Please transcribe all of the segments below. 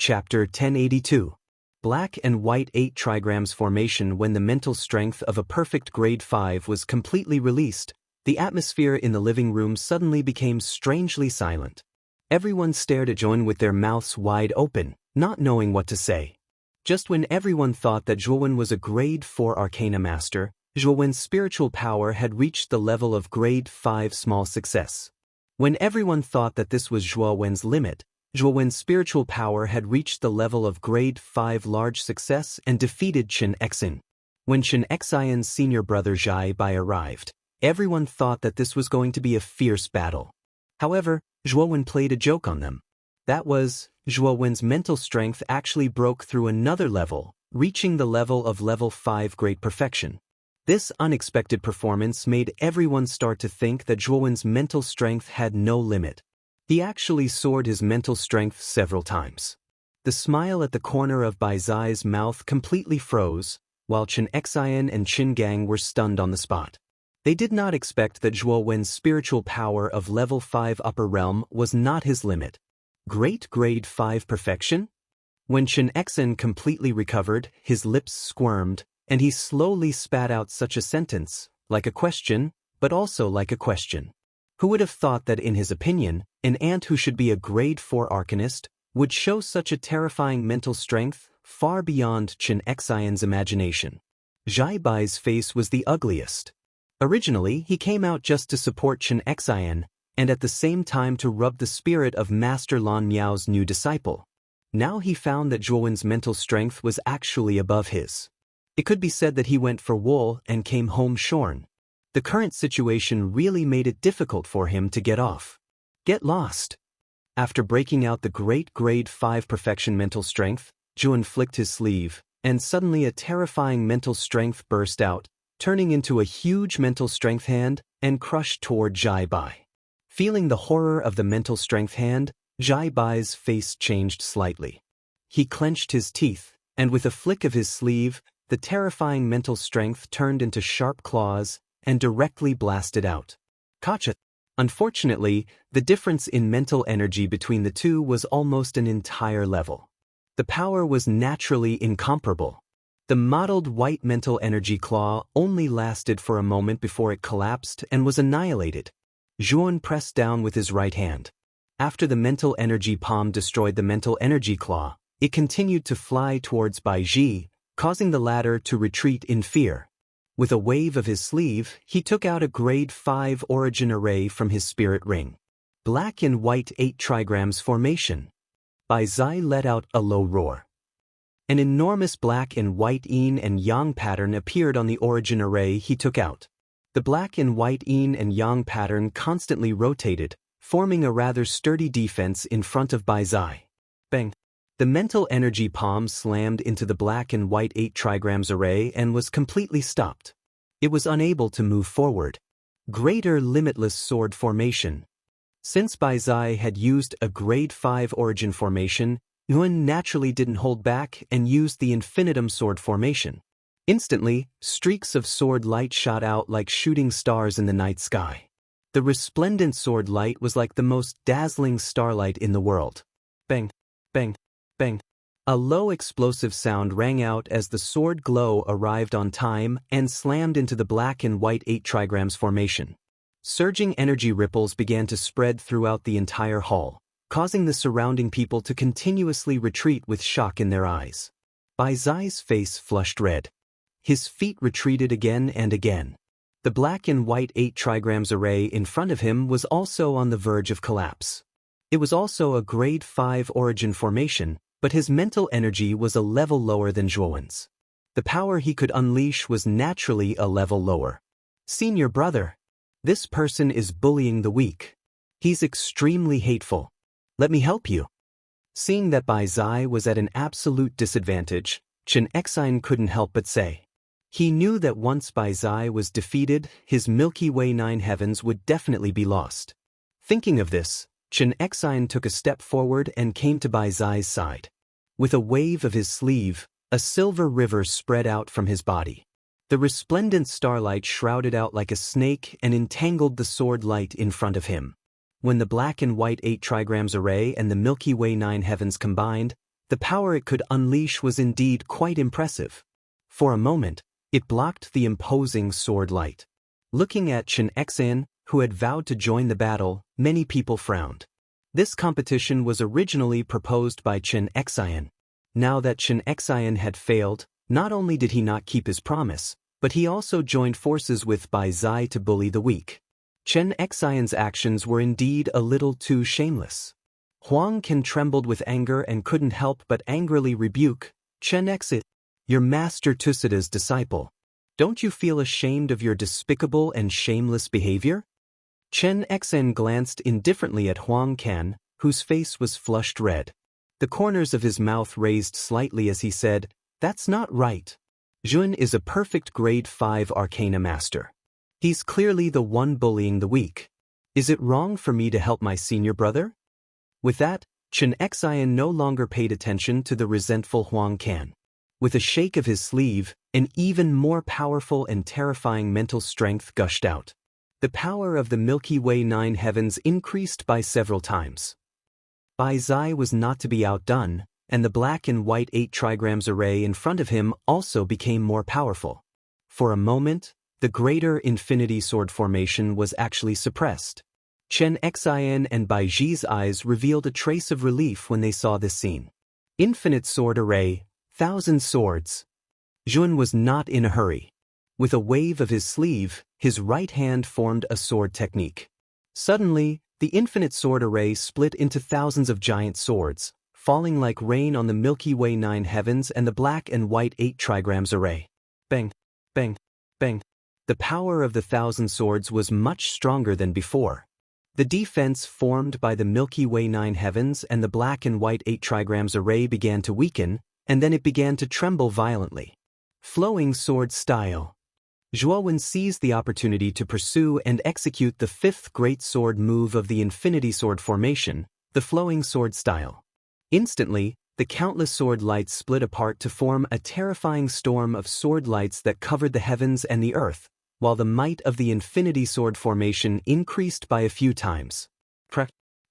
Chapter 1082. Black and White 8 Trigrams Formation. When the mental strength of a perfect grade 5 was completely released, the atmosphere in the living room suddenly became strangely silent. Everyone stared at Zhuan with their mouths wide open, not knowing what to say. Just when everyone thought that Zhuan was a grade 4 Arcana Master, Zhuan's spiritual power had reached the level of grade 5 Small Success. When everyone thought that this was Zhuan's limit, Zhuan's spiritual power had reached the level of grade 5 Large Success and defeated Chen Exin. When Chen Xian's senior brother Zhai Bai arrived, everyone thought that this was going to be a fierce battle. However, Zhuan played a joke on them. That was, Zhuan's mental strength actually broke through another level, reaching the level of level 5 Great Perfection. This unexpected performance made everyone start to think that Zhuan's mental strength had no limit. He actually soared his mental strength several times. The smile at the corner of Bai Zai's mouth completely froze, while Chen Xian and Qin Gang were stunned on the spot. They did not expect that Zhuan's spiritual power of level 5 Upper Realm was not his limit. Great grade 5 perfection? When Chen Xian completely recovered, his lips squirmed, and he slowly spat out such a sentence, like a question, but also like a question. Who would have thought that in his opinion, an ant who should be a grade 4 Arcanist would show such a terrifying mental strength far beyond Chen Xian's imagination? Zhai Bai's face was the ugliest. Originally, he came out just to support Chen Xian, and at the same time to rub the spirit of Master Lan Miao's new disciple. Now he found that Zhuan's mental strength was actually above his. It could be said that he went for wool and came home shorn. The current situation really made it difficult for him to get off. Get lost. After breaking out the great grade 5 perfection mental strength, Zhuan flicked his sleeve, and suddenly a terrifying mental strength burst out, turning into a huge mental strength hand and crushed toward Zhai Bai. Feeling the horror of the mental strength hand, Zhai Bai's face changed slightly. He clenched his teeth, and with a flick of his sleeve, the terrifying mental strength turned into sharp claws and directly blasted out. Gotcha. Unfortunately, the difference in mental energy between the two was almost an entire level. The power was naturally incomparable. The mottled white mental energy claw only lasted for a moment before it collapsed and was annihilated. Zhuan pressed down with his right hand. After the mental energy palm destroyed the mental energy claw, it continued to fly towards Bai Ji, causing the latter to retreat in fear. With a wave of his sleeve, he took out a grade 5 origin array from his spirit ring. Black and White 8 Trigrams Formation. Bai Zai let out a low roar. An enormous black and white yin and yang pattern appeared on the origin array he took out. The black and white yin and yang pattern constantly rotated, forming a rather sturdy defense in front of Bai Zai. Bang! The mental energy palm slammed into the black and white 8 trigrams array and was completely stopped. It was unable to move forward. Greater Limitless Sword Formation. Since Bai Zai had used a grade 5 origin formation, Yuan naturally didn't hold back and used the infinitum sword formation. Instantly, streaks of sword light shot out like shooting stars in the night sky. The resplendent sword light was like the most dazzling starlight in the world. Bang! Bang! Bang! A low explosive sound rang out as the sword glow arrived on time and slammed into the black and white 8 trigrams formation. Surging energy ripples began to spread throughout the entire hall, causing the surrounding people to continuously retreat with shock in their eyes. Bai Zai's face flushed red. His feet retreated again and again. The black and white 8 trigrams array in front of him was also on the verge of collapse. It was also a grade 5 origin formation, but his mental energy was a level lower than Zhuan's. The power he could unleash was naturally a level lower. Senior brother. This person is bullying the weak. He's extremely hateful. Let me help you. Seeing that Bai Zai was at an absolute disadvantage, Chen Xian couldn't help but say. He knew that once Bai Zai was defeated, his Milky Way 9 heavens would definitely be lost. Thinking of this, Chen Xian took a step forward and came to Bai Zai's side. With a wave of his sleeve, a silver river spread out from his body. The resplendent starlight shrouded out like a snake and entangled the sword light in front of him. When the black and white 8 trigrams array and the Milky Way 9 heavens combined, The power it could unleash was indeed quite impressive. For a moment, it blocked the imposing sword light. Looking at Chen Xian, who had vowed to join the battle, many people frowned. This competition was originally proposed by Chen Xian. Now that Chen Xian had failed, not only did he not keep his promise, but he also joined forces with Bai Zai to bully the weak. Chen Xian's actions were indeed a little too shameless. Huang Can trembled with anger and couldn't help but angrily rebuke Chen Xian, your master Tusida's disciple. Don't you feel ashamed of your despicable and shameless behavior? Chen Xian glanced indifferently at Huang Can, whose face was flushed red. The corners of his mouth raised slightly as he said, "That's not right. Jun is a perfect grade 5 arcana master. He's clearly the one bullying the weak. Is it wrong for me to help my senior brother?" With that, Chen Xian no longer paid attention to the resentful Huang Can. With a shake of his sleeve, an even more powerful and terrifying mental strength gushed out. The power of the Milky Way 9 heavens increased by several times. Bai Zai was not to be outdone, and the black and white 8 trigrams array in front of him also became more powerful. For a moment, the greater infinity sword formation was actually suppressed. Chen Xian and Bai Ji's eyes revealed a trace of relief when they saw this scene. Infinite sword array, 1,000 swords. Jun was not in a hurry. With a wave of his sleeve, his right hand formed a sword technique. Suddenly, the infinite sword array split into thousands of giant swords, falling like rain on the Milky Way 9 heavens and the black and white 8 trigrams array. Bang, bang, bang. The power of the 1,000 swords was much stronger than before. The defense formed by the Milky Way 9 heavens and the black and white 8 trigrams array began to weaken, and then it began to tremble violently. Flowing sword style. Zhuowen seized the opportunity to pursue and execute the 5th great sword move of the infinity sword formation, the flowing sword style. Instantly, the countless sword lights split apart to form a terrifying storm of sword lights that covered the heavens and the earth, while the might of the infinity sword formation increased by a few times.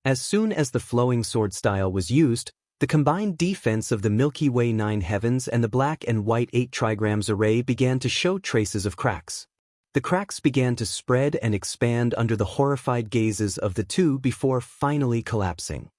As soon as the flowing sword style was used, the combined defense of the Milky Way 9 heavens and the black and white 8 trigrams array began to show traces of cracks. The cracks began to spread and expand under the horrified gazes of the two before finally collapsing.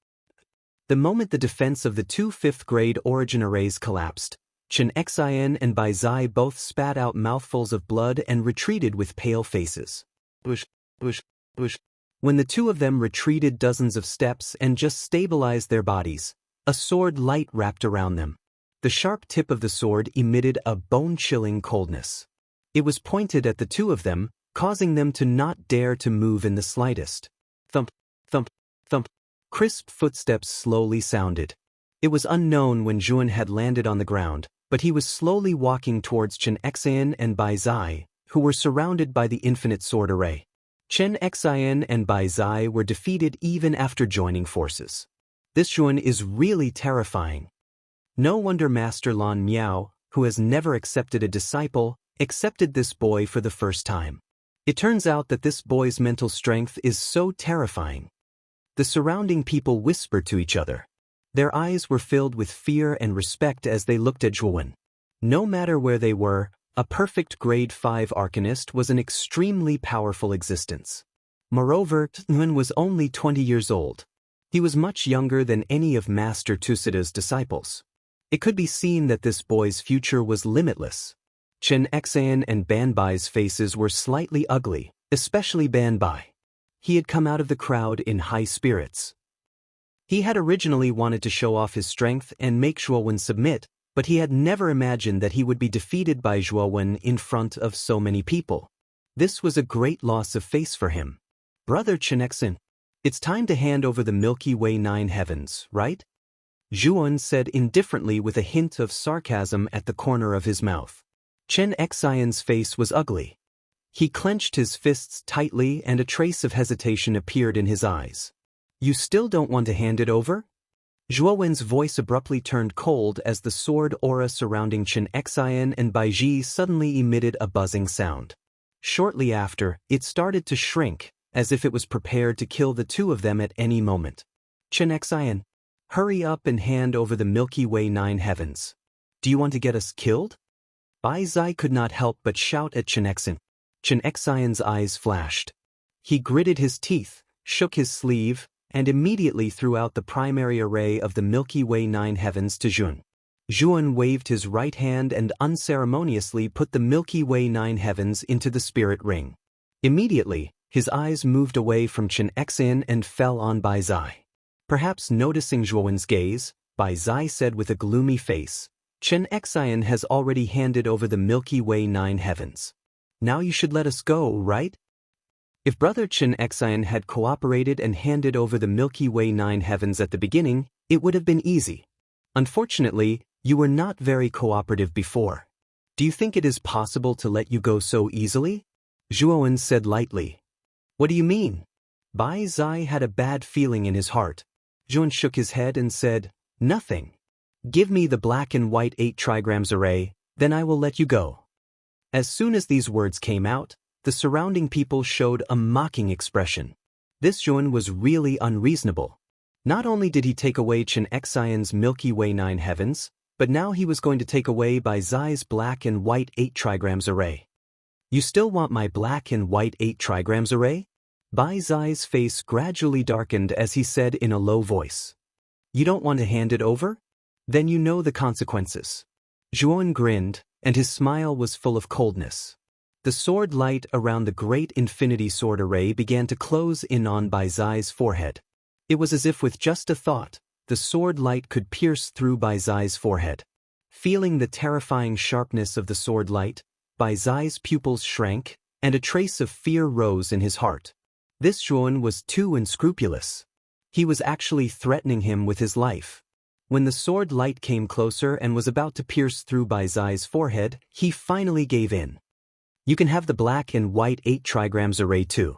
The moment the defense of the 2 5th-grade origin arrays collapsed, Chen Xian and Bai Zai both spat out mouthfuls of blood and retreated with pale faces. Bush, bush, bush. When the two of them retreated dozens of steps and just stabilized their bodies, a sword light wrapped around them. The sharp tip of the sword emitted a bone-chilling coldness. It was pointed at the two of them, causing them to not dare to move in the slightest. Thump, thump, thump. Crisp footsteps slowly sounded. It was unknown when Zhuan had landed on the ground, but he was slowly walking towards Chen Xian and Bai Zai, who were surrounded by the infinite sword array. Chen Xian and Bai Zai were defeated even after joining forces. This Zhuan is really terrifying. No wonder Master Lan Miao, who has never accepted a disciple, accepted this boy for the first time. It turns out that this boy's mental strength is so terrifying. The surrounding people whispered to each other. Their eyes were filled with fear and respect as they looked at Zhuan. No matter where they were, a perfect grade 5 arcanist was an extremely powerful existence. Moreover, Zhuan was only 20 years old. He was much younger than any of Master Tusida's disciples. It could be seen that this boy's future was limitless. Chen Xian and Ban Bai's faces were slightly ugly, especially Ban Bai. He had come out of the crowd in high spirits. He had originally wanted to show off his strength and make Zhuowen submit, but he had never imagined that he would be defeated by Zhuowen in front of so many people. This was a great loss of face for him. Brother Chen Xian, it's time to hand over the Milky Way 9 heavens, right? Zhuowen said indifferently with a hint of sarcasm at the corner of his mouth. Chen Xian's face was ugly. He clenched his fists tightly and a trace of hesitation appeared in his eyes. You still don't want to hand it over? Zhuowen's voice abruptly turned cold as the sword aura surrounding Chen Xian and Bai Ji suddenly emitted a buzzing sound. Shortly after, it started to shrink, as if it was prepared to kill the two of them at any moment. Chen Xian, Hurry up and hand over the Milky Way 9 heavens. Do you want to get us killed? Bai Zai could not help but shout at Chen Exin. Chen Xian's eyes flashed. He gritted his teeth, shook his sleeve, and immediately threw out the primary array of the Milky Way 9 heavens to Jun. Zhuan waved his right hand and unceremoniously put the Milky Way 9 heavens into the spirit ring. Immediately, his eyes moved away from Chen Xin and fell on Bai Zai. Perhaps noticing Zhuan's gaze, Bai Zai said with a gloomy face, Chen Xian has already handed over the Milky Way 9 heavens. Now you should let us go, right? If Brother Chen Xian had cooperated and handed over the Milky Way 9 heavens at the beginning, it would have been easy. Unfortunately, you were not very cooperative before. Do you think it is possible to let you go so easily? Zhuan said lightly. What do you mean? Bai Zai had a bad feeling in his heart. Zhuan shook his head and said, Nothing. Give me the black and white 8 trigrams array, then I will let you go. As soon as these words came out, the surrounding people showed a mocking expression. This Zhuan was really unreasonable. Not only did he take away Chen Xian's Milky Way 9 heavens, but now he was going to take away Bai Zai's black and white 8 trigrams array. You still want my black and white 8 trigrams array? Bai Zai's face gradually darkened as he said in a low voice. You don't want to hand it over? Then you know the consequences. Zhuan grinned, and his smile was full of coldness. The sword light around the great infinity sword array began to close in on Bai Zai's forehead. It was as if with just a thought, the sword light could pierce through Bai Zai's forehead. Feeling the terrifying sharpness of the sword light, Bai Zai's pupils shrank, and a trace of fear rose in his heart. This Zhuan was too unscrupulous. He was actually threatening him with his life. When the sword light came closer and was about to pierce through Bai Zai's forehead, he finally gave in. You can have the black and white 8 trigrams array too.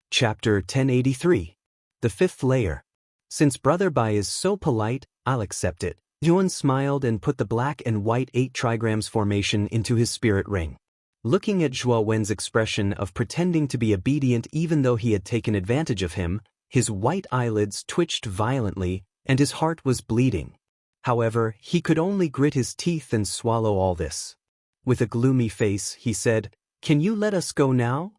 Chapter 1083. The Fifth Layer. Since Brother Bai is so polite, I'll accept it. Zhuan smiled and put the black and white 8 trigrams formation into his spirit ring. Looking at Zhuo Wen's expression of pretending to be obedient even though he had taken advantage of him, his white eyelids twitched violently and his heart was bleeding. However, he could only grit his teeth and swallow all this. With a gloomy face, he said, Can you let us go now?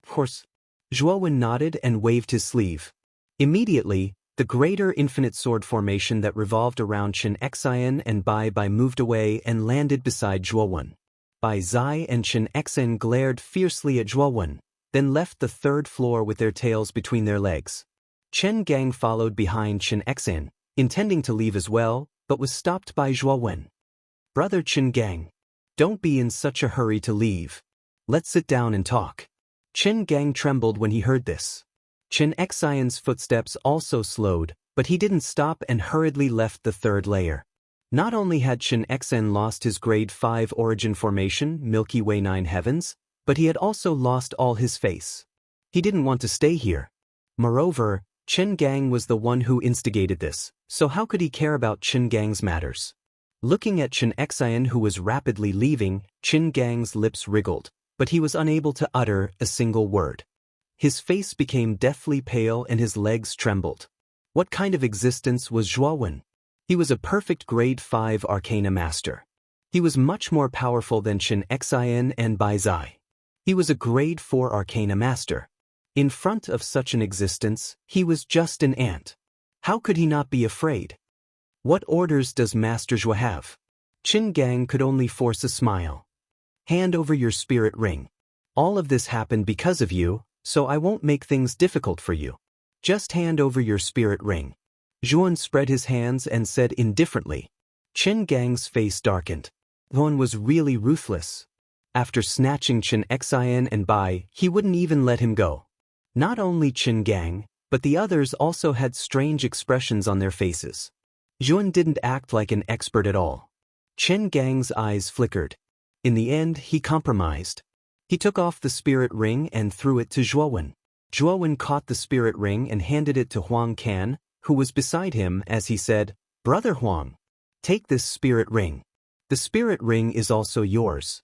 Of course. Zhuo Wen nodded and waved his sleeve. Immediately, the greater infinite sword formation that revolved around Chen Xian and Bai moved away and landed beside Zhuo Wen. Bai Zai and Chen Xian glared fiercely at Zhuo Wen, then left the third floor with their tails between their legs. Chen Gang followed behind Chen Xian, intending to leave as well, but was stopped by Zhuo Wen. Brother Chen Gang, don't be in such a hurry to leave. Let's sit down and talk. Chen Gang trembled when he heard this. Chen Xian's footsteps also slowed, but he didn't stop and hurriedly left the third layer. Not only had Chen Xian lost his grade 5 origin formation, Milky Way 9 heavens, but he had also lost all his face. He didn't want to stay here. Moreover, Chen Gang was the one who instigated this, so how could he care about Chen Gang's matters? Looking at Chen Xian who was rapidly leaving, Chen Gang's lips wriggled, but he was unable to utter a single word. His face became deathly pale and his legs trembled. What kind of existence was Zhuo Wen? He was a perfect grade 5 arcana master. He was much more powerful than Chen Xian and Bai Zai. He was a grade 4 arcana master. In front of such an existence, he was just an ant. How could he not be afraid? What orders does Master Zhuo have? Chen Gang could only force a smile. Hand over your spirit ring. All of this happened because of you, so I won't make things difficult for you. Just hand over your spirit ring. Zhuan spread his hands and said indifferently. Chen Gang's face darkened. Zhuan was really ruthless. After snatching Chen Xian and Bai, he wouldn't even let him go. Not only Chen Gang, but the others also had strange expressions on their faces. Zhuan didn't act like an expert at all. Chen Gang's eyes flickered. In the end, he compromised. He took off the spirit ring and threw it to Zhuo Wen. Zhuo Wen caught the spirit ring and handed it to Huang Can, who was beside him as he said, Brother Huang, take this spirit ring. The spirit ring is also yours.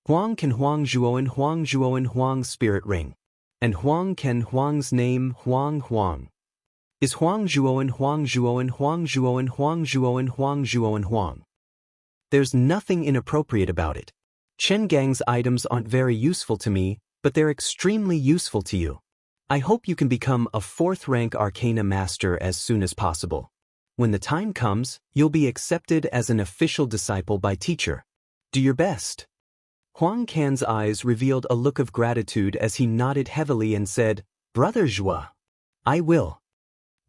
Huang Can Huang Zhuo Wen Huang spirit ring. And Huang Can Huang's name Huang Huang. Is Huang Zhuoan Huang Zhuoan Huang Zhuoan Huang Zhuoan Huang Zhuoan Huang? There's nothing inappropriate about it. Chen Gang's items aren't very useful to me, but they're extremely useful to you. I hope you can become a 4th-rank Arcana Master as soon as possible. When the time comes, you'll be accepted as an official disciple by teacher. Do your best. Huang Can's eyes revealed a look of gratitude as he nodded heavily and said, Brother Zhua, I will.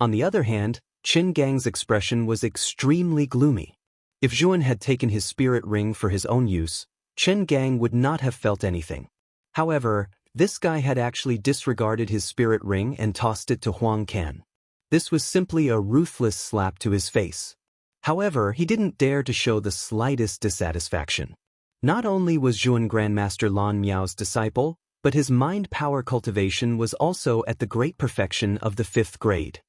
On the other hand, Chen Gang's expression was extremely gloomy. If Zhuan had taken his spirit ring for his own use, Chen Gang would not have felt anything. However, this guy had actually disregarded his spirit ring and tossed it to Huang Can. This was simply a ruthless slap to his face. However, he didn't dare to show the slightest dissatisfaction. Not only was Zhuan Grandmaster Lan Miao's disciple, but his mind power cultivation was also at the great perfection of the 5th grade.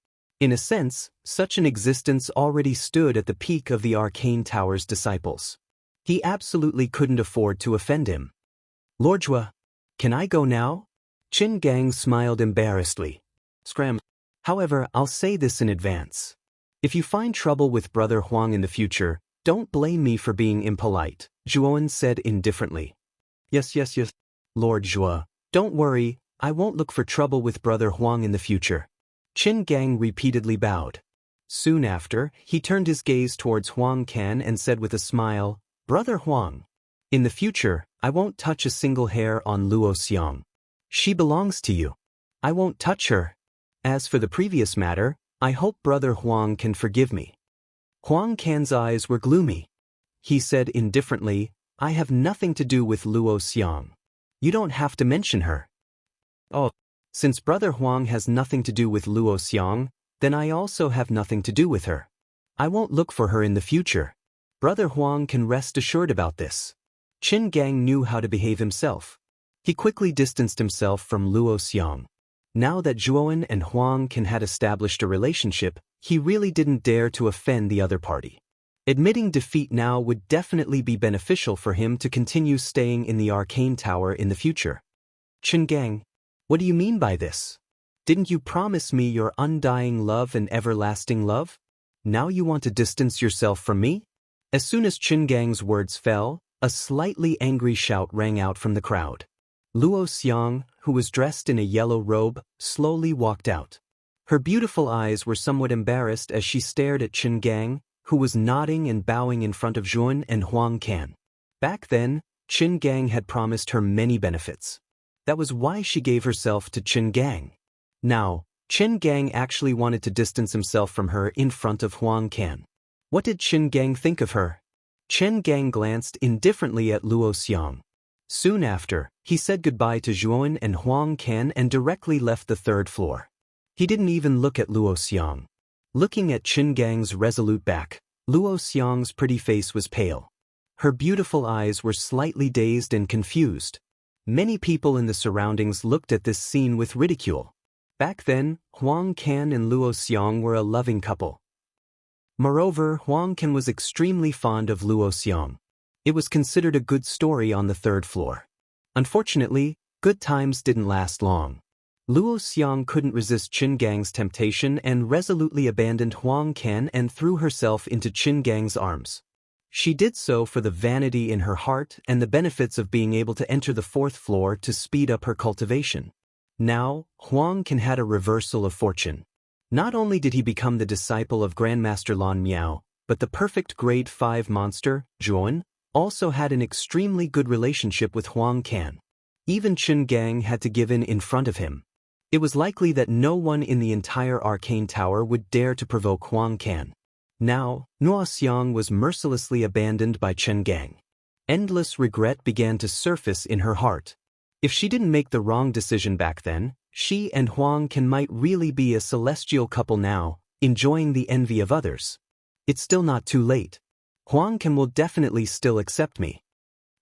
In a sense, such an existence already stood at the peak of the Arcane Tower's disciples. He absolutely couldn't afford to offend him. Lord Zhua, can I go now? Chen Gang smiled embarrassedly. Scram. However, I'll say this in advance. If you find trouble with Brother Huang in the future, don't blame me for being impolite, Zhuoan said indifferently. Yes. Lord Zhua, don't worry, I won't look for trouble with Brother Huang in the future. Chen Gang repeatedly bowed. Soon after, he turned his gaze towards Huang Can and said with a smile, Brother Huang, in the future, I won't touch a single hair on Luo Xiang. She belongs to you. I won't touch her. As for the previous matter, I hope Brother Huang can forgive me. Huang Can's eyes were gloomy. He said indifferently, I have nothing to do with Luo Xiang. You don't have to mention her. Oh, since Brother Huang has nothing to do with Luo Xiang, then I also have nothing to do with her. I won't look for her in the future. Brother Huang can rest assured about this. Chen Gang knew how to behave himself. He quickly distanced himself from Luo Xiang. Now that Zhuoan and Huang Can had established a relationship, he really didn't dare to offend the other party. Admitting defeat now would definitely be beneficial for him to continue staying in the Arcane Tower in the future. Chen Gang, what do you mean by this? Didn't you promise me your undying love and everlasting love? Now you want to distance yourself from me? As soon as Chen Gang's words fell, a slightly angry shout rang out from the crowd. Luo Xiang, who was dressed in a yellow robe, slowly walked out. Her beautiful eyes were somewhat embarrassed as she stared at Chen Gang, who was nodding and bowing in front of Zhuan and Huang Can. Back then, Chen Gang had promised her many benefits. That was why she gave herself to Chen Gang. Now, Chen Gang actually wanted to distance himself from her in front of Huang Can. What did Chen Gang think of her? Chen Gang glanced indifferently at Luo Xiang. Soon after, he said goodbye to Zhuoan and Huang Can and directly left the 3rd floor. He didn't even look at Luo Xiang. Looking at Chen Gang's resolute back, Luo Xiang's pretty face was pale. Her beautiful eyes were slightly dazed and confused. Many people in the surroundings looked at this scene with ridicule. Back then, Huang Can and Luo Xiang were a loving couple. Moreover, Huang Can was extremely fond of Luo Xiang. It was considered a good story on the 3rd floor. Unfortunately, good times didn't last long. Luo Xiang couldn't resist Chen Gang's temptation and resolutely abandoned Huang Can and threw herself into Chen Gang's arms. She did so for the vanity in her heart and the benefits of being able to enter the 4th floor to speed up her cultivation. Now, Huang Can had a reversal of fortune. Not only did he become the disciple of Grandmaster Lan Miao, but the perfect grade 5 monster, Zhuoan, also had an extremely good relationship with Huang Can. Even Chen Gang had to give in front of him. It was likely that no one in the entire Arcane Tower would dare to provoke Huang Can. Now, Luo Xiang was mercilessly abandoned by Chen Gang. Endless regret began to surface in her heart. If she didn't make the wrong decision back then, she and Huang Can might really be a celestial couple now, enjoying the envy of others. It's still not too late. Huang Can will definitely still accept me.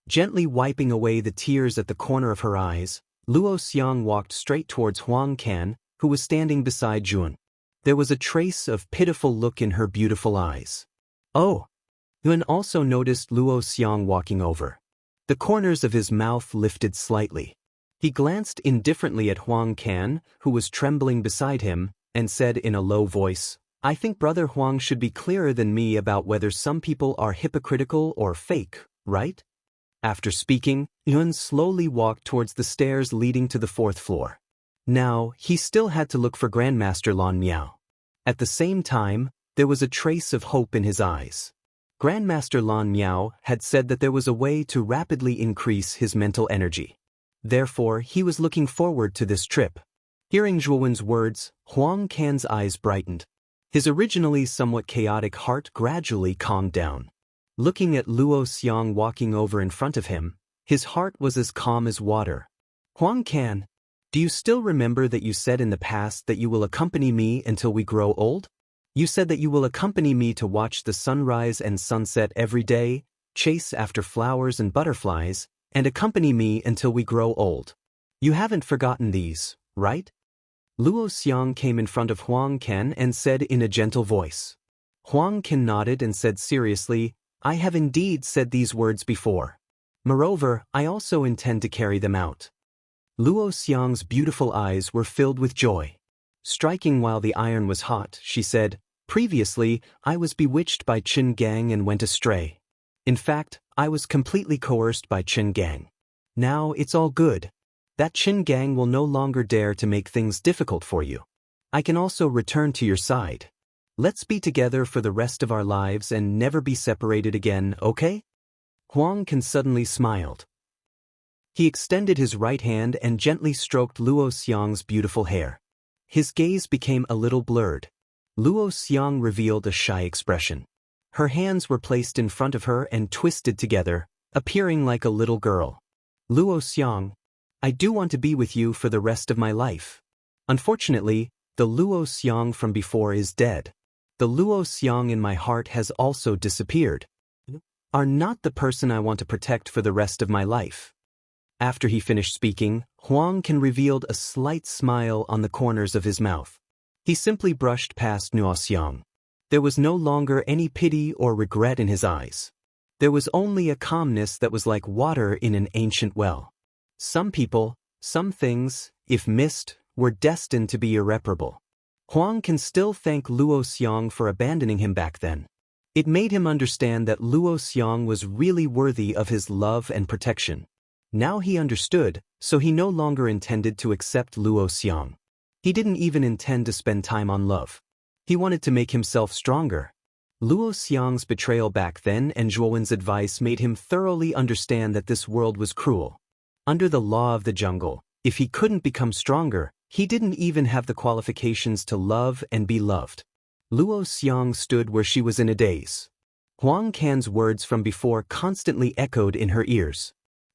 Gently wiping away the tears at the corner of her eyes, Luo Xiang walked straight towards Huang Can, who was standing beside Zhuan. There was a trace of pitiful look in her beautiful eyes. Oh! Yuan also noticed Luo Xiang walking over. The corners of his mouth lifted slightly. He glanced indifferently at Huang Can, who was trembling beside him, and said in a low voice, "I think Brother Huang should be clearer than me about whether some people are hypocritical or fake, right?" After speaking, Yun slowly walked towards the stairs leading to the 4th floor. Now, he still had to look for Grandmaster Lan Miao. At the same time, there was a trace of hope in his eyes. Grandmaster Lan Miao had said that there was a way to rapidly increase his mental energy. Therefore, he was looking forward to this trip. Hearing Zhuowen's words, Huang Can's eyes brightened. His originally somewhat chaotic heart gradually calmed down. Looking at Luo Xiang walking over in front of him, his heart was as calm as water. "Huang Can, do you still remember that you said in the past that you will accompany me until we grow old? You said that you will accompany me to watch the sunrise and sunset every day, chase after flowers and butterflies, and accompany me until we grow old. You haven't forgotten these, right?" Luo Xiang came in front of Huang Can and said in a gentle voice. Huang Can nodded and said seriously, "I have indeed said these words before. Moreover, I also intend to carry them out." Luo Xiang's beautiful eyes were filled with joy. Striking while the iron was hot, she said, "Previously, I was bewitched by Qin Gang and went astray. In fact, I was completely coerced by Qin Gang. Now it's all good. That Qin Gang will no longer dare to make things difficult for you. I can also return to your side. Let's be together for the rest of our lives and never be separated again, okay?" Huang Can suddenly smiled. He extended his right hand and gently stroked Luo Xiang's beautiful hair. His gaze became a little blurred. Luo Xiang revealed a shy expression. Her hands were placed in front of her and twisted together, appearing like a little girl. "Luo Xiang, I do want to be with you for the rest of my life. Unfortunately, the Luo Xiang from before is dead. The Luo Xiang in my heart has also disappeared. Are not the person I want to protect for the rest of my life." After he finished speaking, Huang Can revealed a slight smile on the corners of his mouth. He simply brushed past Luo Xiang. There was no longer any pity or regret in his eyes. There was only a calmness that was like water in an ancient well. Some people, some things, if missed, were destined to be irreparable. Huang Can still thank Luo Xiang for abandoning him back then. It made him understand that Luo Xiang was really worthy of his love and protection. Now he understood, so he no longer intended to accept Luo Xiang. He didn't even intend to spend time on love. He wanted to make himself stronger. Luo Xiang's betrayal back then and Zhuowen's advice made him thoroughly understand that this world was cruel. Under the law of the jungle, if he couldn't become stronger, he didn't even have the qualifications to love and be loved. Luo Xiang stood where she was in a daze. Huang Can's words from before constantly echoed in her ears.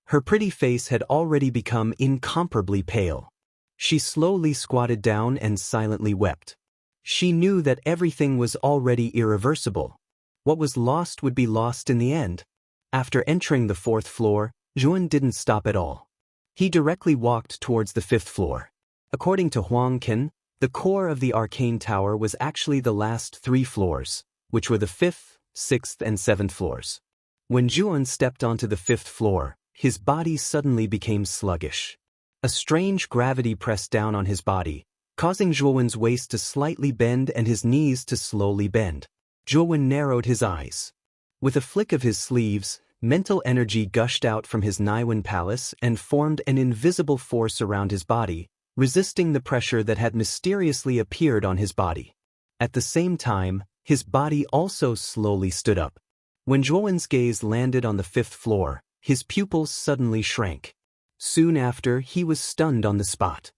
Her pretty face had already become incomparably pale. She slowly squatted down and silently wept. She knew that everything was already irreversible. What was lost would be lost in the end. After entering the 4th floor, Zhuan didn't stop at all. He directly walked towards the 5th floor. According to Huang Can, the core of the arcane tower was actually the last 3 floors, which were the 5th, 6th, and 7th floors. When Zhuan stepped onto the 5th floor, his body suddenly became sluggish. A strange gravity pressed down on his body, causing Zhuowen's waist to slightly bend and his knees to slowly bend. Zhuowen narrowed his eyes. With a flick of his sleeves, mental energy gushed out from his Naiwen palace and formed an invisible force around his body, resisting the pressure that had mysteriously appeared on his body. At the same time, his body also slowly stood up. When Zhuowen's gaze landed on the 5th floor, his pupils suddenly shrank. Soon after, he was stunned on the spot.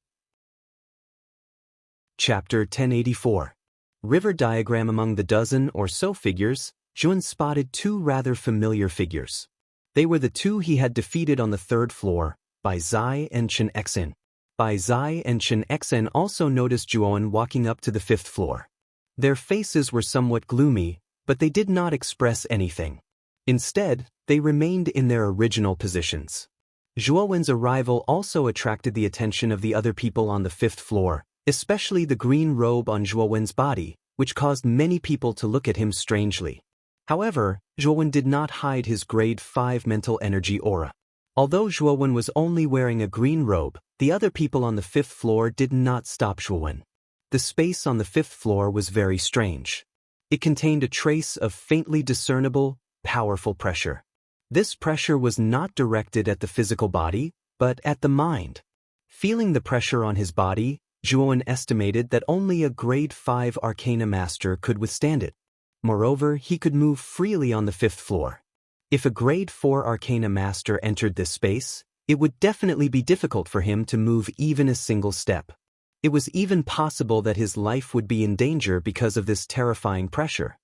Chapter 1084. River diagram. Among the dozen or so figures, Zhuan spotted 2 rather familiar figures. They were the 2 he had defeated on the 3rd floor, Bai Zai and Chen Xen. Bai Zai and Chen Xen also noticed Zhuan walking up to the 5th floor. Their faces were somewhat gloomy, but they did not express anything. Instead, they remained in their original positions. Zhuowen's arrival also attracted the attention of the other people on the 5th floor, especially the green robe on Zhuowen's body, which caused many people to look at him strangely. However, Zhuowen did not hide his grade 5 mental energy aura. Although Zhuowen was only wearing a green robe, the other people on the 5th floor did not stop Zhuowen. The space on the fifth floor was very strange. It contained a trace of faintly discernible, powerful pressure. This pressure was not directed at the physical body, but at the mind. Feeling the pressure on his body, Zhuan estimated that only a grade 5 Arcana master could withstand it. Moreover, he could move freely on the fifth floor. If a grade 4 Arcana master entered this space, it would definitely be difficult for him to move even a single step. It was even possible that his life would be in danger because of this terrifying pressure.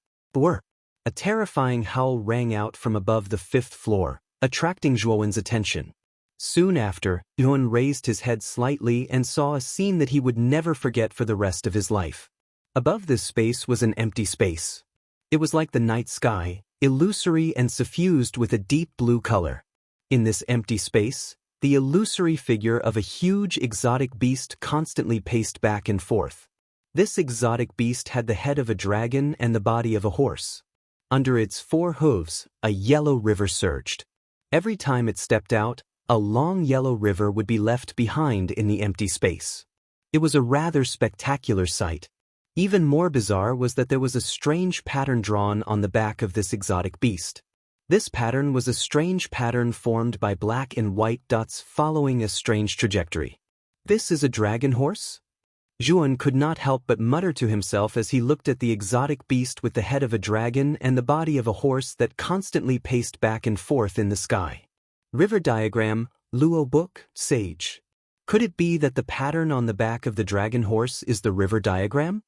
A terrifying howl rang out from above the fifth floor, attracting Zhuan's attention. Soon after, Zhuan raised his head slightly and saw a scene that he would never forget for the rest of his life. Above this space was an empty space. It was like the night sky, illusory and suffused with a deep blue color. In this empty space, the illusory figure of a huge exotic beast constantly paced back and forth. This exotic beast had the head of a dragon and the body of a horse. Under its 4 hooves, a yellow river surged. Every time it stepped out, a long yellow river would be left behind in the empty space. It was a rather spectacular sight. Even more bizarre was that there was a strange pattern drawn on the back of this exotic beast. This pattern was a strange pattern formed by black and white dots following a strange trajectory. This is a dragon horse? Zhuan could not help but mutter to himself as he looked at the exotic beast with the head of a dragon and the body of a horse that constantly paced back and forth in the sky. River diagram, Audiobook, Sage. Could it be that the pattern on the back of the dragon horse is the river diagram?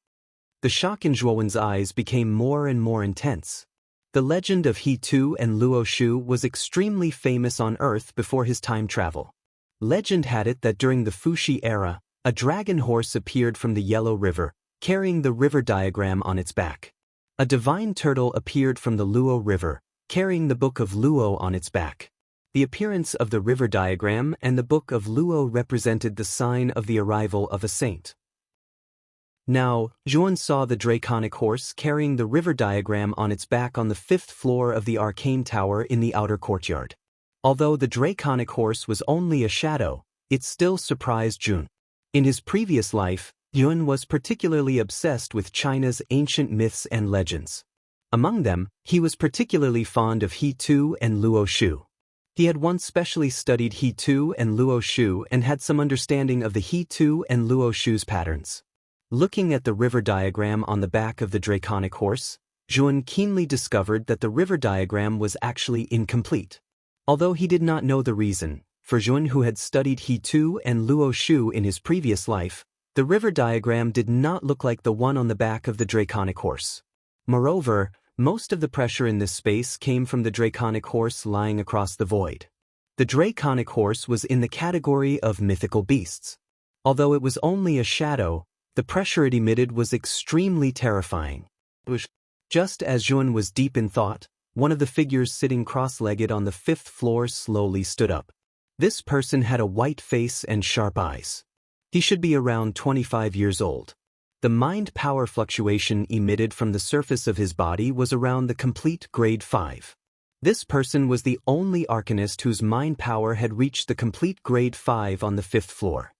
The shock in Zhuan's eyes became more and more intense. The legend of He Tu and Luo Shu was extremely famous on Earth before his time travel. Legend had it that during the Fuxi era, a dragon horse appeared from the Yellow River, carrying the river diagram on its back. A divine turtle appeared from the Luo River, carrying the Book of Luo on its back. The appearance of the river diagram and the Book of Luo represented the sign of the arrival of a saint. Now, Zhuan saw the draconic horse carrying the river diagram on its back on the 5th floor of the arcane tower in the outer courtyard. Although the draconic horse was only a shadow, it still surprised Zhuan. In his previous life, Zhuan was particularly obsessed with China's ancient myths and legends. Among them, he was particularly fond of He Tu and Luo Shu. He had once specially studied He Tu and Luo Shu and had some understanding of the He Tu and Luo Shu's patterns. Looking at the river diagram on the back of the draconic horse, Zhuan keenly discovered that the river diagram was actually incomplete. Although he did not know the reason, for Zhuan, who had studied He Tu and Luo Shu in his previous life, the river diagram did not look like the one on the back of the draconic horse. Moreover, most of the pressure in this space came from the draconic horse lying across the void. The draconic horse was in the category of mythical beasts. Although it was only a shadow, the pressure it emitted was extremely terrifying. Just as Zhuan was deep in thought, one of the figures sitting cross-legged on the 5th floor slowly stood up. This person had a white face and sharp eyes. He should be around 25 years old. The mind power fluctuation emitted from the surface of his body was around the complete grade 5. This person was the only arcanist whose mind power had reached the complete grade 5 on the 5th floor.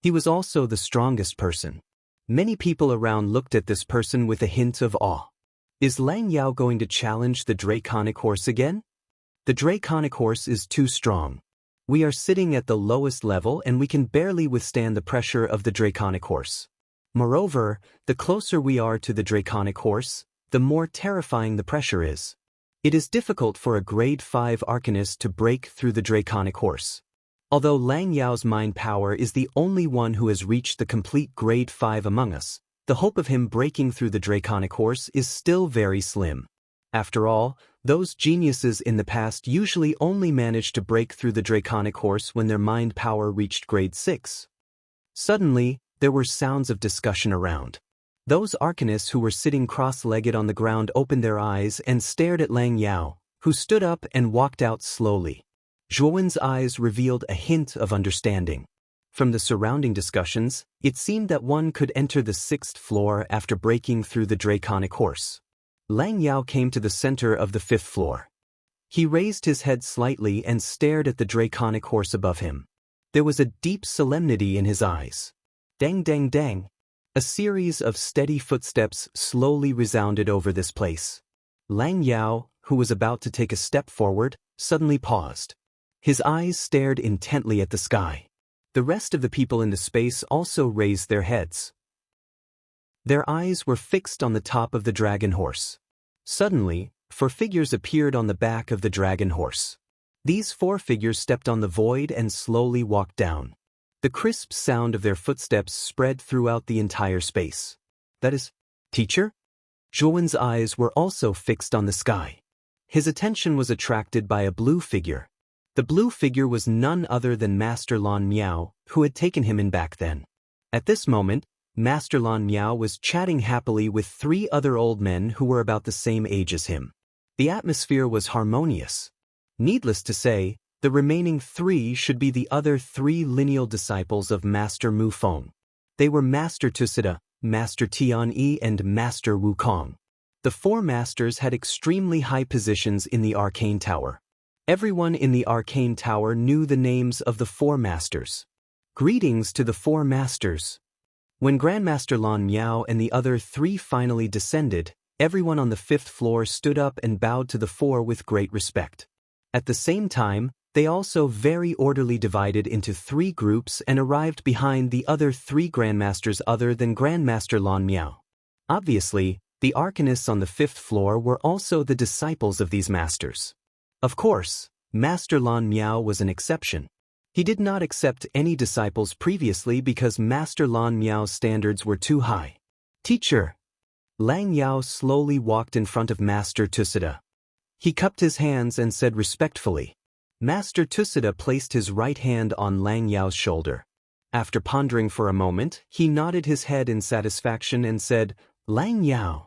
He was also the strongest person. Many people around looked at this person with a hint of awe. Is Lang Yao going to challenge the draconic horse again? The draconic horse is too strong. We are sitting at the lowest level and we can barely withstand the pressure of the draconic horse. Moreover, the closer we are to the draconic horse, the more terrifying the pressure is. It is difficult for a grade 5 arcanist to break through the draconic horse. Although Lang Yao's mind power is the only one who has reached the complete grade 5 among us, the hope of him breaking through the draconic horse is still very slim. After all, those geniuses in the past usually only managed to break through the draconic horse when their mind power reached grade 6. Suddenly, there were sounds of discussion around. Those arcanists who were sitting cross-legged on the ground opened their eyes and stared at Lang Yao, who stood up and walked out slowly. Zhuan's eyes revealed a hint of understanding. From the surrounding discussions, it seemed that one could enter the 6th floor after breaking through the draconic horse. Lang Yao came to the center of the 5th floor. He raised his head slightly and stared at the draconic horse above him. There was a deep solemnity in his eyes. Dang dang dang. A series of steady footsteps slowly resounded over this place. Lang Yao, who was about to take a step forward, suddenly paused. His eyes stared intently at the sky. The rest of the people in the space also raised their heads. Their eyes were fixed on the top of the dragon horse. Suddenly, 4 figures appeared on the back of the dragon horse. These 4 figures stepped on the void and slowly walked down. The crisp sound of their footsteps spread throughout the entire space. That is, teacher? Zhuowen's eyes were also fixed on the sky. His attention was attracted by a blue figure. The blue figure was none other than Master Lan Miao, who had taken him in back then. At this moment, Master Lan Miao was chatting happily with 3 other old men who were about the same age as him. The atmosphere was harmonious. Needless to say, the remaining 3 should be the other 3 lineal disciples of Master Mu Feng. They were Master Tusida, Master Tianyi, and Master Wukong. The 4 masters had extremely high positions in the Arcane Tower. Everyone in the Arcane Tower knew the names of the 4 masters. Greetings to the 4 masters. When Grandmaster Lan Miao and the other 3 finally descended, everyone on the 5th floor stood up and bowed to the 4 with great respect. At the same time, they also very orderly divided into 3 groups and arrived behind the other 3 grandmasters other than Grandmaster Lan Miao. Obviously, the arcanists on the 5th floor were also the disciples of these masters. Of course, Master Lan Miao was an exception. He did not accept any disciples previously because Master Lan Miao's standards were too high. Teacher. Lang Yao slowly walked in front of Master Tusida. He cupped his hands and said respectfully. Master Tusida placed his right hand on Lang Yao's shoulder. After pondering for a moment, he nodded his head in satisfaction and said, Lang Yao.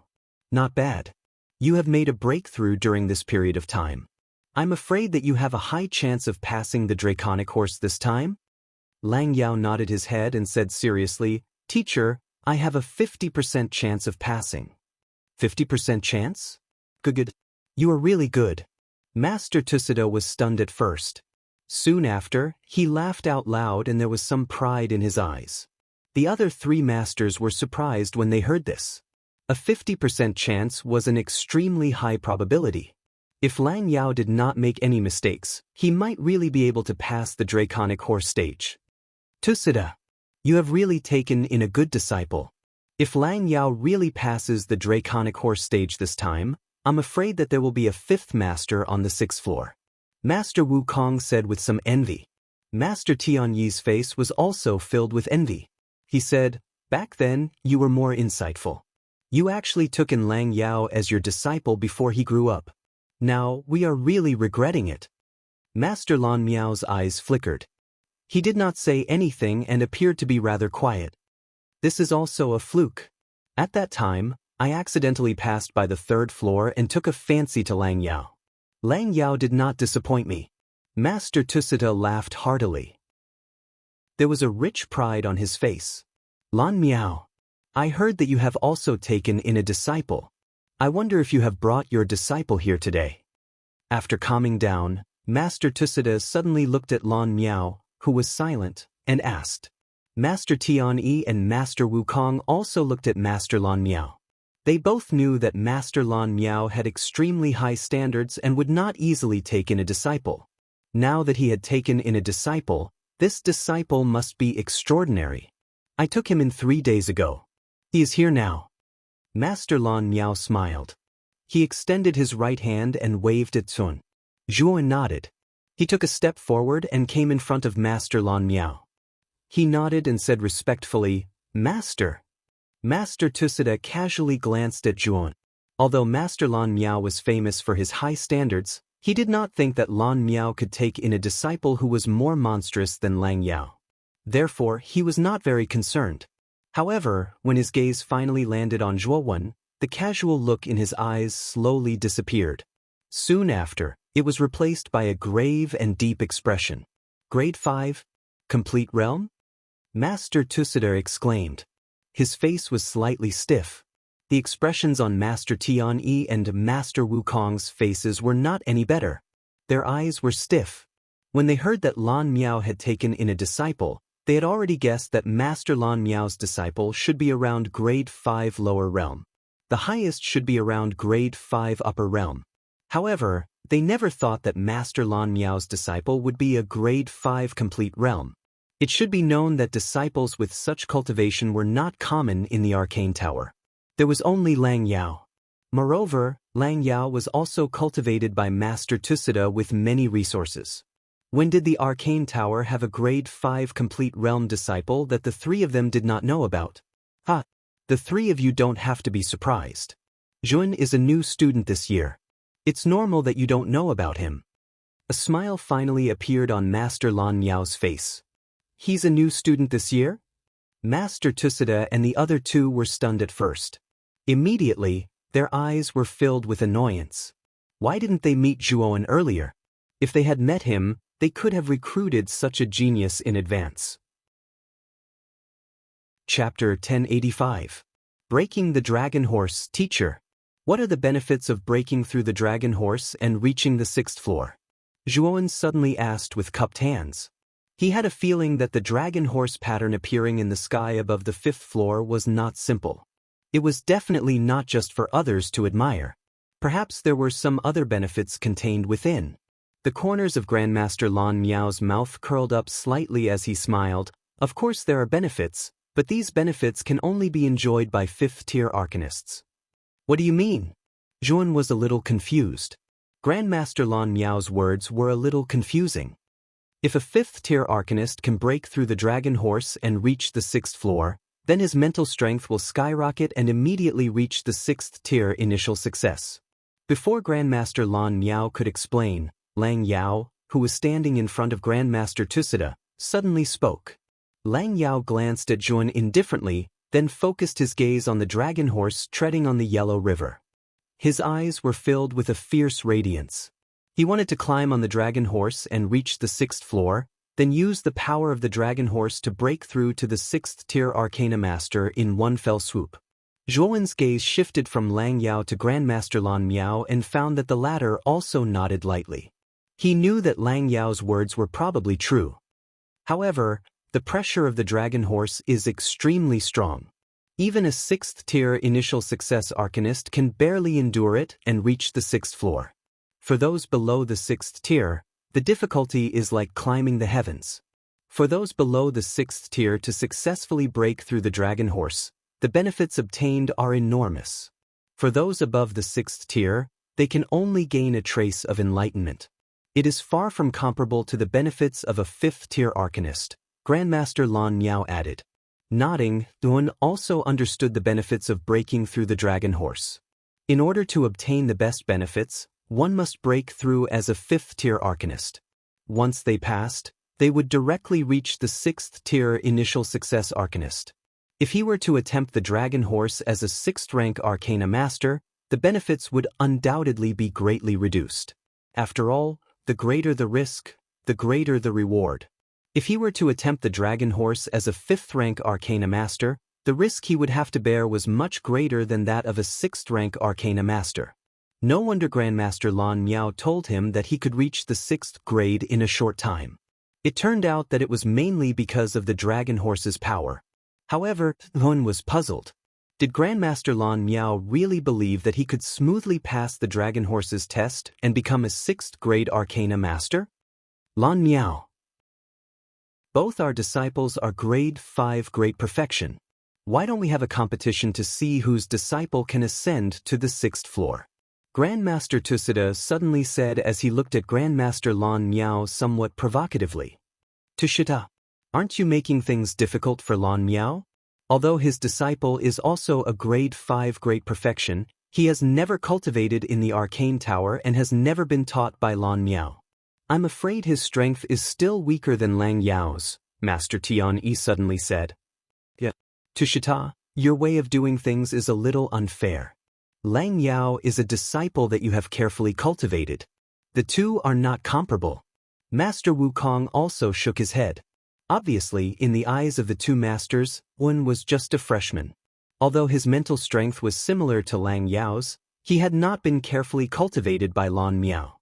Not bad. You have made a breakthrough during this period of time. I'm afraid that you have a high chance of passing the draconic horse this time? Lang Yao nodded his head and said seriously, Teacher, I have a 50% chance of passing. 50% chance? Good. You are really good. Master Tusida was stunned at first. Soon after, he laughed out loud and there was some pride in his eyes. The other 3 masters were surprised when they heard this. A 50% chance was an extremely high probability. If Lang Yao did not make any mistakes, he might really be able to pass the draconic horse stage. Tusida, you have really taken in a good disciple. If Lang Yao really passes the draconic horse stage this time, I'm afraid that there will be a 5th master on the 6th floor. Master Wukong said with some envy. Master Tianyi's face was also filled with envy. He said, back then, you were more insightful. You actually took in Lang Yao as your disciple before he grew up. Now, we are really regretting it. Master Lan Miao's eyes flickered. He did not say anything and appeared to be rather quiet. This is also a fluke. At that time, I accidentally passed by the 3rd floor and took a fancy to Lang Yao. Lang Yao did not disappoint me. Master Tusida laughed heartily. There was a rich pride on his face. Lan Miao, I heard that you have also taken in a disciple. I wonder if you have brought your disciple here today. After calming down, Master Tusida suddenly looked at Lan Miao, who was silent, and asked. Master Tianyi and Master Wukong also looked at Master Lan Miao. They both knew that Master Lan Miao had extremely high standards and would not easily take in a disciple. Now that he had taken in a disciple, this disciple must be extraordinary. I took him in 3 days ago. He is here now. Master Lan Miao smiled. He extended his right hand and waved at Sun. Zhuo nodded. He took a step forward and came in front of Master Lan Miao. He nodded and said respectfully, Master. Master Tusida casually glanced at Zhuo. Although Master Lan Miao was famous for his high standards, he did not think that Lan Miao could take in a disciple who was more monstrous than Lang Yao. Therefore, he was not very concerned. However, when his gaze finally landed on Zhuowen, the casual look in his eyes slowly disappeared. Soon after, it was replaced by a grave and deep expression. Grade 5? Complete realm? Master Tusida exclaimed. His face was slightly stiff. The expressions on Master Tianyi and Master Wukong's faces were not any better. Their eyes were stiff. When they heard that Lan Miao had taken in a disciple, They had already guessed that Master Lan Miao's disciple should be around grade 5 lower realm. The highest should be around grade 5 upper realm. However, they never thought that Master Lan Miao's disciple would be a grade 5 complete realm. It should be known that disciples with such cultivation were not common in the Arcane Tower. There was only Lang Yao. Moreover, Lang Yao was also cultivated by Master Tusida with many resources. When did the Arcane Tower have a grade 5 complete realm disciple that the three of them did not know about? The three of you don't have to be surprised. Jun is a new student this year. It's normal that you don't know about him. A smile finally appeared on Master Lan Miao's face. He's a new student this year? Master Tusida and the other two were stunned at first. Immediately, their eyes were filled with annoyance. Why didn't they meet Zhuowen earlier? If they had met him, they could have recruited such a genius in advance. Chapter 1085. Breaking the Dragon Horse. Teacher, what are the benefits of breaking through the Dragon Horse and reaching the 6th floor? Zhuowen suddenly asked with cupped hands. He had a feeling that the Dragon Horse pattern appearing in the sky above the 5th floor was not simple. It was definitely not just for others to admire. Perhaps there were some other benefits contained within. The corners of Grandmaster Lan Miao's mouth curled up slightly as he smiled. Of course there are benefits, but these benefits can only be enjoyed by 5th-tier arcanists. What do you mean? Zhuan was a little confused. Grandmaster Lan Miao's words were a little confusing. If a 5th-tier arcanist can break through the Dragon Horse and reach the 6th floor, then his mental strength will skyrocket and immediately reach the 6th-tier initial success. Before Grandmaster Lan Miao could explain, Lang Yao, who was standing in front of Grandmaster Tusida, suddenly spoke. Lang Yao glanced at Zhuan indifferently, then focused his gaze on the Dragon Horse treading on the Yellow River. His eyes were filled with a fierce radiance. He wanted to climb on the Dragon Horse and reach the 6th floor, then use the power of the Dragon Horse to break through to the 6th-tier Arcana Master in one fell swoop. Zhuowen's gaze shifted from Lang Yao to Grandmaster Lan Miao and found that the latter also nodded lightly. He knew that Lang Yao's words were probably true. However, the pressure of the Dragon Horse is extremely strong. Even a 6th-tier initial success arcanist can barely endure it and reach the 6th floor. For those below the 6th tier, the difficulty is like climbing the heavens. For those below the 6th tier to successfully break through the Dragon Horse, the benefits obtained are enormous. For those above the 6th tier, they can only gain a trace of enlightenment. It is far from comparable to the benefits of a 5th-tier arcanist, Grandmaster Lan Miao added. Nodding, Duan also understood the benefits of breaking through the Dragon Horse. In order to obtain the best benefits, one must break through as a 5th-tier arcanist. Once they passed, they would directly reach the 6th-tier initial success arcanist. If he were to attempt the Dragon Horse as a 6th-rank Arcana Master, the benefits would undoubtedly be greatly reduced. After all, the greater the risk, the greater the reward. If he were to attempt the Dragon Horse as a 5th-rank Arcana Master, the risk he would have to bear was much greater than that of a 6th-rank Arcana Master. No wonder Grandmaster Lan Miao told him that he could reach the 6th grade in a short time. It turned out that it was mainly because of the Dragon Horse's power. However, Duan was puzzled. Did Grandmaster Lan Miao really believe that he could smoothly pass the Dragon Horse's test and become a 6th grade Arcana Master? Lan Miao. Both our disciples are grade 5 Great Perfection. Why don't we have a competition to see whose disciple can ascend to the 6th floor? Grandmaster Tusida suddenly said as he looked at Grandmaster Lan Miao somewhat provocatively. Tushita, aren't you making things difficult for Lan Miao? Although his disciple is also a grade 5 Great Perfection, he has never cultivated in the Arcane Tower and has never been taught by Lan Miao. I'm afraid his strength is still weaker than Lang Yao's, Master Tian-Yi suddenly said. Yeah. Tushita, your way of doing things is a little unfair. Lang Yao is a disciple that you have carefully cultivated. The two are not comparable. Master Wukong also shook his head. Obviously, in the eyes of the two masters, one was just a freshman. Although his mental strength was similar to Lang Yao's, he had not been carefully cultivated by Lan Miao.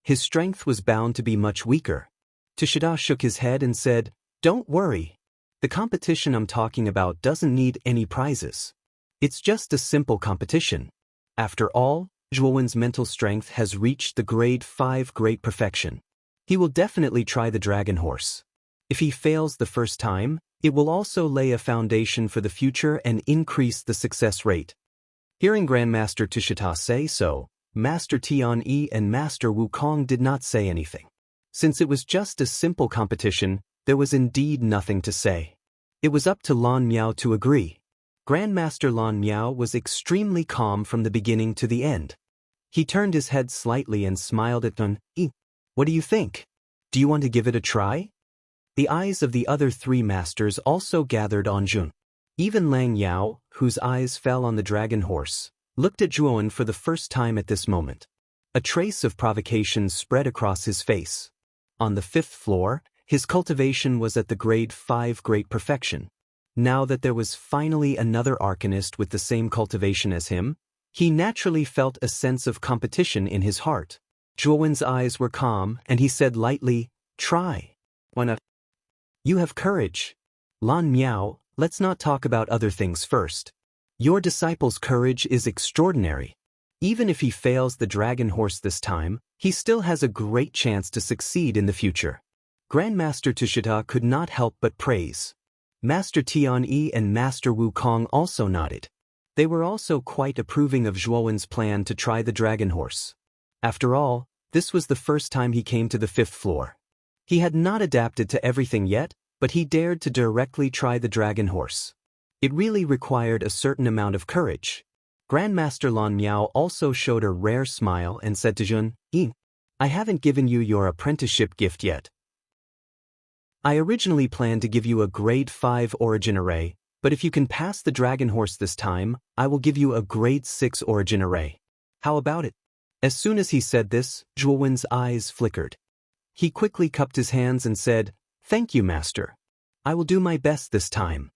His strength was bound to be much weaker. Tushita shook his head and said, "Don't worry. The competition I'm talking about doesn't need any prizes. It's just a simple competition. After all, Zhuowen's mental strength has reached the grade 5 great perfection. He will definitely try the dragon horse. If he fails the first time, it will also lay a foundation for the future and increase the success rate. Hearing Grandmaster Tushita say so, Master Tianyi and Master Wukong did not say anything. Since it was just a simple competition, there was indeed nothing to say. It was up to Lan Miao to agree. Grandmaster Lan Miao was extremely calm from the beginning to the end. He turned his head slightly and smiled at Dun Yi. What do you think? Do you want to give it a try? The eyes of the other three masters also gathered on Jun. Even Lang Yao, whose eyes fell on the dragon horse, looked at Zhuowen for the first time at this moment. A trace of provocation spread across his face. On the 5th floor, his cultivation was at the grade 5 great perfection. Now that there was finally another arcanist with the same cultivation as him, he naturally felt a sense of competition in his heart. Zhuowen's eyes were calm, and he said lightly, "Try. Why not? You have courage. Lan Miao, let's not talk about other things first. Your disciple's courage is extraordinary. Even if he fails the dragon horse this time, he still has a great chance to succeed in the future." Grandmaster Tushita could not help but praise. Master Tianyi and Master Wukong also nodded. They were also quite approving of Zhuowen's plan to try the dragon horse. After all, this was the first time he came to the 5th floor. He had not adapted to everything yet, but he dared to directly try the dragon horse. It really required a certain amount of courage. Grandmaster Lan Miao also showed a rare smile and said to Jun Yi, "I haven't given you your apprenticeship gift yet. I originally planned to give you a grade 5 origin array, but if you can pass the dragon horse this time, I will give you a grade 6 origin array. How about it?" As soon as he said this, Zhuowen's eyes flickered. He quickly cupped his hands and said, "Thank you, Master. I will do my best this time."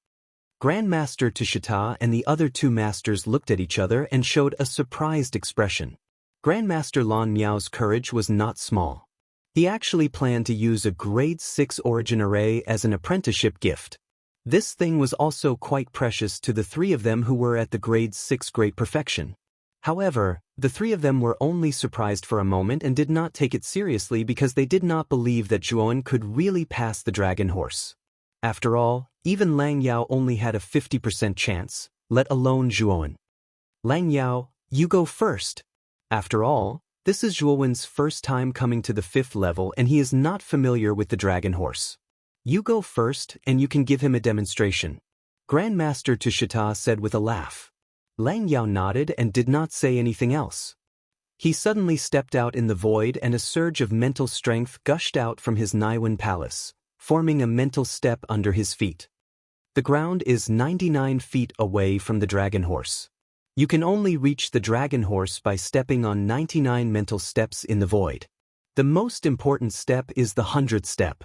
Grandmaster Tushita and the other two masters looked at each other and showed a surprised expression. Grandmaster Lan Miao's courage was not small. He actually planned to use a grade 6 origin array as an apprenticeship gift. This thing was also quite precious to the three of them who were at the grade 6 great perfection. However, the three of them were only surprised for a moment and did not take it seriously because they did not believe that Zhuowen could really pass the dragon horse. After all, even Lang Yao only had a 50% chance, let alone Zhuowen. "Lang Yao, you go first." After all, this is Zhuowen's first time coming to the 5th level and he is not familiar with the dragon horse. "You go first and you can give him a demonstration," Grandmaster Tushita said with a laugh. Lang Yao nodded and did not say anything else. He suddenly stepped out in the void and a surge of mental strength gushed out from his Naiwen palace, forming a mental step under his feet. The ground is 99 feet away from the dragon horse. You can only reach the dragon horse by stepping on 99 mental steps in the void. The most important step is the 100th step.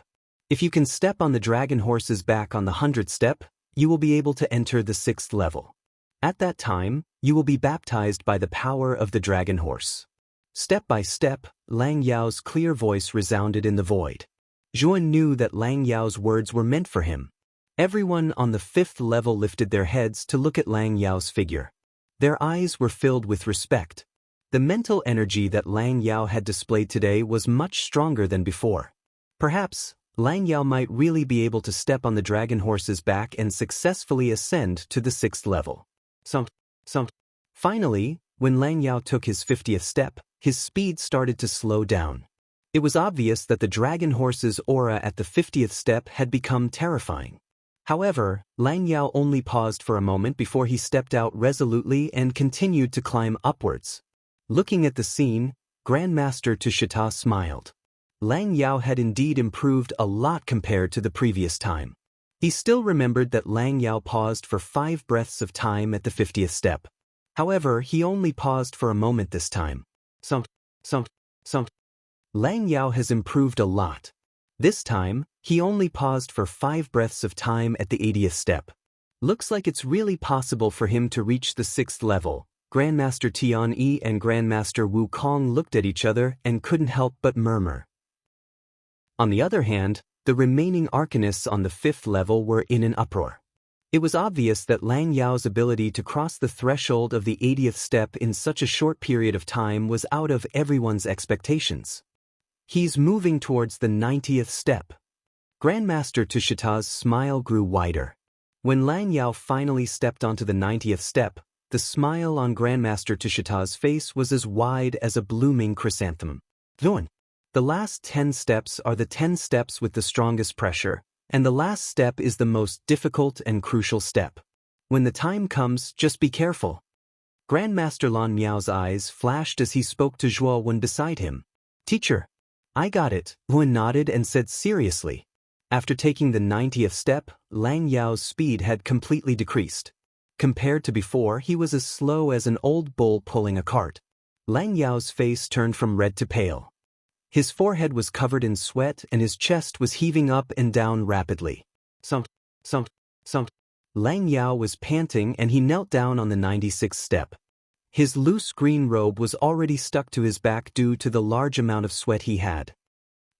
If you can step on the dragon horse's back on the 100th step, you will be able to enter the 6th level. At that time, you will be baptized by the power of the dragon horse. Step by step, Lang Yao's clear voice resounded in the void. Zhuowen knew that Lang Yao's words were meant for him. Everyone on the 5th level lifted their heads to look at Lang Yao's figure. Their eyes were filled with respect. The mental energy that Lang Yao had displayed today was much stronger than before. Perhaps, Lang Yao might really be able to step on the dragon horse's back and successfully ascend to the 6th level. Finally, when Lang Yao took his 50th step, his speed started to slow down. It was obvious that the dragon horse's aura at the 50th step had become terrifying. However, Lang Yao only paused for a moment before he stepped out resolutely and continued to climb upwards. Looking at the scene, Grandmaster Tushita smiled. Lang Yao had indeed improved a lot compared to the previous time. He still remembered that Lang Yao paused for 5 breaths of time at the 50th step. However, he only paused for a moment this time. Lang Yao has improved a lot. This time, he only paused for 5 breaths of time at the 80th step. Looks like it's really possible for him to reach the 6th level. Grandmaster Tianyi and Grandmaster Wukong looked at each other and couldn't help but murmur. On the other hand, the remaining arcanists on the 5th level were in an uproar. It was obvious that Lang Yao's ability to cross the threshold of the 80th step in such a short period of time was out of everyone's expectations. He's moving towards the 90th step. Grandmaster Tushita's smile grew wider. When Lang Yao finally stepped onto the 90th step, the smile on Grandmaster Tushita's face was as wide as a blooming chrysanthemum. Vuan. The last 10 steps are the 10 steps with the strongest pressure, and the last step is the most difficult and crucial step. When the time comes, just be careful. Grandmaster Lan Miao's eyes flashed as he spoke to Zhuo Wen beside him. Teacher, I got it, Wen nodded and said seriously. After taking the 90th step, Lang Yao's speed had completely decreased. Compared to before, he was as slow as an old bull pulling a cart. Lang Yao's face turned from red to pale. His forehead was covered in sweat and his chest was heaving up and down rapidly. Sump. Lang Yao was panting and he knelt down on the 96th step. His loose green robe was already stuck to his back due to the large amount of sweat he had.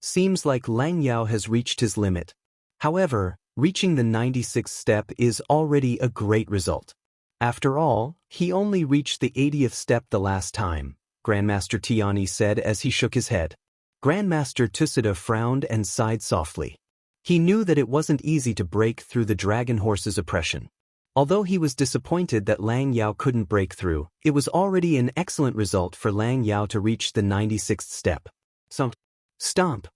Seems like Lang Yao has reached his limit. However, reaching the 96th step is already a great result. After all, he only reached the 80th step the last time, Grandmaster Tiani said as he shook his head. Grandmaster Tusida frowned and sighed softly. He knew that it wasn't easy to break through the dragon horse's oppression. Although he was disappointed that Lang Yao couldn't break through, it was already an excellent result for Lang Yao to reach the 96th step. Stomp.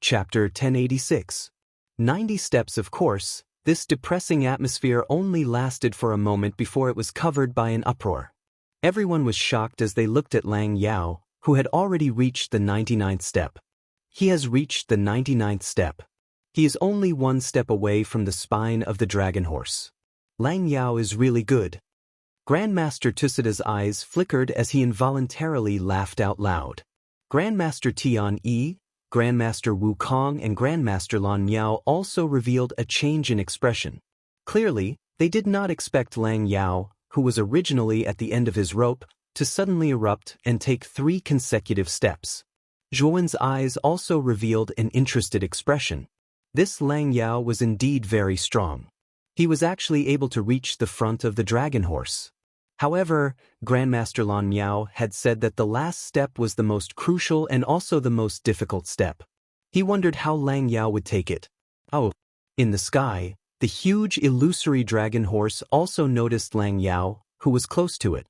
Chapter 1086. 90 steps. Of course, this depressing atmosphere only lasted for a moment before it was covered by an uproar. Everyone was shocked as they looked at Lang Yao, who had already reached the 99th step. He has reached the 99th step. He is only one step away from the spine of the dragon horse. Lang Yao is really good. Grandmaster Tusida's eyes flickered as he involuntarily laughed out loud. Grandmaster Tian Yi, Grandmaster Wu Kong and Grandmaster Lan Miao also revealed a change in expression. Clearly, they did not expect Lang Yao, who was originally at the end of his rope, to suddenly erupt and take 3 consecutive steps. Zhuowen's eyes also revealed an interested expression. This Lang Yao was indeed very strong. He was actually able to reach the front of the dragon horse. However, Grandmaster Lan Miao had said that the last step was the most crucial and also the most difficult step. He wondered how Lang Yao would take it. Oh, in the sky, the huge illusory dragon horse also noticed Lang Yao, who was close to it.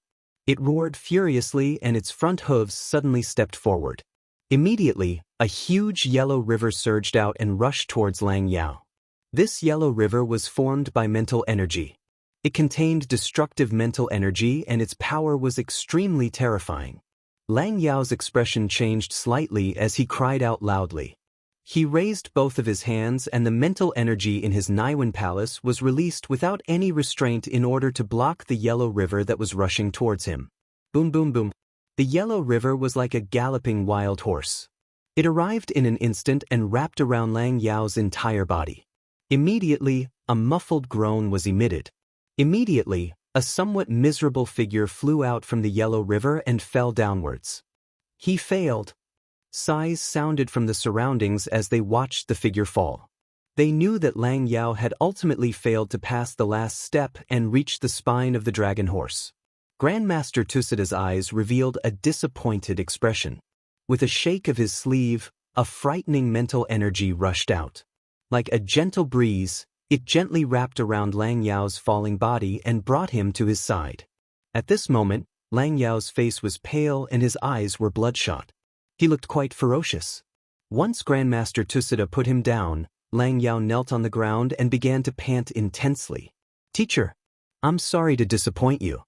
It roared furiously and its front hooves suddenly stepped forward. Immediately, a huge yellow river surged out and rushed towards Lang Yao. This yellow river was formed by mental energy. It contained destructive mental energy and its power was extremely terrifying. Lang Yao's expression changed slightly as he cried out loudly. He raised both of his hands and the mental energy in his Naiwan palace was released without any restraint in order to block the yellow river that was rushing towards him. Boom boom boom. The yellow river was like a galloping wild horse. It arrived in an instant and wrapped around Lang Yao's entire body. Immediately, a muffled groan was emitted. Immediately, a somewhat miserable figure flew out from the yellow river and fell downwards. He failed. Sighs sounded from the surroundings as they watched the figure fall. They knew that Lang Yao had ultimately failed to pass the last step and reach the spine of the dragon horse. Grandmaster Tusida's eyes revealed a disappointed expression. With a shake of his sleeve, a frightening mental energy rushed out. Like a gentle breeze, it gently wrapped around Lang Yao's falling body and brought him to his side. At this moment, Lang Yao's face was pale and his eyes were bloodshot. He looked quite ferocious. Once Grandmaster Tusida put him down, Lang Yao knelt on the ground and began to pant intensely. Teacher, I'm sorry to disappoint you.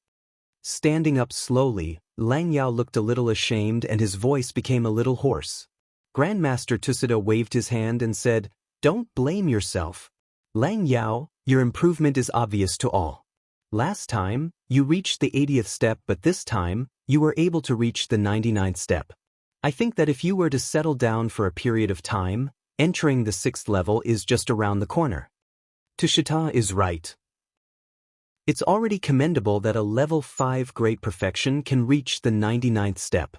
Standing up slowly, Lang Yao looked a little ashamed and his voice became a little hoarse. Grandmaster Tusida waved his hand and said, Don't blame yourself. Lang Yao, your improvement is obvious to all. Last time, you reached the 80th step but this time, you were able to reach the 99th step. I think that if you were to settle down for a period of time, entering the 6th level is just around the corner. Tushita is right. It's already commendable that a level 5 great perfection can reach the 99th step.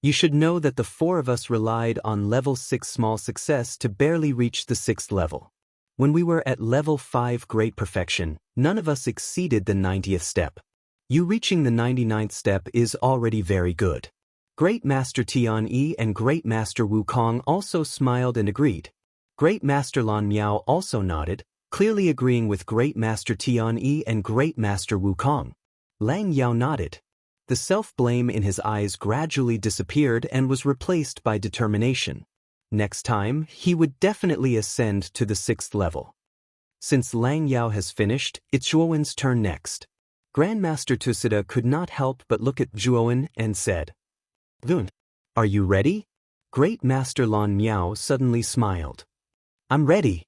You should know that the four of us relied on level 6 small success to barely reach the 6th level. When we were at level 5 great perfection, none of us exceeded the 90th step. You reaching the 99th step is already very good. Great Master Tian-Yi and Great Master Wukong also smiled and agreed. Great Master Lan Miao also nodded, clearly agreeing with Great Master Tian-Yi and Great Master Wukong. Lang Yao nodded. The self-blame in his eyes gradually disappeared and was replaced by determination. Next time, he would definitely ascend to the 6th level. Since Lang Yao has finished, it's Zhuowen's turn next. Grandmaster Tusida could not help but look at Zhuowen and said, "Lun, are you ready?" Great Master Lan Miao suddenly smiled. "I'm ready."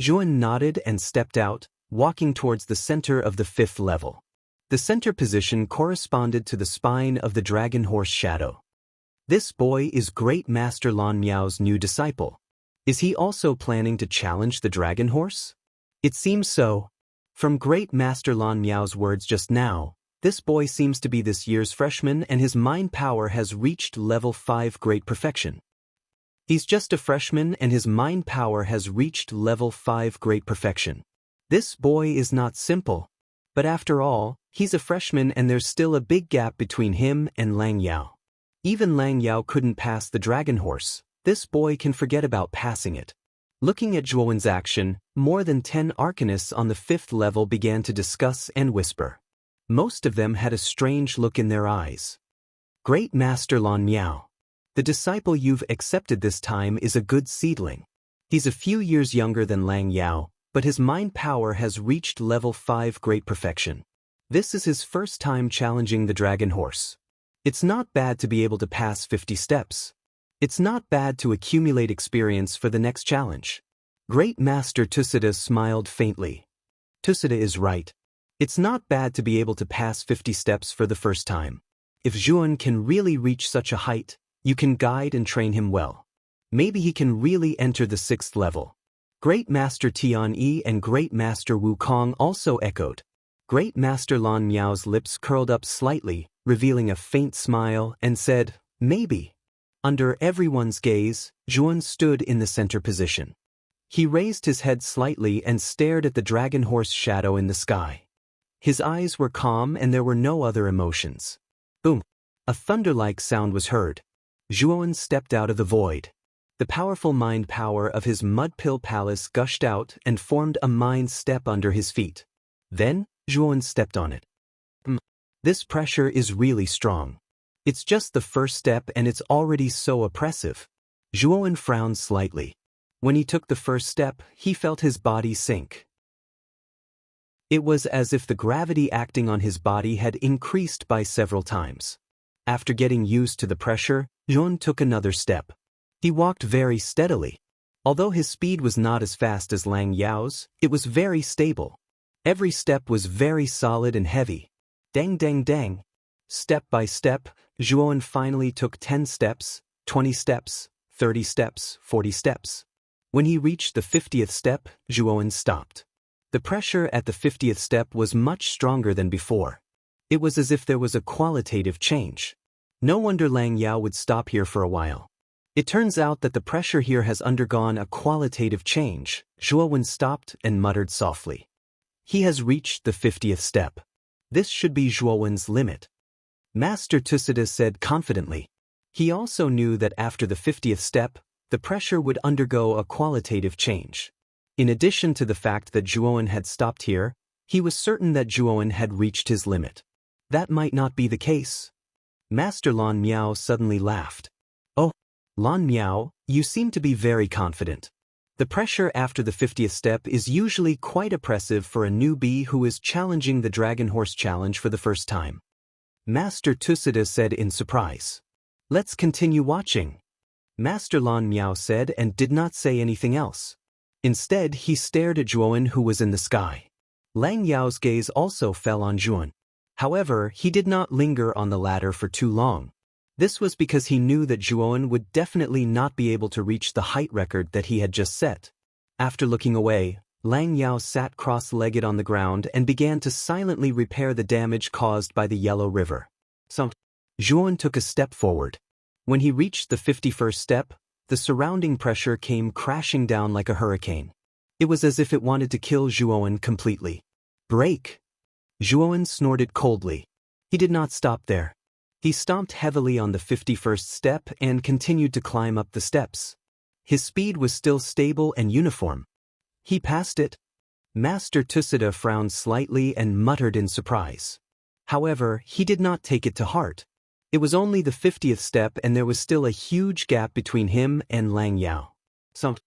Zhuowen nodded and stepped out, walking towards the center of the 5th level. The center position corresponded to the spine of the dragon horse shadow. This boy is Great Master Lan Miao's new disciple. Is he also planning to challenge the dragon horse? It seems so. From Great Master Lan Miao's words just now, this boy seems to be this year's freshman and his mind power has reached level 5 great perfection. He's just a freshman and his mind power has reached level 5 great perfection. This boy is not simple. But after all, he's a freshman and there's still a big gap between him and Lang Yao. Even Lang Yao couldn't pass the dragon horse. This boy can forget about passing it. Looking at Zhuowen's action, more than 10 arcanists on the 5th level began to discuss and whisper. Most of them had a strange look in their eyes. Great Master Lan Miao. The disciple you've accepted this time is a good seedling. He's a few years younger than Lang Yao, but his mind power has reached level 5 great perfection. This is his first time challenging the dragon horse. It's not bad to be able to pass 50 steps. It's not bad to accumulate experience for the next challenge. Great Master Tusida smiled faintly. Tusida is right. It's not bad to be able to pass 50 steps for the first time. If Zhuowen can really reach such a height, you can guide and train him well. Maybe he can really enter the 6th level. Great Master Tian-Yi and Great Master Wukong also echoed. Great Master Lan Miao's lips curled up slightly, revealing a faint smile, and said, "Maybe." Under everyone's gaze, Zhuowen stood in the center position. He raised his head slightly and stared at the dragon horse shadow in the sky. His eyes were calm and there were no other emotions. Boom! A thunder-like sound was heard. Zhuowen stepped out of the void. The powerful mind power of his mud pill palace gushed out and formed a mind step under his feet. Then, Zhuowen stepped on it. This pressure is really strong. It's just the first step and it's already so oppressive. Zhuowen frowned slightly. When he took the first step, he felt his body sink. It was as if the gravity acting on his body had increased by several times. After getting used to the pressure, Zhuowen took another step. He walked very steadily. Although his speed was not as fast as Lang Yao's, it was very stable. Every step was very solid and heavy. Dang dang dang. Step by step, Zhuowen finally took 10 steps, 20 steps, 30 steps, 40 steps. When he reached the 50th step, Zhuowen stopped. The pressure at the 50th step was much stronger than before. It was as if there was a qualitative change. No wonder Lang Yao would stop here for a while. It turns out that the pressure here has undergone a qualitative change. Zhuowen stopped and muttered softly. He has reached the 50th step. This should be Zhuowen's limit. Master Tusida said confidently. He also knew that after the 50th step, the pressure would undergo a qualitative change. In addition to the fact that Zhuowen had stopped here, he was certain that Zhuowen had reached his limit. That might not be the case. Master Lan Miao suddenly laughed. "Oh, Lan Miao, you seem to be very confident. The pressure after the 50th step is usually quite oppressive for a newbie who is challenging the Dragon Horse Challenge for the first time." Master Tusida said in surprise. "Let's continue watching." Master Lan Miao said and did not say anything else. Instead, he stared at Zhuowen who was in the sky. Lang Yao's gaze also fell on Zhuowen. However, he did not linger on the ladder for too long. This was because he knew that Zhuowen would definitely not be able to reach the height record that he had just set. After looking away, Lang Yao sat cross-legged on the ground and began to silently repair the damage caused by the Yellow River. Zhuowen took a step forward. When he reached the 51st step, the surrounding pressure came crashing down like a hurricane. It was as if it wanted to kill Zhuowen completely. Break! Zhuowen snorted coldly. He did not stop there. He stomped heavily on the 51st step and continued to climb up the steps. His speed was still stable and uniform. He passed it. Master Tusida frowned slightly and muttered in surprise. However, he did not take it to heart. It was only the 50th step and there was still a huge gap between him and Lang Yao. Sump.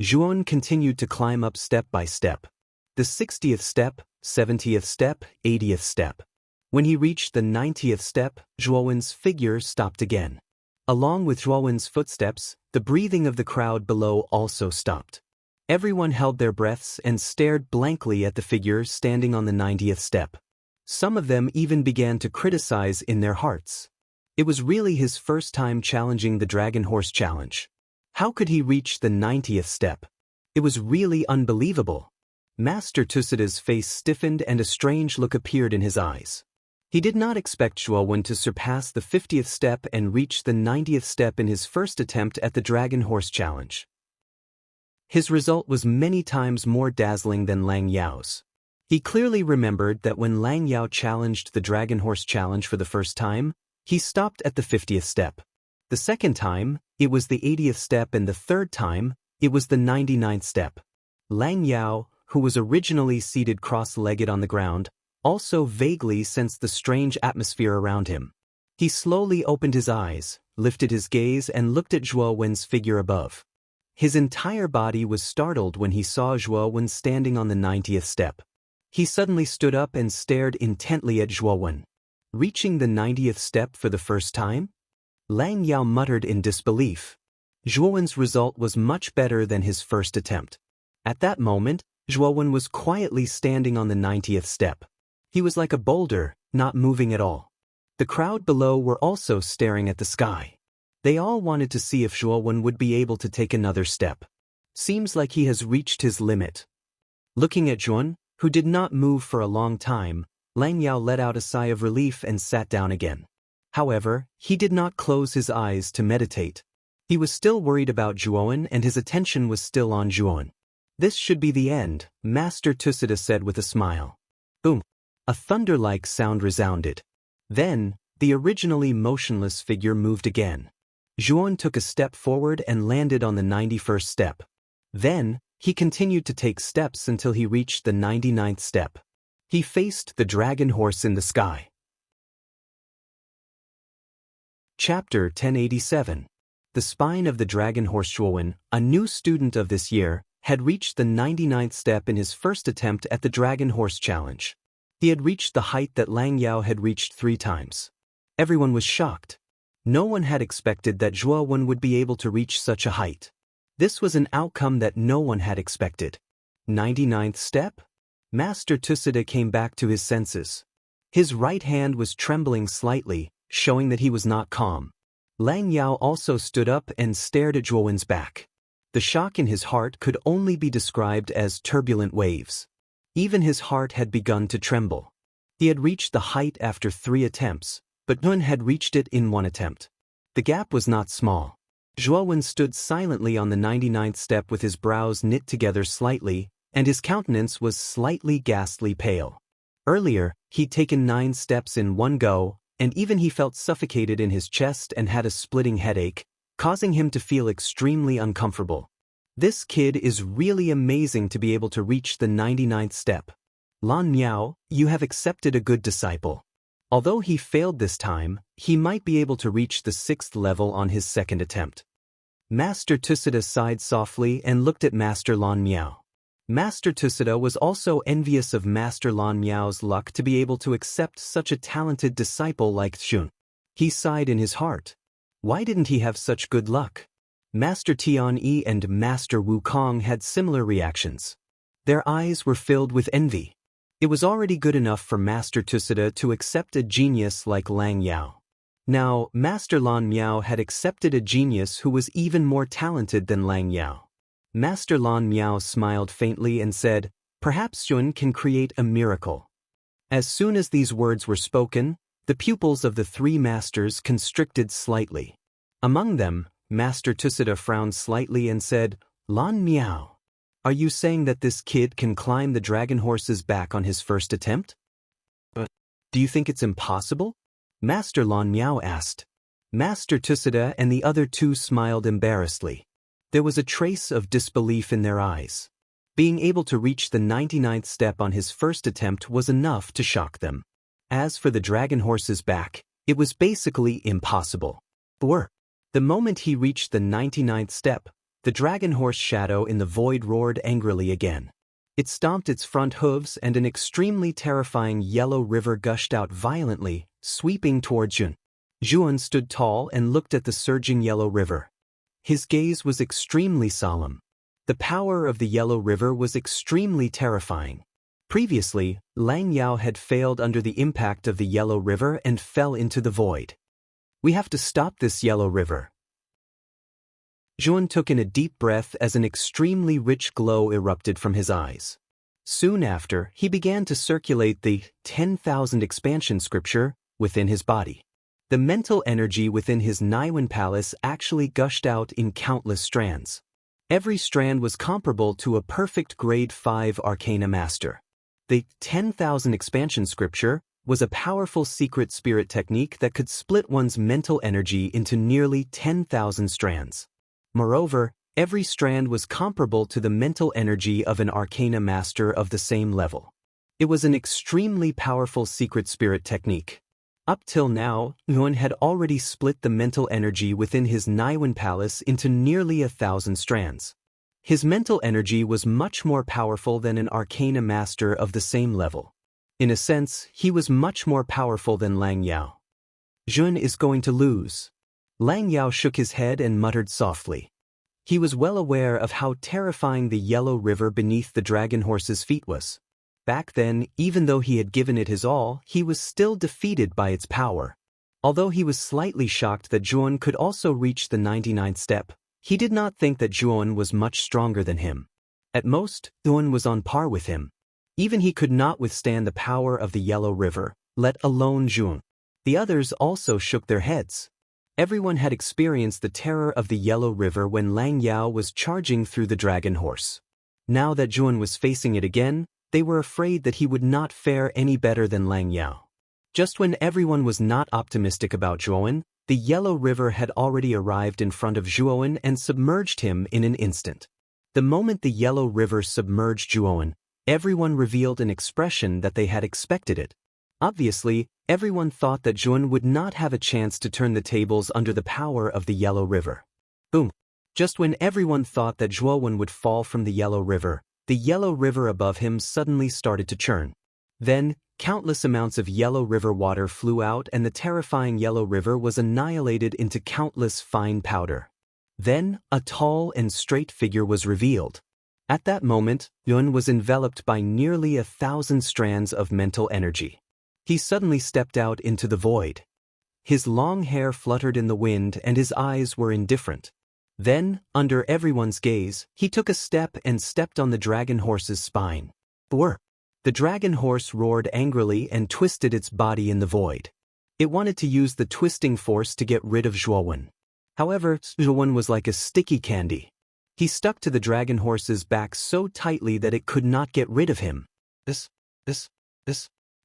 Zhuowen continued to climb up step by step. The 60th step, 70th step, 80th step. When he reached the 90th step, Zhuowen's figure stopped again. Along with Zhuowen's footsteps, the breathing of the crowd below also stopped. Everyone held their breaths and stared blankly at the figure standing on the 90th step. Some of them even began to criticize in their hearts. It was really his first time challenging the Dragon Horse Challenge. How could he reach the 90th step? It was really unbelievable. Master Tusida's face stiffened and a strange look appeared in his eyes. He did not expect Zhuowen to surpass the 50th step and reach the 90th step in his first attempt at the Dragon Horse Challenge. His result was many times more dazzling than Lang Yao's. He clearly remembered that when Lang Yao challenged the Dragon Horse Challenge for the first time, he stopped at the 50th step. The second time, it was the 80th step, and the third time, it was the 99th step. Lang Yao, who was originally seated cross-legged on the ground, also vaguely sensed the strange atmosphere around him. He slowly opened his eyes, lifted his gaze and looked at Zhuowen's figure above. His entire body was startled when he saw Zhuowen standing on the 90th step. He suddenly stood up and stared intently at Zhuowen. Reaching the 90th step for the first time? Lang Yao muttered in disbelief. Zhuowen's result was much better than his first attempt. At that moment, Zhuowen was quietly standing on the 90th step. He was like a boulder, not moving at all. The crowd below were also staring at the sky. They all wanted to see if Zhuowen would be able to take another step. Seems like he has reached his limit. Looking at Zhuowen, who did not move for a long time, Lang Yao let out a sigh of relief and sat down again. However, he did not close his eyes to meditate. He was still worried about Zhuowen and his attention was still on Zhuowen. This should be the end, Master Tusida said with a smile. Boom! A thunder-like sound resounded. Then, the originally motionless figure moved again. Zhuowen took a step forward and landed on the 91st step. Then, he continued to take steps until he reached the 99th step. He faced the dragon horse in the sky. Chapter 1087. The spine of the dragon horse. Zhuowen, a new student of this year, had reached the 99th step in his first attempt at the Dragon Horse Challenge. He had reached the height that Lang Yao had reached 3 times. Everyone was shocked. No one had expected that Zhuowen would be able to reach such a height. This was an outcome that no one had expected. 99th step? Master Tusida came back to his senses. His right hand was trembling slightly, showing that he was not calm. Lang Yao also stood up and stared at Zhuowen's back. The shock in his heart could only be described as turbulent waves. Even his heart had begun to tremble. He had reached the height after 3 attempts, but Zhuowen had reached it in 1 attempt. The gap was not small. Zhuowen stood silently on the 99th step with his brows knit together slightly, and his countenance was slightly ghastly pale. Earlier, he'd taken 9 steps in one go, and even he felt suffocated in his chest and had a splitting headache, causing him to feel extremely uncomfortable. This kid is really amazing to be able to reach the 99th step. Lan Miao, you have accepted a good disciple. Although he failed this time, he might be able to reach the 6th level on his second attempt. Master Tusida sighed softly and looked at Master Lan Miao. Master Tusida was also envious of Master Lan Miao's luck to be able to accept such a talented disciple like Zhuowen. He sighed in his heart. Why didn't he have such good luck? Master Tian Yi and Master Wukong had similar reactions. Their eyes were filled with envy. It was already good enough for Master Tusida to accept a genius like Lang Yao. Now, Master Lan Miao had accepted a genius who was even more talented than Lang Yao. Master Lan Miao smiled faintly and said, "Perhaps Zhuowen can create a miracle." As soon as these words were spoken, The pupils of the three masters constricted slightly. Among them, Master Tusida frowned slightly and said, "Lan Miao, are you saying that this kid can climb the dragon horse's back on his first attempt? But do you think it's impossible?" Master Lan Miao asked. Master Tusida and the other two smiled embarrassedly. There was a trace of disbelief in their eyes. Being able to reach the 99th step on his first attempt was enough to shock them. As for the dragon horse's back, it was basically impossible. The moment he reached the 99th step, the dragon horse shadow in the void roared angrily again. It stomped its front hooves and an extremely terrifying yellow river gushed out violently, sweeping toward Jun. Juan stood tall and looked at the surging yellow river. His gaze was extremely solemn. The power of the yellow river was extremely terrifying. Previously, Lang Yao had failed under the impact of the yellow river and fell into the void. "We have to stop this yellow river." Juan took in a deep breath as an extremely rich glow erupted from his eyes. Soon after, he began to circulate the 10,000 expansion scripture within his body. The mental energy within his Naiwan palace actually gushed out in countless strands. Every strand was comparable to a perfect grade 5 arcana master. The 10,000 expansion scripture was a powerful secret spirit technique that could split one's mental energy into nearly 10,000 strands. Moreover, every strand was comparable to the mental energy of an arcana master of the same level. It was an extremely powerful secret spirit technique. Up till now, Yuan had already split the mental energy within his Naiwan palace into nearly 1,000 strands. His mental energy was much more powerful than an arcana master of the same level. In a sense, he was much more powerful than Lang Yao. Jun is going to lose. Lang Yao shook his head and muttered softly. He was well aware of how terrifying the yellow river beneath the dragon horse's feet was. Back then, even though he had given it his all, he was still defeated by its power. Although he was slightly shocked that Juan could also reach the 99th step, he did not think that Juan was much stronger than him. At most, Juan was on par with him. Even he could not withstand the power of the yellow river, let alone Juan. The others also shook their heads. Everyone had experienced the terror of the yellow river when Lang Yao was charging through the dragon horse. Now that Juan was facing it again, they were afraid that he would not fare any better than Lang Yao. Just when everyone was not optimistic about Zhuowen, the yellow river had already arrived in front of Zhuowen and submerged him in an instant. The moment the yellow river submerged Zhuowen, everyone revealed an expression that they had expected it. Obviously, everyone thought that Zhuowen would not have a chance to turn the tables under the power of the yellow river. Boom! Just when everyone thought that Zhuowen would fall from the yellow river above him suddenly started to churn. Then, countless amounts of yellow river water flew out and the terrifying yellow river was annihilated into countless fine powder. Then, a tall and straight figure was revealed. At that moment, Yun was enveloped by nearly 1,000 strands of mental energy. He suddenly stepped out into the void. His long hair fluttered in the wind and his eyes were indifferent. Then, under everyone's gaze, he took a step and stepped on the dragon horse's spine. The dragon horse roared angrily and twisted its body in the void. It wanted to use the twisting force to get rid of Zhuowen. However, Zhuowen was like a sticky candy. He stuck to the dragon horse's back so tightly that it could not get rid of him.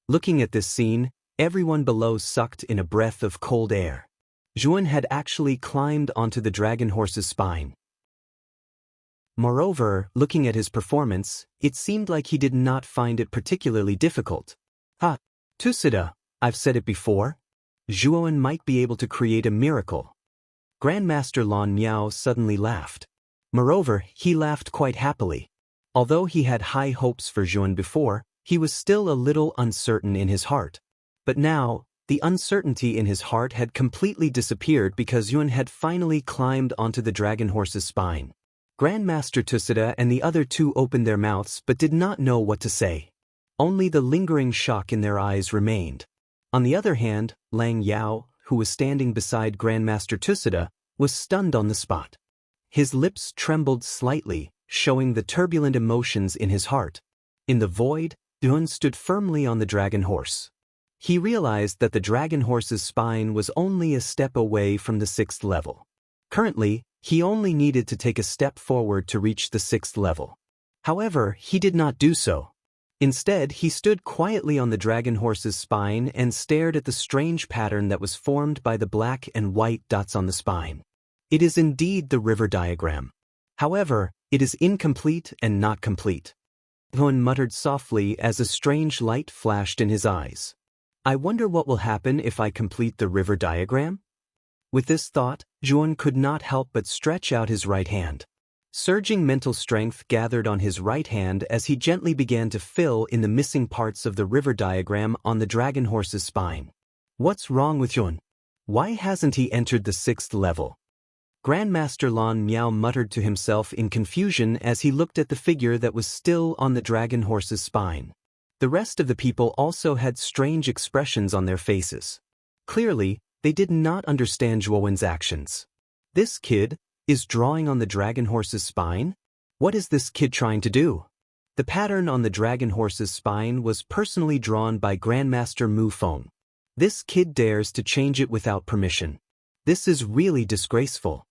Looking at this scene, everyone below sucked in a breath of cold air. Zhuowen had actually climbed onto the dragon horse's spine. Moreover, looking at his performance, it seemed like he did not find it particularly difficult. Tusida, I've said it before. Zhuowen might be able to create a miracle. Grandmaster Lan Miao suddenly laughed. Moreover, he laughed quite happily. Although he had high hopes for Zhuowen before, he was still a little uncertain in his heart. But now, the uncertainty in his heart had completely disappeared because Yun had finally climbed onto the dragon horse's spine. Grandmaster Tusida and the other two opened their mouths but did not know what to say. Only the lingering shock in their eyes remained. On the other hand, Lang Yao, who was standing beside Grandmaster Tusida, was stunned on the spot. His lips trembled slightly, showing the turbulent emotions in his heart. In the void, Yun stood firmly on the dragon horse. he realized that the dragon horse's spine was only a step away from the 6th level. Currently, he only needed to take a step forward to reach the 6th level. However, he did not do so. Instead, he stood quietly on the dragon horse's spine and stared at the strange pattern that was formed by the black and white dots on the spine. It is indeed the river diagram. However, it is incomplete and not complete. Juan muttered softly as a strange light flashed in his eyes. I wonder what will happen if I complete the river diagram? With this thought, Juan could not help but stretch out his right hand. Surging mental strength gathered on his right hand as he gently began to fill in the missing parts of the river diagram on the dragon horse's spine. What's wrong with Juan? Why hasn't he entered the 6th level? Grandmaster Lan Miao muttered to himself in confusion as he looked at the figure that was still on the dragon horse's spine. The rest of the people also had strange expressions on their faces. Clearly, they did not understand Zhuowen's actions. This kid is drawing on the dragon horse's spine? What is this kid trying to do? The pattern on the dragon horse's spine was personally drawn by Grandmaster Mu Feng. This kid dares to change it without permission. This is really disgraceful.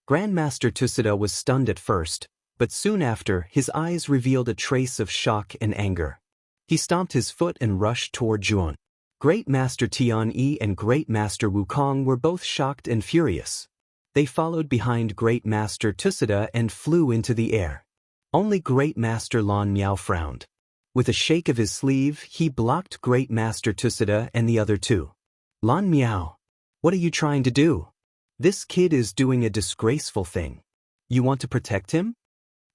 Grandmaster Tusida was stunned at first, but soon after his eyes revealed a trace of shock and anger. He stomped his foot and rushed toward Zhuan. Great Master Tianyi and Great Master Wukong were both shocked and furious. They followed behind Great Master Tusida and flew into the air. Only Great Master Lan Miao frowned. With a shake of his sleeve, he blocked Great Master Tusida and the other two. Lan Miao, what are you trying to do? This kid is doing a disgraceful thing. You want to protect him?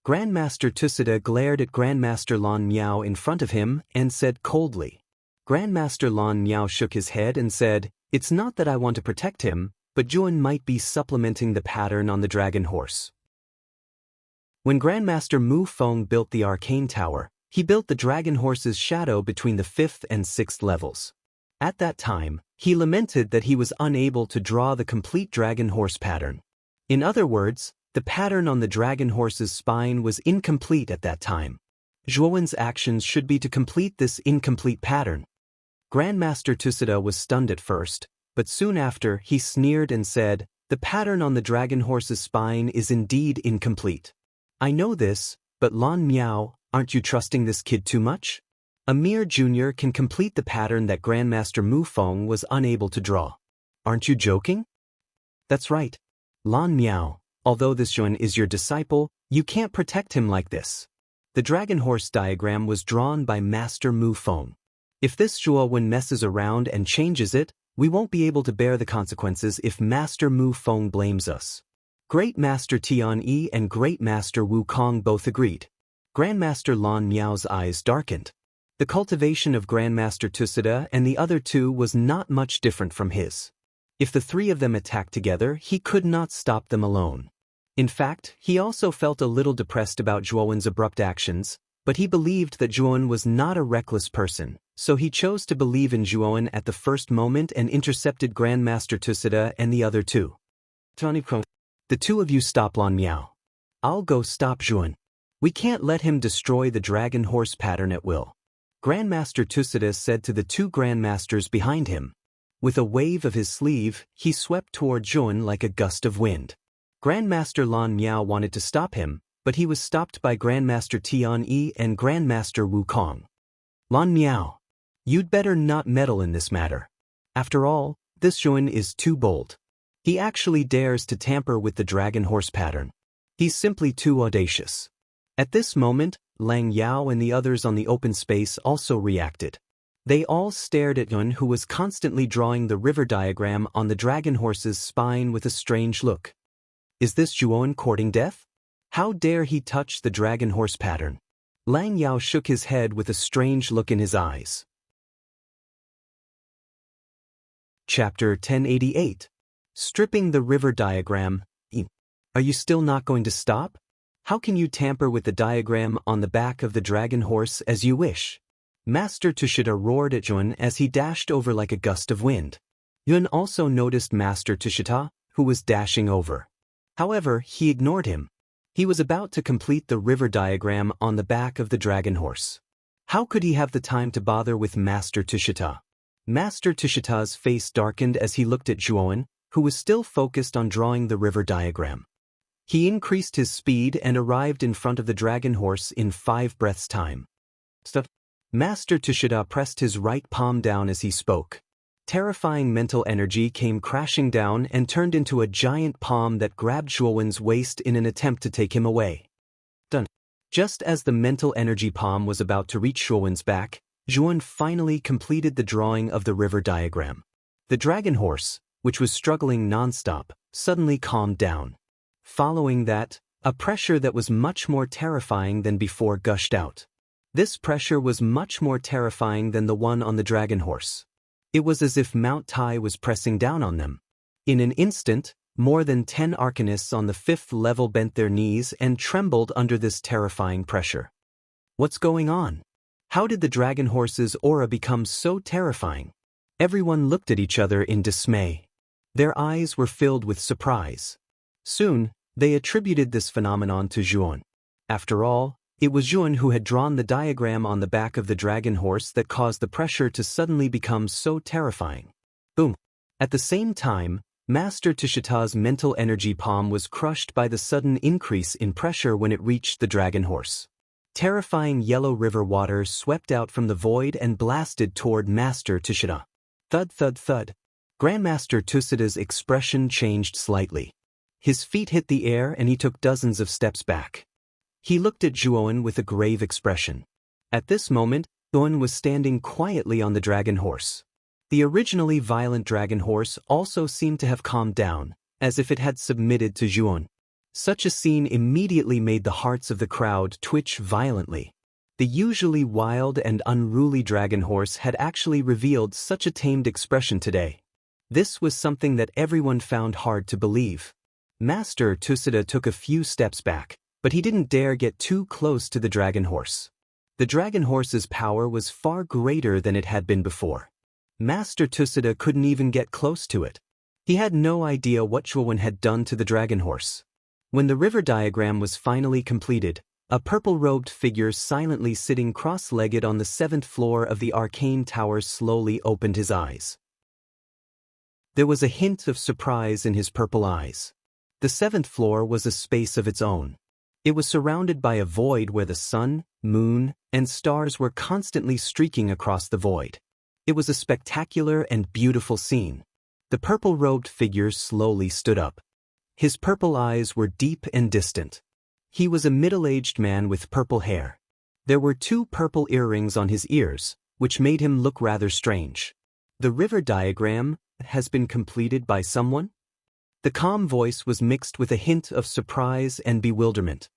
Grandmaster Tusida glared at Grandmaster Lan Miao in front of him and said coldly. Grandmaster Lan Miao shook his head and said, It's not that I want to protect him, but Zhuan might be supplementing the pattern on the dragon horse. When Grandmaster Mu Feng built the arcane tower, he built the dragon horse's shadow between the 5th and 6th levels. At that time, he lamented that he was unable to draw the complete dragon horse pattern. In other words, the pattern on the dragon horse's spine was incomplete at that time. Zhuowen's actions should be to complete this incomplete pattern. Grandmaster Tusida was stunned at first, but soon after he sneered and said, The pattern on the dragon horse's spine is indeed incomplete. I know this, but Lan Miao, aren't you trusting this kid too much? A mere junior can complete the pattern that Grandmaster Mu Feng was unable to draw. Aren't you joking? That's right. Lan Miao, although this Zhuan is your disciple, you can't protect him like this. The dragon horse diagram was drawn by Master Mu Feng. If this Zhuowen messes around and changes it, we won't be able to bear the consequences if Master Mu Feng blames us. Great Master Tianyi and Great Master Wukong both agreed. Grandmaster Lan Miao's eyes darkened. The cultivation of Grandmaster Tusida and the other two was not much different from his. If the three of them attacked together, he could not stop them alone. In fact, he also felt a little depressed about Zhuowen's abrupt actions, but he believed that Zhuowen was not a reckless person, so he chose to believe in Zhuowen at the first moment and intercepted Grandmaster Tusida and the other two. The two of you stop Lan Miao. I'll go stop Zhuowen. We can't let him destroy the dragon horse pattern at will. Grandmaster Tusida said to the two grandmasters behind him. With a wave of his sleeve, he swept toward Zhuowen like a gust of wind. Grandmaster Lan Miao wanted to stop him, but he was stopped by Grandmaster Tianyi and Grandmaster Wukong. Lan Miao, you'd better not meddle in this matter. After all, this Zhuowen is too bold. He actually dares to tamper with the dragon horse pattern. He's simply too audacious. At this moment, Lang Yao and the others on the open space also reacted. They all stared at Zhuowen, who was constantly drawing the river diagram on the dragon horse's spine with a strange look. Is this Zhuowen courting death? How dare he touch the dragon horse pattern? Lang Yao shook his head with a strange look in his eyes. Chapter 1088. Stripping the river diagram. Are you still not going to stop? How can you tamper with the diagram on the back of the dragon horse as you wish? Master Tushita roared at Zhuowen as he dashed over like a gust of wind. Zhuowen also noticed Master Tushita, who was dashing over. However, he ignored him. He was about to complete the river diagram on the back of the dragon horse. How could he have the time to bother with Master Tushita? Master Tushita's face darkened as he looked at Zhuan, who was still focused on drawing the river diagram. He increased his speed and arrived in front of the dragon horse in 5 breaths' time. Stuff. Master Tushita pressed his right palm down as he spoke. Terrifying mental energy came crashing down and turned into a giant palm that grabbed Zhuan's waist in an attempt to take him away. Done. Just as the mental energy palm was about to reach Zhuan's back, Zhuan finally completed the drawing of the river diagram. The dragon horse, which was struggling nonstop, suddenly calmed down. Following that, a pressure that was much more terrifying than before gushed out. This pressure was much more terrifying than the one on the dragon horse. It was as if Mount Tai was pressing down on them. In an instant, more than 10 arcanists on the 5th level bent their knees and trembled under this terrifying pressure. What's going on? How did the dragon horse's aura become so terrifying? Everyone looked at each other in dismay. Their eyes were filled with surprise. Soon, they attributed this phenomenon to Zhuan. After all, it was Zhuan who had drawn the diagram on the back of the dragon horse that caused the pressure to suddenly become so terrifying. Boom! At the same time, Master Tushita's mental energy palm was crushed by the sudden increase in pressure when it reached the dragon horse. Terrifying yellow river water swept out from the void and blasted toward Master Tushita. Thud thud thud. Grandmaster Tushita's expression changed slightly. His feet hit the air and he took dozens of steps back. He looked at Zhuan with a grave expression. At this moment, Zhuan was standing quietly on the dragon horse. The originally violent dragon horse also seemed to have calmed down, as if it had submitted to Zhuan. Such a scene immediately made the hearts of the crowd twitch violently. The usually wild and unruly dragon horse had actually revealed such a tamed expression today. This was something that everyone found hard to believe. Master Tushita took a few steps back, but he didn't dare get too close to the dragon horse. The dragon horse's power was far greater than it had been before. Master Tushita couldn't even get close to it. He had no idea what Zhuan had done to the dragon horse. When the river diagram was finally completed, a purple-robed figure silently sitting cross-legged on the 7th floor of the arcane tower slowly opened his eyes. There was a hint of surprise in his purple eyes. The 7th floor was a space of its own. It was surrounded by a void where the sun, moon, and stars were constantly streaking across the void. It was a spectacular and beautiful scene. The purple-robed figure slowly stood up. His purple eyes were deep and distant. He was a middle-aged man with purple hair. There were 2 purple earrings on his ears, which made him look rather strange. The river diagram has been completed by someone? The calm voice was mixed with a hint of surprise and bewilderment.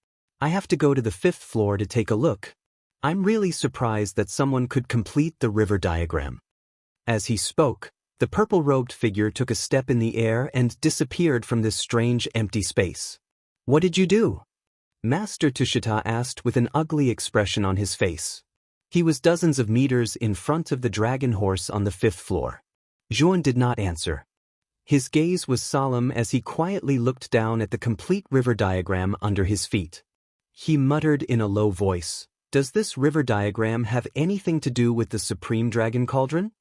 I have to go to the 5th floor to take a look. I'm really surprised that someone could complete the river diagram. As he spoke, the purple-robed figure took a step in the air and disappeared from this strange empty space. What did you do? Master Tushita asked with an ugly expression on his face. He was dozens of meters in front of the dragon horse on the 5th floor. Zhuan did not answer. His gaze was solemn as he quietly looked down at the complete river diagram under his feet. He muttered in a low voice, "Does this river diagram have anything to do with the Supreme Dragon Cauldron?"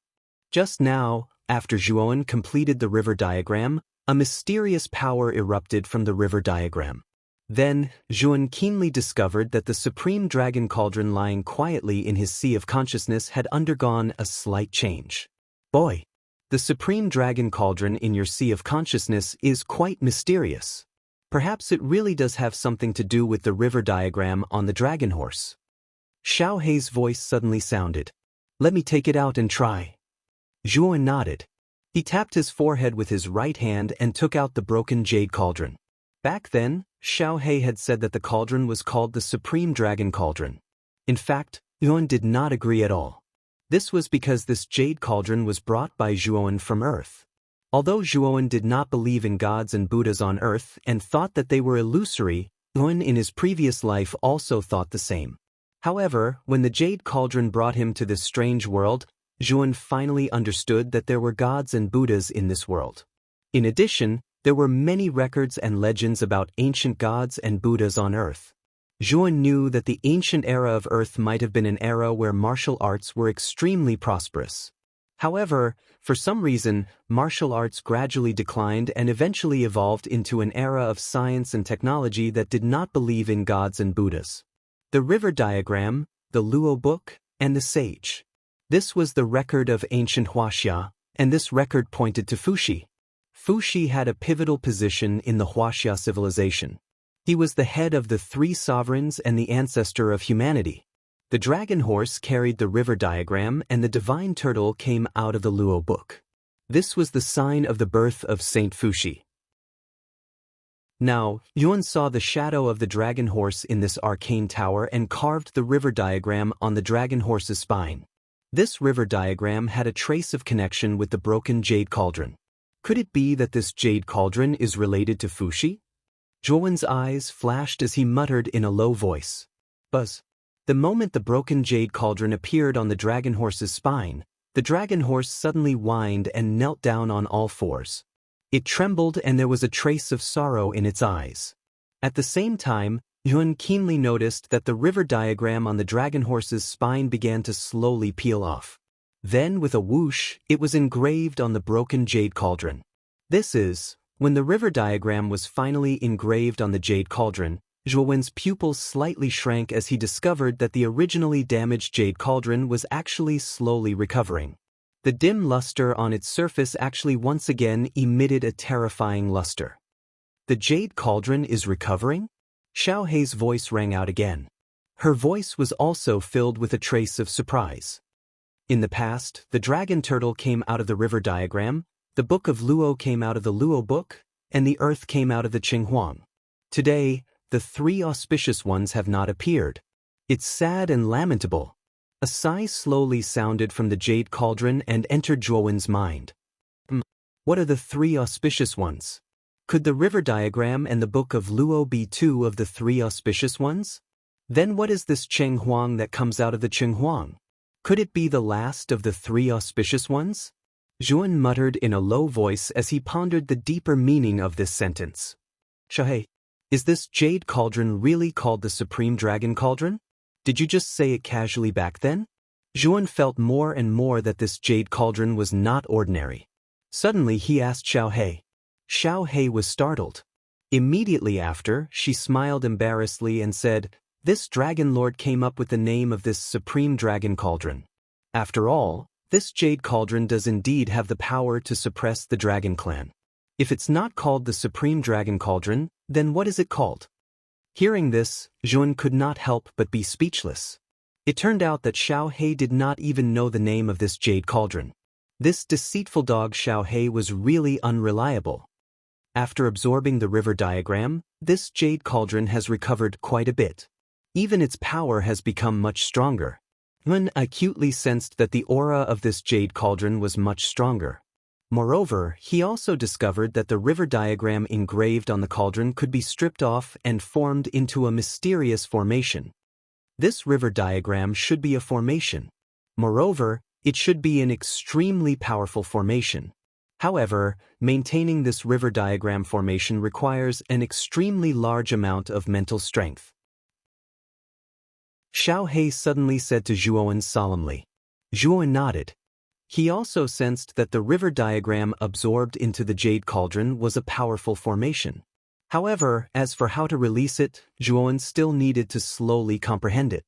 Just now, after Zhuan completed the river diagram, a mysterious power erupted from the river diagram. Then, Zhuan keenly discovered that the Supreme Dragon Cauldron lying quietly in his sea of consciousness had undergone a slight change. Boy, the Supreme Dragon Cauldron in your sea of consciousness is quite mysterious. Perhaps it really does have something to do with the river diagram on the dragon horse. Xiao Hei's voice suddenly sounded. Let me take it out and try. Zhuan nodded. He tapped his forehead with his right hand and took out the broken jade cauldron. Back then, Xiao Hei had said that the cauldron was called the Supreme Dragon Cauldron. In fact, Zhuan did not agree at all. This was because this jade cauldron was brought by Zhuan from Earth. Although Zhuan did not believe in gods and Buddhas on Earth and thought that they were illusory, Zhuan in his previous life also thought the same. However, when the jade cauldron brought him to this strange world, Zhuan finally understood that there were gods and Buddhas in this world. In addition, there were many records and legends about ancient gods and Buddhas on Earth. Zhuan knew that the ancient era of Earth might have been an era where martial arts were extremely prosperous. However, for some reason, martial arts gradually declined and eventually evolved into an era of science and technology that did not believe in gods and Buddhas. The river diagram, the Luo book, and the sage. This was the record of ancient Huaxia, and this record pointed to Fuxi. Fuxi had a pivotal position in the Huaxia civilization. He was the head of the three sovereigns and the ancestor of humanity. The dragon horse carried the river diagram and the divine turtle came out of the Luo book. This was the sign of the birth of Saint Fuxi. Now, Yuan saw the shadow of the dragon horse in this arcane tower and carved the river diagram on the dragon horse's spine. This river diagram had a trace of connection with the broken jade cauldron. Could it be that this jade cauldron is related to Fuxi? Zhuowen's eyes flashed as he muttered in a low voice. Buzz. The moment the broken jade cauldron appeared on the dragon horse's spine, the dragon horse suddenly whined and knelt down on all fours. It trembled and there was a trace of sorrow in its eyes. At the same time, Yuan keenly noticed that the river diagram on the dragon horse's spine began to slowly peel off. Then, with a whoosh, it was engraved on the broken jade cauldron. This is, when the river diagram was finally engraved on the jade cauldron, Zhuowen's pupils slightly shrank as he discovered that the originally damaged jade cauldron was actually slowly recovering. The dim luster on its surface actually once again emitted a terrifying luster. The jade cauldron is recovering? Xiao Hei's voice rang out again. Her voice was also filled with a trace of surprise. In the past, the dragon turtle came out of the river diagram, the book of Luo came out of the Luo book, and the earth came out of the Qinghuang. Today, the three auspicious ones have not appeared. It's sad and lamentable. A sigh slowly sounded from the jade cauldron and entered Zhuowen's mind. What are the three auspicious ones? Could the river diagram and the book of Luo be two of the three auspicious ones? Then what is this Qinghuang that comes out of the Qinghuang? Could it be the last of the three auspicious ones? Zhuowen muttered in a low voice as he pondered the deeper meaning of this sentence. Xiaohei, is this jade cauldron really called the Supreme Dragon Cauldron? Did you just say it casually back then? Zhuowen felt more and more that this jade cauldron was not ordinary. Suddenly he asked Xiao Hei. Xiao Hei was startled. Immediately after, she smiled embarrassedly and said, "This dragon lord came up with the name of this Supreme Dragon Cauldron. After all, this jade cauldron does indeed have the power to suppress the dragon clan. If it's not called the Supreme Dragon Cauldron, then what is it called?" Hearing this, Zhuowen could not help but be speechless. It turned out that Xiao Hei did not even know the name of this jade cauldron. This deceitful dog Xiao Hei was really unreliable. After absorbing the river diagram, this jade cauldron has recovered quite a bit. Even its power has become much stronger. Yuan acutely sensed that the aura of this jade cauldron was much stronger. Moreover, he also discovered that the river diagram engraved on the cauldron could be stripped off and formed into a mysterious formation. This river diagram should be a formation. Moreover, it should be an extremely powerful formation. However, maintaining this river diagram formation requires an extremely large amount of mental strength. Xiao Hei suddenly said to Zhuowen solemnly. Zhuowen nodded. He also sensed that the river diagram absorbed into the jade cauldron was a powerful formation. However, as for how to release it, Zhuowen still needed to slowly comprehend it.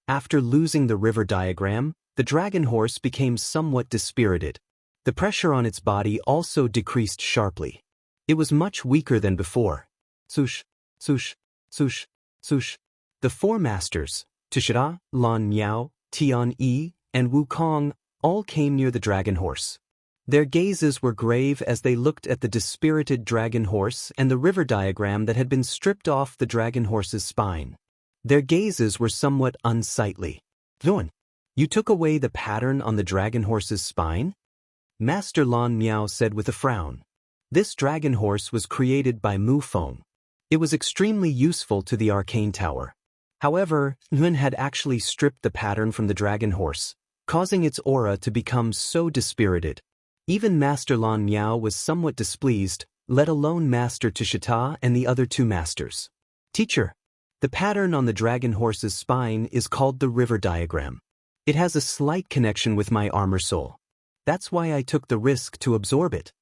After losing the river diagram, the dragon horse became somewhat dispirited. The pressure on its body also decreased sharply. It was much weaker than before. Sush, sush, sush, sush. The four masters, Tishira, Lan Miao, Tian Yi, and Wukong, all came near the dragon horse. Their gazes were grave as they looked at the dispirited dragon horse and the river diagram that had been stripped off the dragon horse's spine. Their gazes were somewhat unsightly. Yuan, you took away the pattern on the dragon horse's spine? Master Lan Miao said with a frown. This dragon horse was created by Mu Feng. It was extremely useful to the arcane tower. However, Yuan had actually stripped the pattern from the dragon horse, causing its aura to become so dispirited. Even Master Lan Miao was somewhat displeased, let alone Master Tishita and the other two masters. Teacher, the pattern on the dragon horse's spine is called the river diagram. It has a slight connection with my armor soul. That's why I took the risk to absorb it.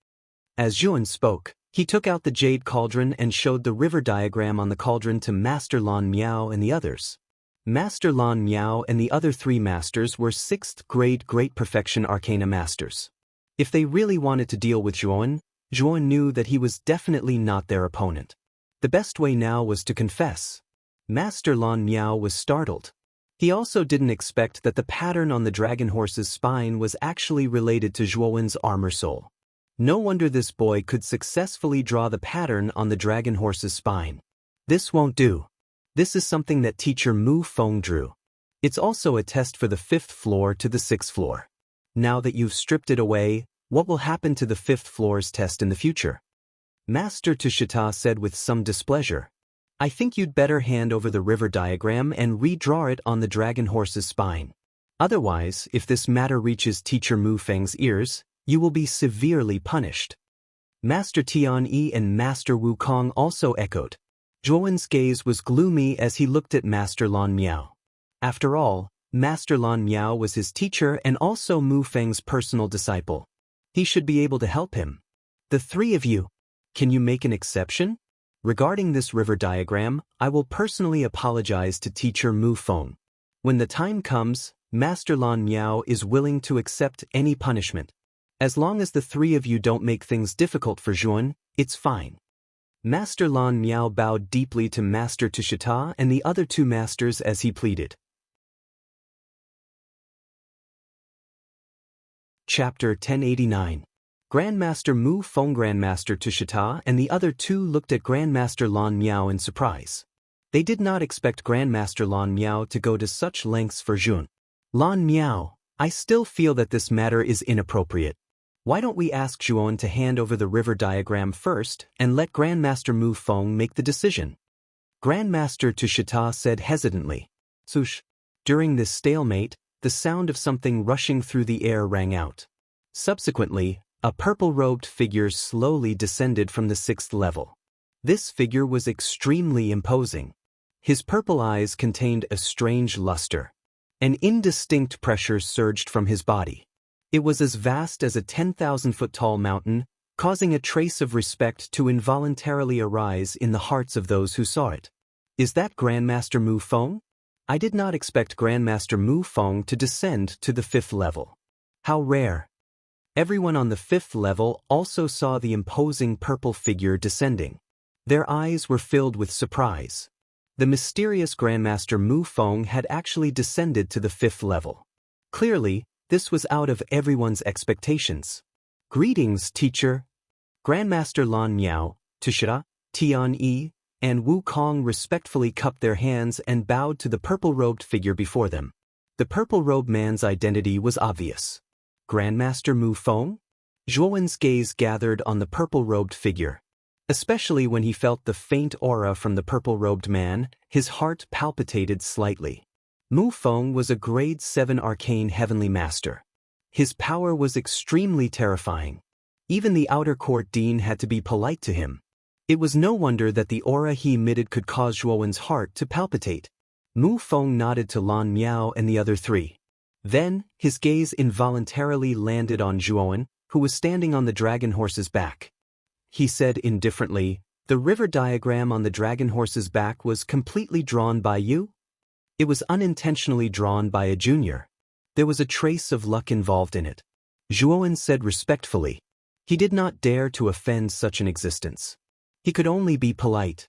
As Zhuan spoke, he took out the jade cauldron and showed the river diagram on the cauldron to Master Lan Miao and the others. Master Lan Miao and the other 3 masters were 6th grade Great Perfection Arcana masters. If they really wanted to deal with Zhuan knew that he was definitely not their opponent. The best way now was to confess. Master Lan Miao was startled. He also didn't expect that the pattern on the dragon horse's spine was actually related to Zhuan's armor soul. No wonder this boy could successfully draw the pattern on the dragon horse's spine. This won't do. This is something that teacher Mu Feng drew. It's also a test for the 5th floor to the 6th floor. Now that you've stripped it away, what will happen to the 5th floor's test in the future? Master Tushita said with some displeasure. I think you'd better hand over the river diagram and redraw it on the dragon horse's spine. Otherwise, if this matter reaches teacher Mu Feng's ears, you will be severely punished. Master Tian Yi and Master Wu Kong also echoed. Zhuan's gaze was gloomy as he looked at Master Lan Miao. After all, Master Lan Miao was his teacher and also Mu Feng's personal disciple. He should be able to help him. The 3 of you, can you make an exception? Regarding this river diagram, I will personally apologize to teacher Mu Feng. When the time comes, Master Lan Miao is willing to accept any punishment. As long as the 3 of you don't make things difficult for Zhuan, it's fine. Master Lan Miao bowed deeply to Master Tushita and the other 2 masters as he pleaded. Chapter 1089. Grandmaster Mu Feng. Grandmaster Tushita and the other 2 looked at Grandmaster Lan Miao in surprise. They did not expect Grandmaster Lan Miao to go to such lengths for Zhuan. Lan Miao, I still feel that this matter is inappropriate. Why don't we ask Zhuan to hand over the river diagram first and let Grandmaster Mu Feng make the decision? Grandmaster Tushita said hesitantly. Sush. During this stalemate, the sound of something rushing through the air rang out. Subsequently, a purple-robed figure slowly descended from the 6th level. This figure was extremely imposing. His purple eyes contained a strange luster. An indistinct pressure surged from his body. It was as vast as a 10,000-foot-tall mountain, causing a trace of respect to involuntarily arise in the hearts of those who saw it. Is that Grandmaster Mu Feng? I did not expect Grandmaster Mu Feng to descend to the 5th level. How rare. Everyone on the 5th level also saw the imposing purple figure descending. Their eyes were filled with surprise. The mysterious Grandmaster Mu Feng had actually descended to the 5th level. Clearly, this was out of everyone's expectations. Greetings, teacher. Grandmaster Lan Miao, Tushita, Tian Yi, and Wu Kong respectfully cupped their hands and bowed to the purple-robed figure before them. The purple-robed man's identity was obvious. Grandmaster Mu Feng? Zhuan's gaze gathered on the purple-robed figure. Especially when he felt the faint aura from the purple-robed man, his heart palpitated slightly. Mu Feng was a grade 7 arcane heavenly master. His power was extremely terrifying. Even the outer court dean had to be polite to him. It was no wonder that the aura he emitted could cause Zhuan's heart to palpitate. Mu Feng nodded to Lan Miao and the other 3. Then, his gaze involuntarily landed on Zhuan, who was standing on the dragon horse's back. He said indifferently, "The river diagram on the dragon horse's back was completely drawn by you?" It was unintentionally drawn by a junior. There was a trace of luck involved in it. Zhuan said respectfully. He did not dare to offend such an existence. He could only be polite.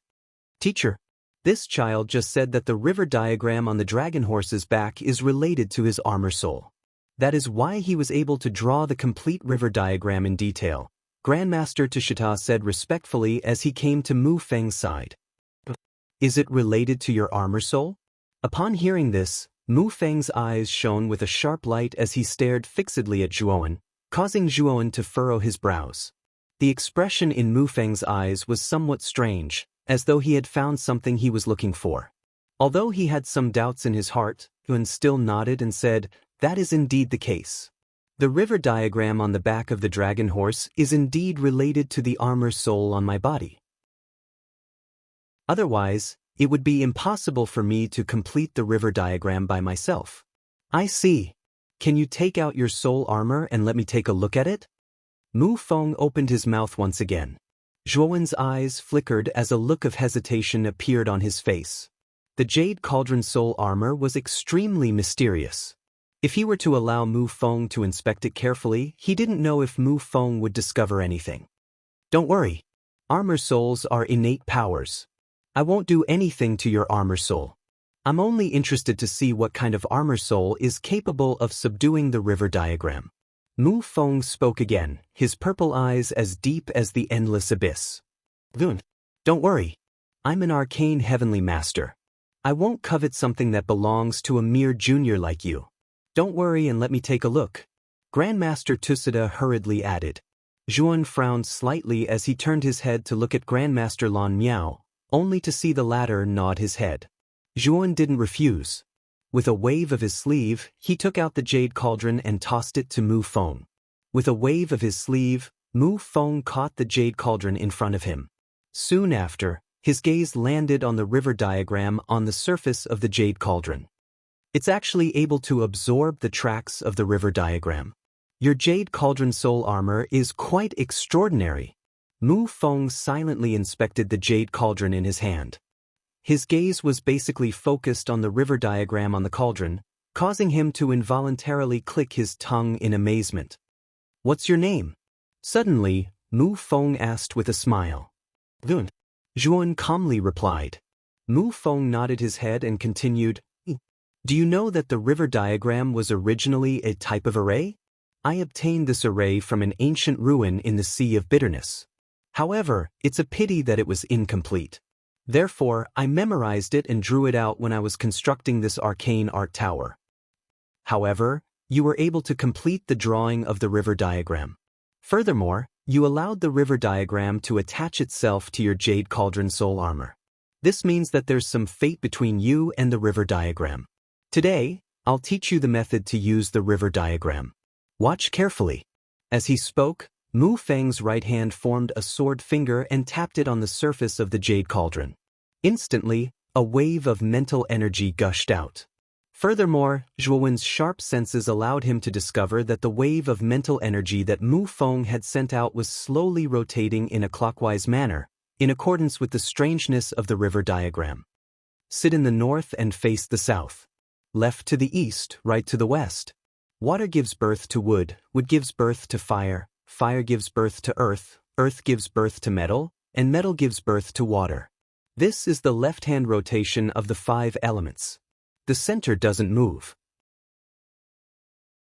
Teacher, this child just said that the river diagram on the dragon horse's back is related to his armor soul. That is why he was able to draw the complete river diagram in detail, Grandmaster Tushita said respectfully as he came to Mu Feng's side. Is it related to your armor soul? Upon hearing this, Mu Feng's eyes shone with a sharp light as he stared fixedly at Zhuan, causing Zhuan to furrow his brows. The expression in Mu Feng's eyes was somewhat strange, as though he had found something he was looking for. Although he had some doubts in his heart, Zhuan still nodded and said, "That is indeed the case. The river diagram on the back of the dragon horse is indeed related to the armor soul on my body. Otherwise, it would be impossible for me to complete the river diagram by myself." I see. Can you take out your soul armor and let me take a look at it? Mu Feng opened his mouth once again. Zhuowen's eyes flickered as a look of hesitation appeared on his face. The Jade Cauldron soul armor was extremely mysterious. If he were to allow Mu Feng to inspect it carefully, he didn't know if Mu Feng would discover anything. Don't worry. Armor souls are innate powers. I won't do anything to your armor soul. I'm only interested to see what kind of armor soul is capable of subduing the river diagram. Mu Feng spoke again, his purple eyes as deep as the endless abyss. Don't worry. I'm an arcane heavenly master. I won't covet something that belongs to a mere junior like you. Don't worry and let me take a look. Grandmaster Tusida hurriedly added. Zhuan frowned slightly as he turned his head to look at Grandmaster Lan Miao, only to see the latter nod his head. Zhuan didn't refuse. With a wave of his sleeve, he took out the Jade Cauldron and tossed it to Mu Feng. With a wave of his sleeve, Mu Feng caught the Jade Cauldron in front of him. Soon after, his gaze landed on the river diagram on the surface of the Jade Cauldron. It's actually able to absorb the tracks of the river diagram. Your Jade Cauldron soul armor is quite extraordinary. Mu Feng silently inspected the Jade Cauldron in his hand. His gaze was basically focused on the river diagram on the cauldron, causing him to involuntarily click his tongue in amazement. What's your name? Suddenly, Mu Feng asked with a smile. Dun. Zhuan calmly replied. Mu Feng nodded his head and continued, Do you know that the river diagram was originally a type of array? I obtained this array from an ancient ruin in the Sea of Bitterness. However, it's a pity that it was incomplete. Therefore, I memorized it and drew it out when I was constructing this arcane art tower. However, you were able to complete the drawing of the river diagram. Furthermore, you allowed the river diagram to attach itself to your Jade Cauldron soul armor. This means that there's some fate between you and the river diagram. Today, I'll teach you the method to use the river diagram. Watch carefully. As he spoke, Mu Feng's right hand formed a sword finger and tapped it on the surface of the Jade Cauldron. Instantly, a wave of mental energy gushed out. Furthermore, Zhuowen's sharp senses allowed him to discover that the wave of mental energy that Mu Feng had sent out was slowly rotating in a clockwise manner, in accordance with the strangeness of the river diagram. Sit in the north and face the south. Left to the east, right to the west. Water gives birth to wood, wood gives birth to fire, fire gives birth to earth, earth gives birth to metal, and metal gives birth to water. This is the left-hand rotation of the 5 elements. The center doesn't move.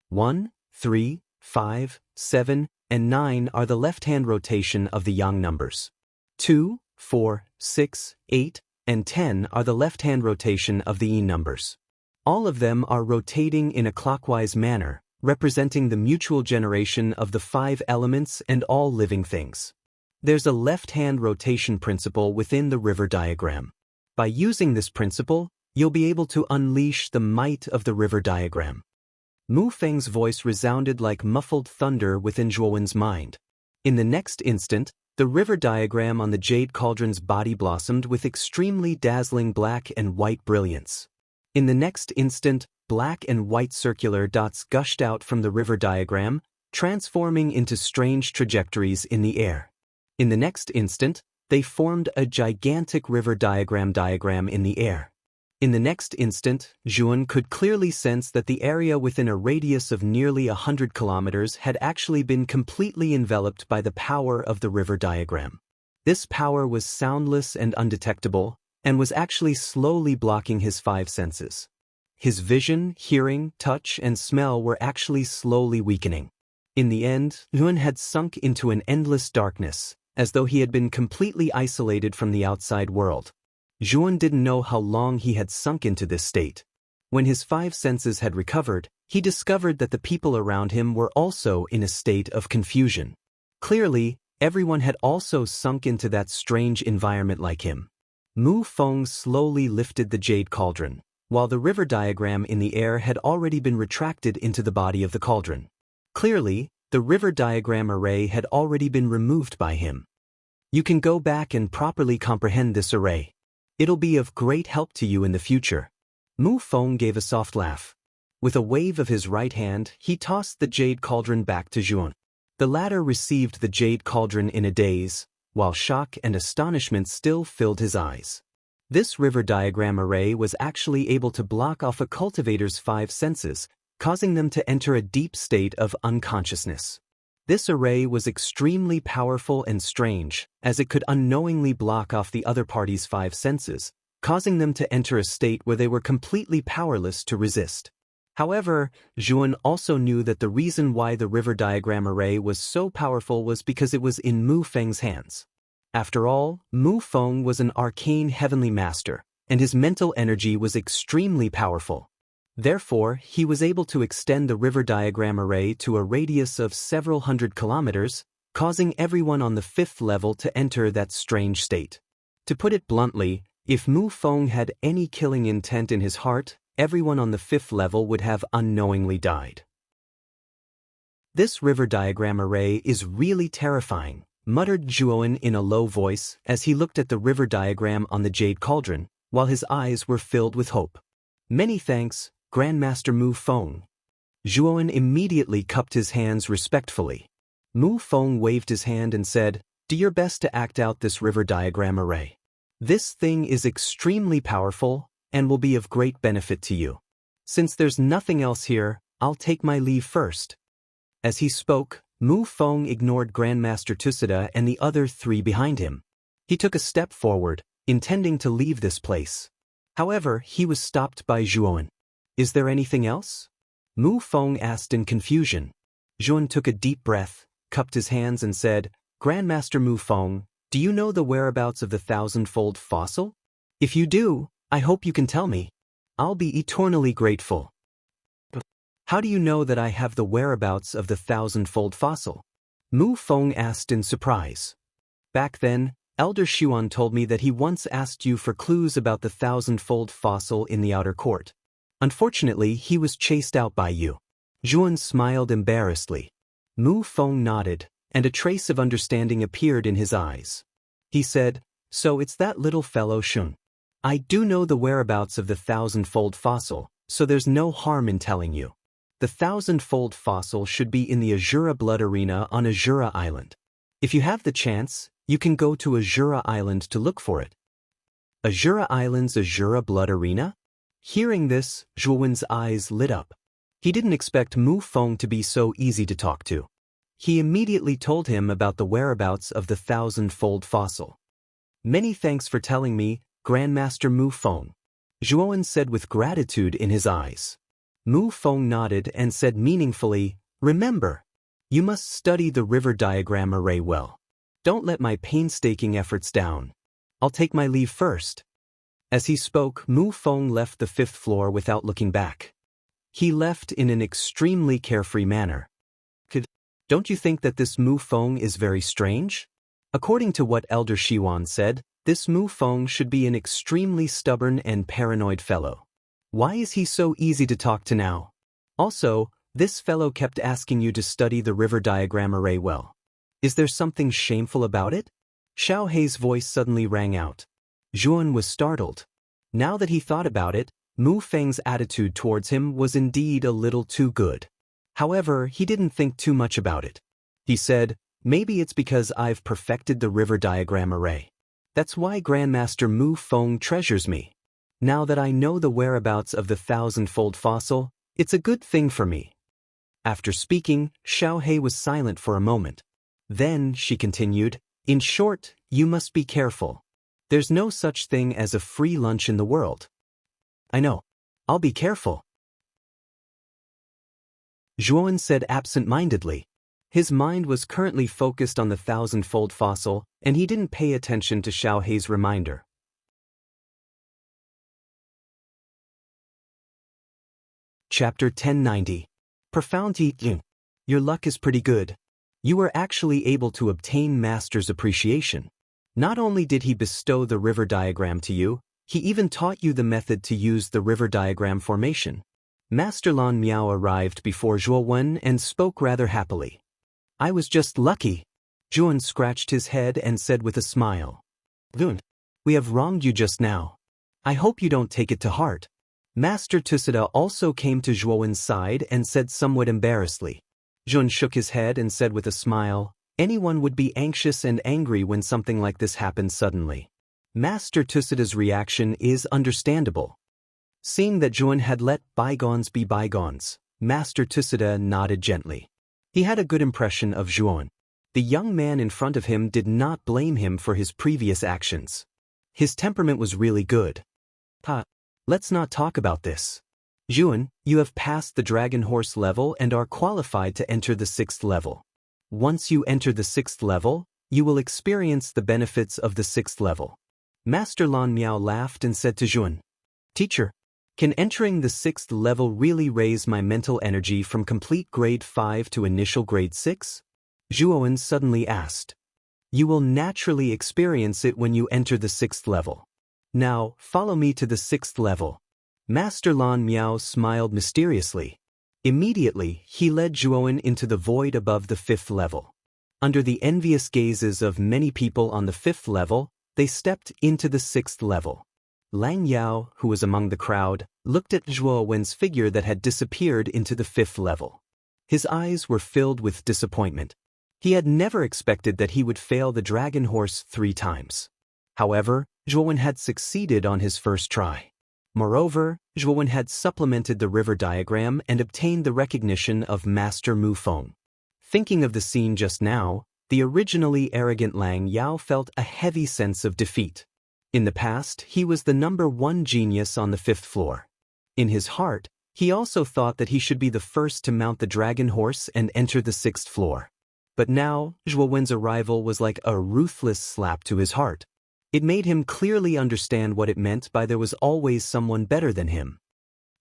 1, 3, 5, 7, and 9 are the left-hand rotation of the yang numbers. 2, 4, 6, 8, and 10 are the left-hand rotation of the yin numbers. All of them are rotating in a clockwise manner, representing the mutual generation of the 5 elements and all living things. There's a left-hand rotation principle within the river diagram. By using this principle, you'll be able to unleash the might of the river diagram. Mu Feng's voice resounded like muffled thunder within Zhuowen's mind. In the next instant, the river diagram on the Jade Cauldron's body blossomed with extremely dazzling black and white brilliance. In the next instant, black and white circular dots gushed out from the river diagram, transforming into strange trajectories in the air. In the next instant, they formed a gigantic river diagram in the air. In the next instant, Zhuan could clearly sense that the area within a radius of nearly 100 kilometers had actually been completely enveloped by the power of the river diagram. This power was soundless and undetectable, and was actually slowly blocking his 5 senses. His vision, hearing, touch, and smell were actually slowly weakening. In the end, Zhuan had sunk into an endless darkness, as though he had been completely isolated from the outside world. Zhuan didn't know how long he had sunk into this state. When his 5 senses had recovered, he discovered that the people around him were also in a state of confusion. Clearly, everyone had also sunk into that strange environment like him. Mu Feng slowly lifted the Jade Cauldron, while the river diagram in the air had already been retracted into the body of the cauldron. Clearly, the river diagram array had already been removed by him. You can go back and properly comprehend this array. It'll be of great help to you in the future. Mu Feng gave a soft laugh. With a wave of his right hand, he tossed the jade cauldron back to Zhuan. The latter received the jade cauldron in a daze, while shock and astonishment still filled his eyes. This river diagram array was actually able to block off a cultivator's 5 senses, causing them to enter a deep state of unconsciousness. This array was extremely powerful and strange, as it could unknowingly block off the other party's 5 senses, causing them to enter a state where they were completely powerless to resist. However, Zhuan also knew that the reason why the river diagram array was so powerful was because it was in Mu Feng's hands. After all, Mu Feng was an arcane heavenly master, and his mental energy was extremely powerful. Therefore, he was able to extend the river diagram array to a radius of several hundred kilometers, causing everyone on the 5th level to enter that strange state. To put it bluntly, if Mu Feng had any killing intent in his heart, everyone on the 5th level would have unknowingly died. This river diagram array is really terrifying, muttered Zhuan in a low voice as he looked at the river diagram on the jade cauldron, while his eyes were filled with hope. Many thanks, Grandmaster Mu Feng. Zhuan immediately cupped his hands respectfully. Mu Feng waved his hand and said, "Do your best to act out this river diagram array. This thing is extremely powerful and will be of great benefit to you. Since there's nothing else here, I'll take my leave first." As he spoke, Mu Feng ignored Grandmaster Tusida and the other 3 behind him. He took a step forward, intending to leave this place. However, he was stopped by Zhuan. "Is there anything else?" Mu Feng asked in confusion. Zhuan took a deep breath, cupped his hands and said, "Grandmaster Mu Feng, do you know the whereabouts of the 1,000-fold fossil? If you do, I hope you can tell me. I'll be eternally grateful." "How do you know that I have the whereabouts of the 1,000-fold fossil?" Mu Feng asked in surprise. "Back then, Elder Xuan told me that he once asked you for clues about the 1,000-fold fossil in the outer court. Unfortunately, he was chased out by you." Zhuan smiled embarrassedly. Mu Feng nodded, and a trace of understanding appeared in his eyes. He said, "So it's that little fellow Shun. I do know the whereabouts of the 1,000-fold fossil, so there's no harm in telling you. The 1,000-fold fossil should be in the Azura Blood Arena on Azura Island. If you have the chance, you can go to Azura Island to look for it." Azura Island's Azura Blood Arena? Hearing this, Zhuan's eyes lit up. He didn't expect Mu Feng to be so easy to talk to. He immediately told him about the whereabouts of the 1,000-fold fossil. "Many thanks for telling me, Grandmaster Mu Feng," Zhuan said with gratitude in his eyes. Mu Feng nodded and said meaningfully, "Remember, you must study the river diagram array well. Don't let my painstaking efforts down. I'll take my leave first." As he spoke, Mu Feng left the 5th floor without looking back. He left in an extremely carefree manner. Don't you think that this Mu Feng is very strange? According to what Elder Shiwan said, this Mu Feng should be an extremely stubborn and paranoid fellow. Why is he so easy to talk to now? Also, this fellow kept asking you to study the river diagram array well. Is there something shameful about it? Xiao Hei's voice suddenly rang out. Zhuan was startled. Now that he thought about it, Mu Feng's attitude towards him was indeed a little too good. However, he didn't think too much about it. He said, "Maybe it's because I've perfected the river diagram array. That's why Grandmaster Mu Feng treasures me. Now that I know the whereabouts of the 1,000-fold fossil, it's a good thing for me." After speaking, Xiao Hei was silent for a moment. Then, she continued, "In short, you must be careful. There's no such thing as a free lunch in the world." "I know. I'll be careful," Zhuan said absent-mindedly. His mind was currently focused on the 1,000-fold fossil, and he didn't pay attention to Xiao Hei's reminder. Chapter 1090. Profound Yi. Your luck is pretty good. You were actually able to obtain Master's appreciation. Not only did he bestow the river diagram to you, he even taught you the method to use the river diagram formation. Master Lan Miao arrived before Zhuo and spoke rather happily. "I was just lucky." Zhuan scratched his head and said with a smile, "Lun, we have wronged you just now. I hope you don't take it to heart." Master Tusida also came to Zhuowen's side and said somewhat embarrassedly. Zhuon shook his head and said with a smile, anyone would be anxious and angry when something like this happens suddenly. Master Tusida's reaction is understandable. Seeing that Zhuon had let bygones be bygones, Master Tusida nodded gently. He had a good impression of Zhuon. The young man in front of him did not blame him for his previous actions. His temperament was really good. Let's not talk about this. Zhuon, you have passed the Dragon Horse level and are qualified to enter the 6th level. Once you enter the 6th level, you will experience the benefits of the 6th level. Master Lan Miao laughed and said to Zhuon, Teacher, can entering the 6th level really raise my mental energy from complete grade 5 to initial grade 6? Zhuowen suddenly asked. You will naturally experience it when you enter the 6th level. Now, follow me to the 6th level. Master Lan Miao smiled mysteriously. Immediately, he led Zhuowen into the void above the 5th level. Under the envious gazes of many people on the 5th level, they stepped into the 6th level. Lang Yao, who was among the crowd, looked at Zhuowen's figure that had disappeared into the 5th level. His eyes were filled with disappointment. He had never expected that he would fail the Dragon Horse 3 times. However, Zhuowen had succeeded on his first try. Moreover, Zhuowen had supplemented the river diagram and obtained the recognition of Master Mu Feng. Thinking of the scene just now, the originally arrogant Lang Yao felt a heavy sense of defeat. In the past, he was the #1 genius on the 5th floor. In his heart, he also thought that he should be the first to mount the Dragon Horse and enter the 6th floor. But now, Zhuowen's arrival was like a ruthless slap to his heart. It made him clearly understand what it meant by there was always someone better than him.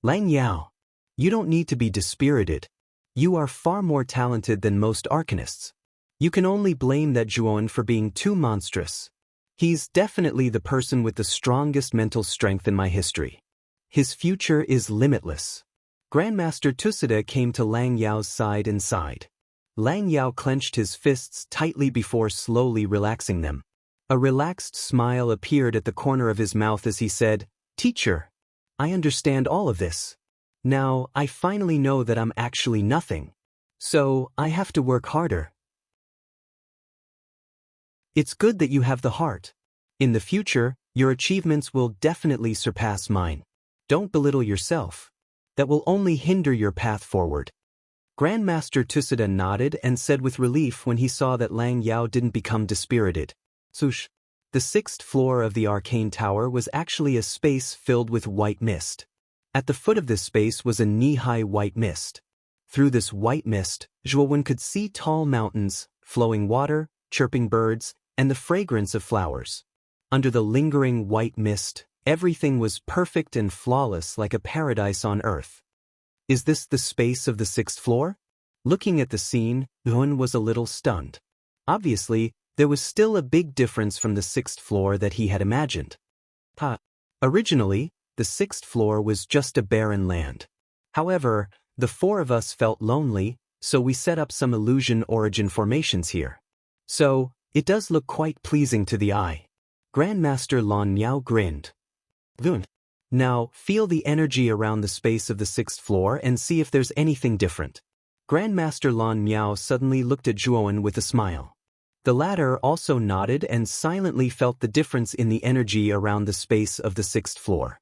Lang Yao, you don't need to be dispirited. You are far more talented than most arcanists. You can only blame that Zhuowen for being too monstrous. He's definitely the person with the strongest mental strength in my history. His future is limitless. Grandmaster Tusida came to Lang Yao's side and sighed. Lang Yao clenched his fists tightly before slowly relaxing them. A relaxed smile appeared at the corner of his mouth as he said, Teacher, I understand all of this. Now, I finally know that I'm actually nothing. So, I have to work harder. It's good that you have the heart. In the future, your achievements will definitely surpass mine. Don't belittle yourself. That will only hinder your path forward. Grandmaster Tusida nodded and said with relief when he saw that Lang Yao didn't become dispirited. Sush. The 6th floor of the arcane tower was actually a space filled with white mist. At the foot of this space was a knee-high white mist. Through this white mist, Zhuowen could see tall mountains, flowing water, chirping birds, and the fragrance of flowers. Under the lingering white mist, everything was perfect and flawless like a paradise on earth. Is this the space of the 6th floor? Looking at the scene, Zhuowen was a little stunned. Obviously, there was still a big difference from the 6th floor that he had imagined. Originally, the 6th floor was just a barren land. However, the 4 of us felt lonely, so we set up some illusion origin formations here. So, it does look quite pleasing to the eye. Grandmaster Lan Miao grinned. Now, feel the energy around the space of the 6th floor and see if there's anything different. Grandmaster Lan Miao suddenly looked at Zhuowen with a smile. The latter also nodded and silently felt the difference in the energy around the space of the 6th floor.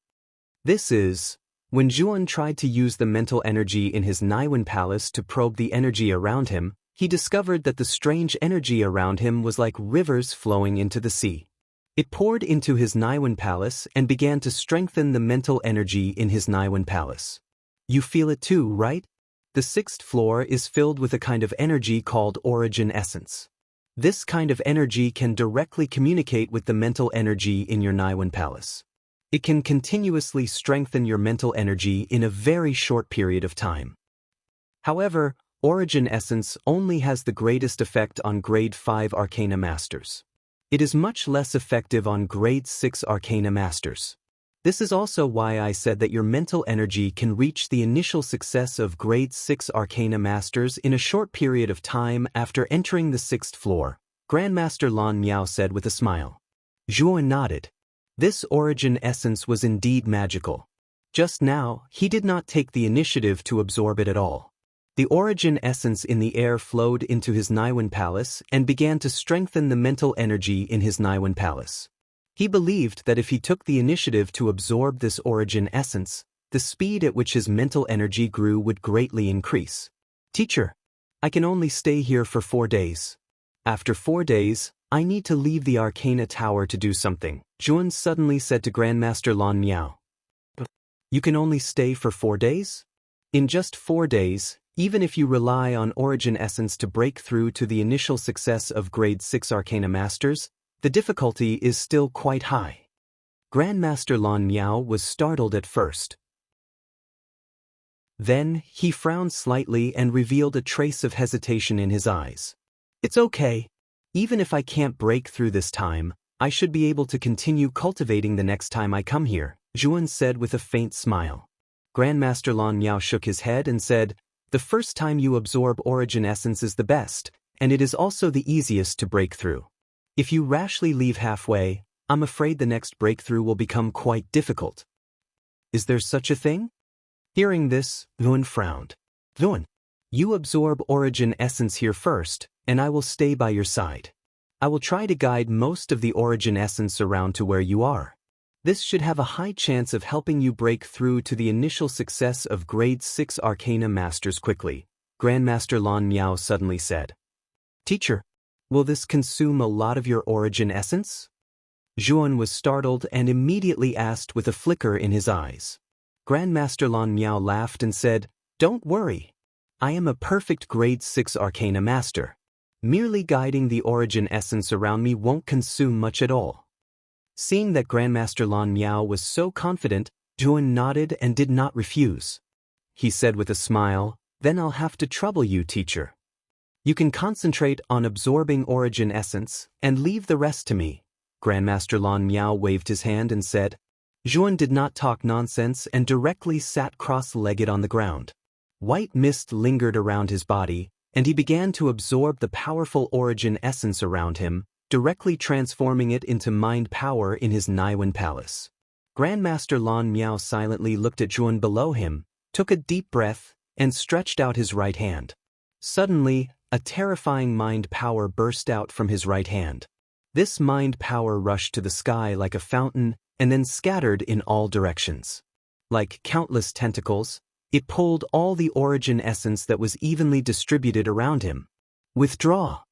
This is, when Zhuowen tried to use the mental energy in his Naiwen Palace to probe the energy around him, he discovered that the strange energy around him was like rivers flowing into the sea. It poured into his Naiwen Palace and began to strengthen the mental energy in his Naiwen Palace. You feel it too, right? The 6th floor is filled with a kind of energy called origin essence. This kind of energy can directly communicate with the mental energy in your Naiwen Palace. It can continuously strengthen your mental energy in a very short period of time. However, origin essence only has the greatest effect on grade 5 Arcana Masters. It is much less effective on grade 6 Arcana Masters. This is also why I said that your mental energy can reach the initial success of grade 6 Arcana Masters in a short period of time after entering the 6th floor, Grandmaster Lan Miao said with a smile. Zhuowen nodded. This origin essence was indeed magical. Just now, he did not take the initiative to absorb it at all. The origin essence in the air flowed into his Naiwan palace and began to strengthen the mental energy in his Naiwan palace. He believed that if he took the initiative to absorb this origin essence, the speed at which his mental energy grew would greatly increase. Teacher, I can only stay here for 4 days. After 4 days, I need to leave the Arcana Tower to do something, Zhuan suddenly said to Grandmaster Lan Miao. You can only stay for 4 days? In just 4 days, even if you rely on Origin Essence to break through to the initial success of Grade 6 Arcana Masters, the difficulty is still quite high. Grandmaster Lan Miao was startled at first. Then, he frowned slightly and revealed a trace of hesitation in his eyes. It's okay. Even if I can't break through this time, I should be able to continue cultivating the next time I come here, Zhuan said with a faint smile. Grandmaster Lan Miao shook his head and said, the first time you absorb Origin Essence is the best, and it is also the easiest to break through. If you rashly leave halfway, I'm afraid the next breakthrough will become quite difficult. Is there such a thing? Hearing this, Zhuan frowned. Zhuan, you absorb Origin Essence here first, and I will stay by your side. I will try to guide most of the Origin Essence around to where you are. This should have a high chance of helping you break through to the initial success of Grade 6 Arcana Masters quickly, Grandmaster Lan Miao suddenly said. Teacher, will this consume a lot of your Origin Essence? Zhuan was startled and immediately asked with a flicker in his eyes. Grandmaster Lan Miao laughed and said, Don't worry. I am a perfect Grade 6 Arcana Master. Merely guiding the Origin Essence around me won't consume much at all. Seeing that Grandmaster Lan Miao was so confident, Zhuan nodded and did not refuse. He said with a smile, Then I'll have to trouble you, teacher. You can concentrate on absorbing Origin Essence and leave the rest to me. Grandmaster Lan Miao waved his hand and said. Zhuan did not talk nonsense and directly sat cross-legged on the ground. White mist lingered around his body, and he began to absorb the powerful Origin Essence around him, directly transforming it into mind power in his Naiwan palace. Grandmaster Lan Miao silently looked at Zhuan below him, took a deep breath, and stretched out his right hand. Suddenly, a terrifying mind power burst out from his right hand. This mind power rushed to the sky like a fountain and then scattered in all directions. Like countless tentacles, it pulled all the Origin Essence that was evenly distributed around him. Withdraw!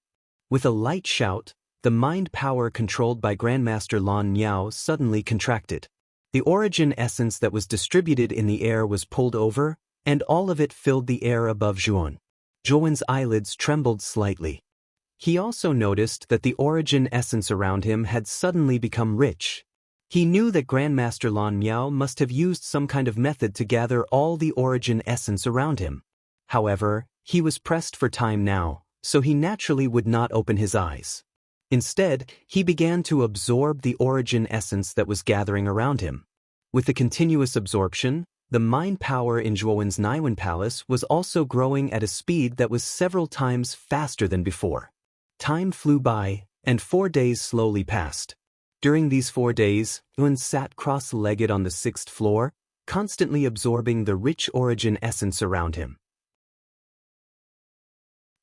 With a light shout, the mind power controlled by Grandmaster Lan Miao suddenly contracted. The Origin Essence that was distributed in the air was pulled over, and all of it filled the air above Zhuan. Zhuan's eyelids trembled slightly. He also noticed that the Origin Essence around him had suddenly become rich. He knew that Grandmaster Lan Miao must have used some kind of method to gather all the Origin Essence around him. However, he was pressed for time now, so he naturally would not open his eyes. Instead, he began to absorb the Origin Essence that was gathering around him. With the continuous absorption, the mind power in Zhuan's Naiwan Palace was also growing at a speed that was several times faster than before. Time flew by, and 4 days slowly passed. During these 4 days, Zhuan sat cross-legged on the 6th floor, constantly absorbing the rich Origin Essence around him.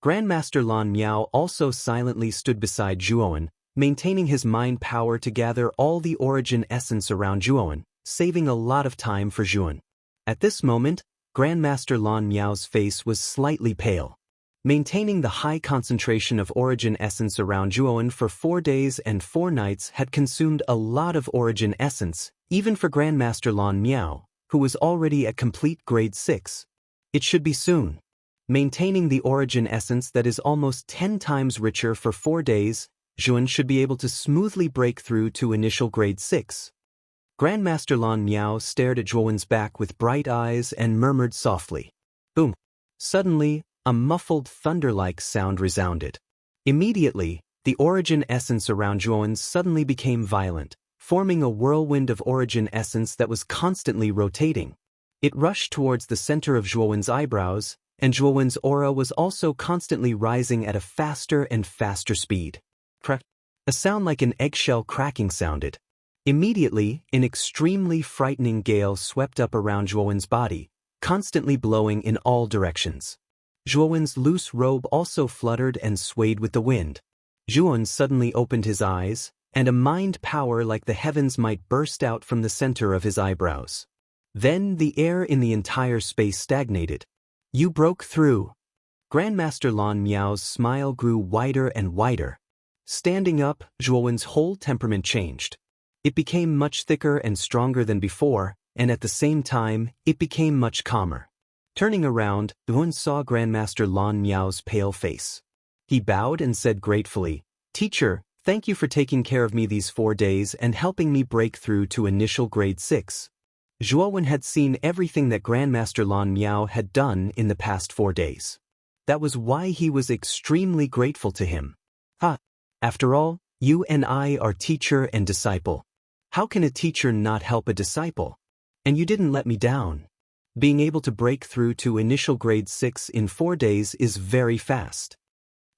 Grandmaster Lan Miao also silently stood beside Zhuan, maintaining his mind power to gather all the Origin Essence around Zhuan, saving a lot of time for Zhuan. At this moment, Grandmaster Lan Miao's face was slightly pale. Maintaining the high concentration of Origin Essence around Zhuan for 4 days and 4 nights had consumed a lot of Origin Essence, even for Grandmaster Lan Miao, who was already at complete Grade 6. It should be soon. Maintaining the Origin Essence that is almost 10 times richer for 4 days, Zhuan should be able to smoothly break through to initial Grade 6. Grandmaster Lan Miao stared at Zhuan's back with bright eyes and murmured softly. Boom! Suddenly, a muffled thunder-like sound resounded. Immediately, the Origin Essence around Zhuan suddenly became violent, forming a whirlwind of Origin Essence that was constantly rotating. It rushed towards the center of Zhuan's eyebrows, and Zhuan's aura was also constantly rising at a faster and faster speed. Crack! A sound like an eggshell cracking sounded. Immediately, an extremely frightening gale swept up around Zhuowen's body, constantly blowing in all directions. Zhuowen's loose robe also fluttered and swayed with the wind. Zhuowen suddenly opened his eyes, and a mind power like the heavens might burst out from the center of his eyebrows. Then the air in the entire space stagnated. You broke through. Grandmaster Lan Miao's smile grew wider and wider. Standing up, Zhuowen's whole temperament changed. It became much thicker and stronger than before, and at the same time, it became much calmer. Turning around, Zhuowen saw Grandmaster Lan Miao's pale face. He bowed and said gratefully, "Teacher, thank you for taking care of me these 4 days and helping me break through to initial grade 6. Zhuowen had seen everything that Grandmaster Lan Miao had done in the past 4 days. That was why he was extremely grateful to him. After all, you and I are teacher and disciple. How can a teacher not help a disciple? And you didn't let me down. Being able to break through to initial grade 6 in 4 days is very fast."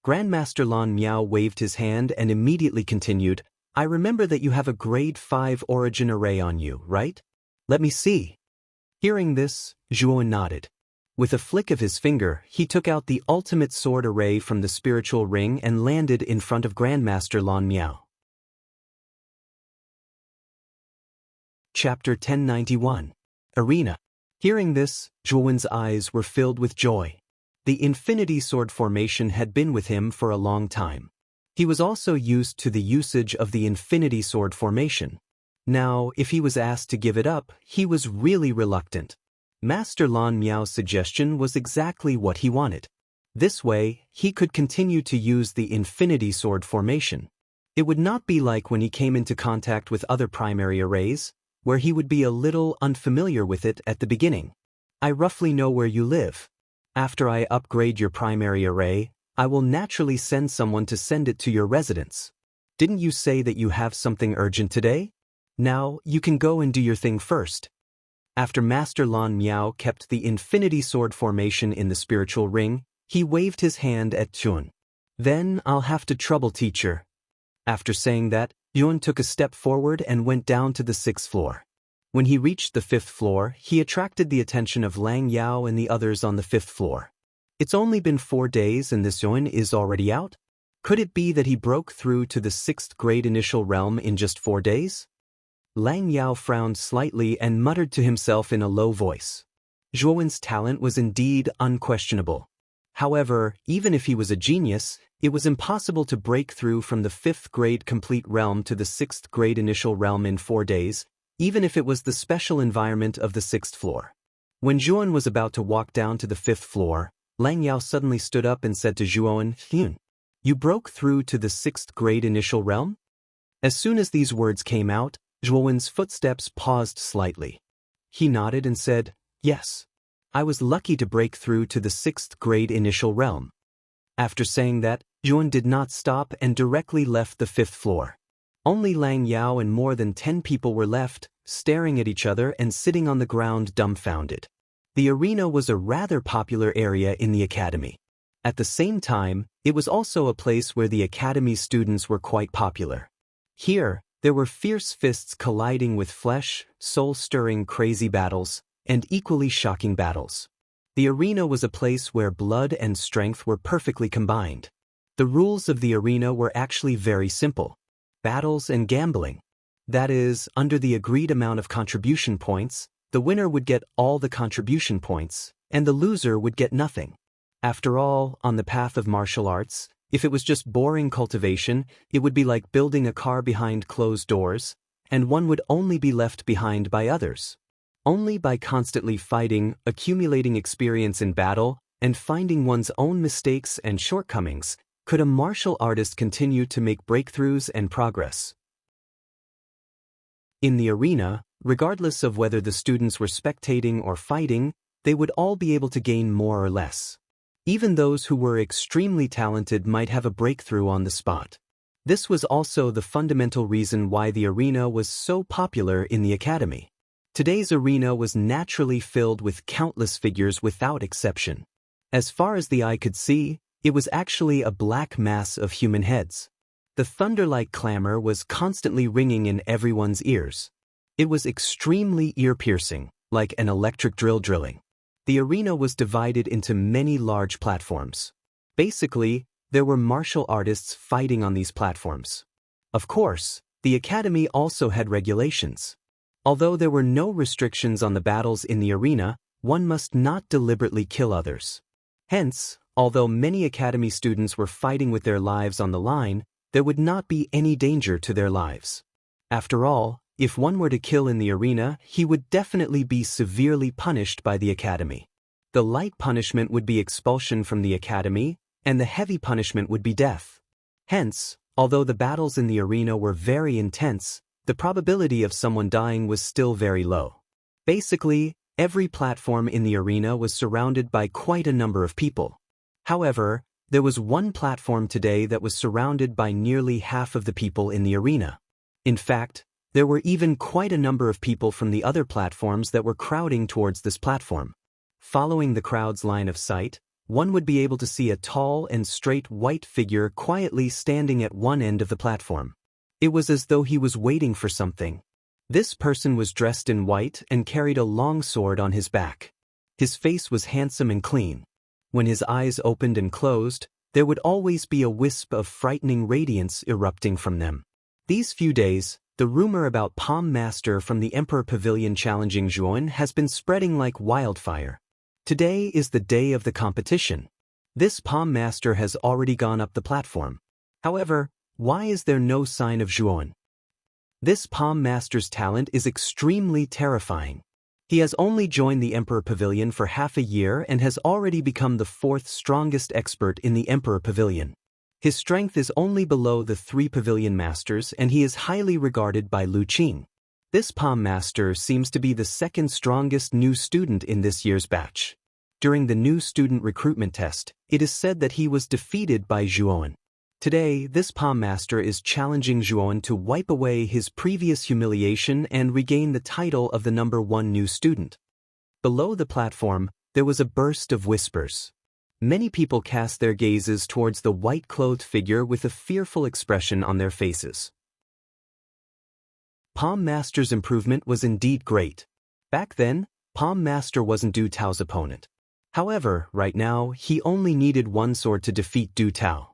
Grandmaster Lan Miao waved his hand and immediately continued, "I remember that you have a grade 5 origin array on you, right? Let me see." Hearing this, Zhuowen nodded. With a flick of his finger, he took out the ultimate sword array from the spiritual ring and landed in front of Grandmaster Lan Miao. Chapter 1091. Arena. Hearing this, Zhuowen's eyes were filled with joy. The infinity sword formation had been with him for a long time. He was also used to the usage of the infinity sword formation. Now, if he was asked to give it up, he was really reluctant. Master Lan Miao's suggestion was exactly what he wanted. This way, he could continue to use the infinity sword formation. It would not be like when he came into contact with other primary arrays, where he would be a little unfamiliar with it at the beginning. "I roughly know where you live. After I upgrade your primary array, I will naturally send someone to send it to your residence. Didn't you say that you have something urgent today? Now, you can go and do your thing first." After Master Lan Miao kept the infinity sword formation in the spiritual ring, he waved his hand at Zhuowen. "Then I'll have to trouble teacher." After saying that, Zhuowen took a step forward and went down to the 6th floor. When he reached the 5th floor, he attracted the attention of Lang Yao and the others on the 5th floor. It's only been 4 days and this Zhuowen is already out? Could it be that he broke through to the 6th grade initial realm in just 4 days? Lang Yao frowned slightly and muttered to himself in a low voice. Zhuowen's talent was indeed unquestionable. However, even if he was a genius, it was impossible to break through from the 5th grade complete realm to the 6th grade initial realm in 4 days, even if it was the special environment of the 6th floor. When Zhuowen was about to walk down to the 5th floor, Lang Yao suddenly stood up and said to Zhuowen, "You broke through to the 6th grade initial realm?" As soon as these words came out, Zhuowen's footsteps paused slightly. He nodded and said, "Yes. I was lucky to break through to the 6th grade initial realm." After saying that, Zhuowen did not stop and directly left the 5th floor. Only Lang Yao and more than 10 people were left, staring at each other and sitting on the ground dumbfounded. The arena was a rather popular area in the academy. At the same time, it was also a place where the academy students were quite popular. Here, there were fierce fists colliding with flesh, soul-stirring crazy battles, and equally shocking battles. The arena was a place where blood and strength were perfectly combined. The rules of the arena were actually very simple. Battles and gambling. That is, under the agreed amount of contribution points, the winner would get all the contribution points, and the loser would get nothing. After all, on the path of martial arts, if it was just boring cultivation, it would be like building a car behind closed doors, and one would only be left behind by others. Only by constantly fighting, accumulating experience in battle, and finding one's own mistakes and shortcomings, could a martial artist continue to make breakthroughs and progress. In the arena, regardless of whether the students were spectating or fighting, they would all be able to gain more or less. Even those who were extremely talented might have a breakthrough on the spot. This was also the fundamental reason why the arena was so popular in the academy. Today's arena was naturally filled with countless figures without exception. As far as the eye could see, it was actually a black mass of human heads. The thunder-like clamor was constantly ringing in everyone's ears. It was extremely ear-piercing, like an electric drill drilling. The arena was divided into many large platforms. Basically, there were martial artists fighting on these platforms. Of course, the academy also had regulations. Although there were no restrictions on the battles in the arena, one must not deliberately kill others. Hence, although many academy students were fighting with their lives on the line, there would not be any danger to their lives. After all, if one were to kill in the arena, he would definitely be severely punished by the academy. The light punishment would be expulsion from the academy, and the heavy punishment would be death. Hence, although the battles in the arena were very intense, the probability of someone dying was still very low. Basically, every platform in the arena was surrounded by quite a number of people. However, there was one platform today that was surrounded by nearly half of the people in the arena. In fact, there were even quite a number of people from the other platforms that were crowding towards this platform. Following the crowd's line of sight, one would be able to see a tall and straight white figure quietly standing at one end of the platform. It was as though he was waiting for something. This person was dressed in white and carried a long sword on his back. His face was handsome and clean. When his eyes opened and closed, there would always be a wisp of frightening radiance erupting from them. These few days, the rumor about Palm Master from the Emperor Pavilion challenging Zhuan has been spreading like wildfire. Today is the day of the competition. This Palm Master has already gone up the platform. However, why is there no sign of Zhuan? This Palm Master's talent is extremely terrifying. He has only joined the Emperor Pavilion for half a year and has already become the 4th strongest expert in the Emperor Pavilion. His strength is only below the 3 Pavilion Masters and he is highly regarded by Lu Qing. This Palm Master seems to be the 2nd strongest new student in this year's batch. During the new student recruitment test, it is said that he was defeated by Zhuan. Today, this Palm Master is challenging Zhuan to wipe away his previous humiliation and regain the title of the number 1 new student. Below the platform, there was a burst of whispers. Many people cast their gazes towards the white-clothed figure with a fearful expression on their faces. Palm Master's improvement was indeed great. Back then, Palm Master wasn't Du Tao's opponent. However, right now, he only needed one sword to defeat Du Tao.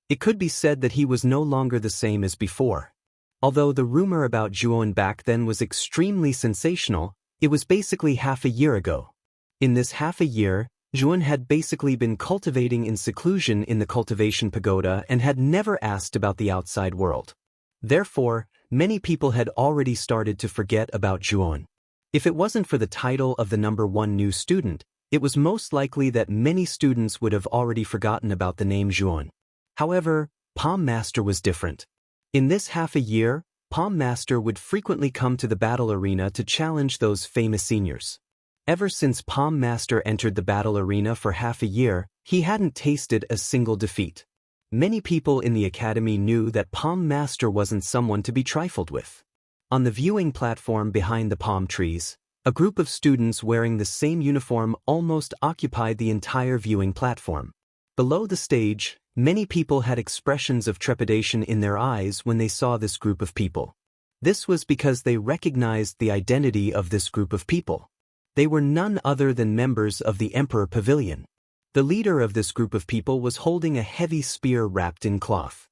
It could be said that he was no longer the same as before. Although the rumor about Zhuan back then was extremely sensational, it was basically half a year ago. In this half a year, Zhuan had basically been cultivating in seclusion in the cultivation pagoda and had never asked about the outside world. Therefore, many people had already started to forget about Zhuan. If it wasn't for the title of the number 1 new student, it was most likely that many students would have already forgotten about the name Zhuan. However, Palm Master was different. In this half a year, Palm Master would frequently come to the battle arena to challenge those famous seniors. Ever since Palm Master entered the battle arena for half a year, he hadn't tasted a single defeat. Many people in the academy knew that Palm Master wasn't someone to be trifled with. On the viewing platform behind the palm trees, a group of students wearing the same uniform almost occupied the entire viewing platform. Below the stage, many people had expressions of trepidation in their eyes when they saw this group of people. This was because they recognized the identity of this group of people. They were none other than members of the Emperor Pavilion. The leader of this group of people was holding a heavy spear wrapped in cloth.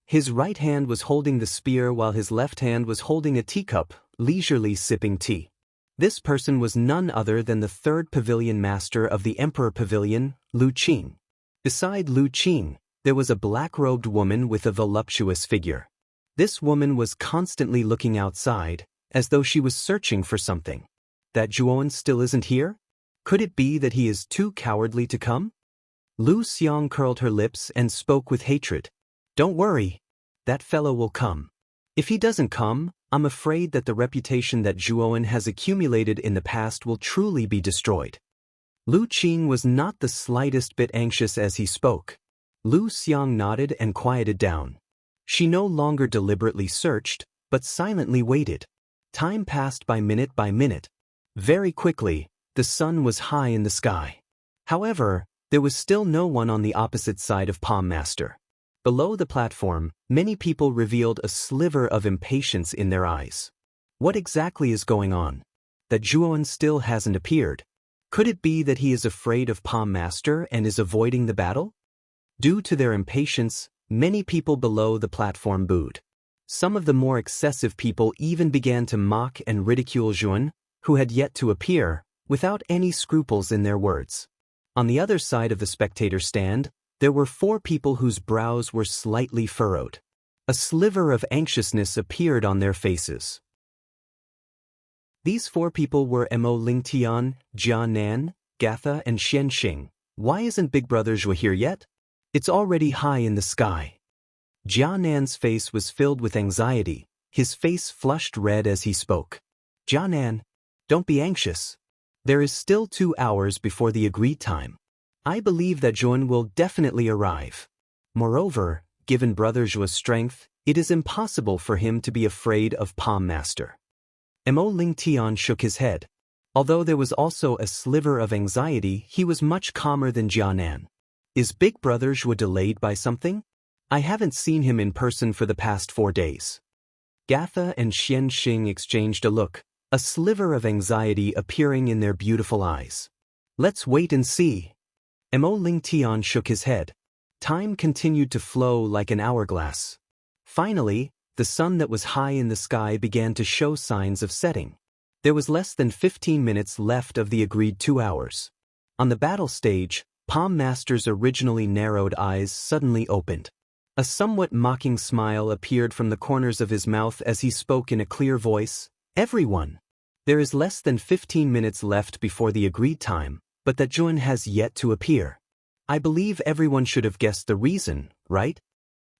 His right hand was holding the spear while his left hand was holding a teacup, leisurely sipping tea. This person was none other than the 3rd Pavilion Master of the Emperor Pavilion, Lu Qing. Beside Lu Qing, there was a black-robed woman with a voluptuous figure. This woman was constantly looking outside, as though she was searching for something. That Zhuan still isn't here? Could it be that he is too cowardly to come? Lu Xiang curled her lips and spoke with hatred. Don't worry. That fellow will come. If he doesn't come, I'm afraid that the reputation that Zhuan has accumulated in the past will truly be destroyed. Lu Qing was not the slightest bit anxious as he spoke. Lu Xiang nodded and quieted down. She no longer deliberately searched, but silently waited. Time passed by minute by minute. Very quickly, the sun was high in the sky. However, there was still no one on the opposite side of Palm Master. Below the platform, many people revealed a sliver of impatience in their eyes. What exactly is going on? That Zhuan still hasn't appeared. Could it be that he is afraid of Palm Master and is avoiding the battle? Due to their impatience, many people below the platform booed. Some of the more excessive people even began to mock and ridicule Zhuan, who had yet to appear, without any scruples in their words. On the other side of the spectator stand, there were 4 people whose brows were slightly furrowed. A sliver of anxiousness appeared on their faces. These 4 people were Mo Lingtian, Jia Nan, Gatha and Xian Xing. Why isn't Big Brother Zhua here yet? It's already high in the sky. Jia Nan's face was filled with anxiety, his face flushed red as he spoke. Jia Nan, don't be anxious. There is still 2 hours before the agreed time. I believe that Zhuan will definitely arrive. Moreover, given Brother Zhua's strength, it is impossible for him to be afraid of Palm Master. Mo Lingtian shook his head. Although there was also a sliver of anxiety, he was much calmer than Jia Nan. Is Big Brother Zhua delayed by something? I haven't seen him in person for the past 4 days. Gatha and Xian Xing exchanged a look, a sliver of anxiety appearing in their beautiful eyes. Let's wait and see. Mo Lingtian shook his head. Time continued to flow like an hourglass. Finally, the sun that was high in the sky began to show signs of setting. There was less than 15 minutes left of the agreed 2 hours. On the battle stage, Palm Master's originally narrowed eyes suddenly opened. A somewhat mocking smile appeared from the corners of his mouth as he spoke in a clear voice. Everyone! There is less than 15 minutes left before the agreed time, but that Zhuan has yet to appear. I believe everyone should have guessed the reason, right?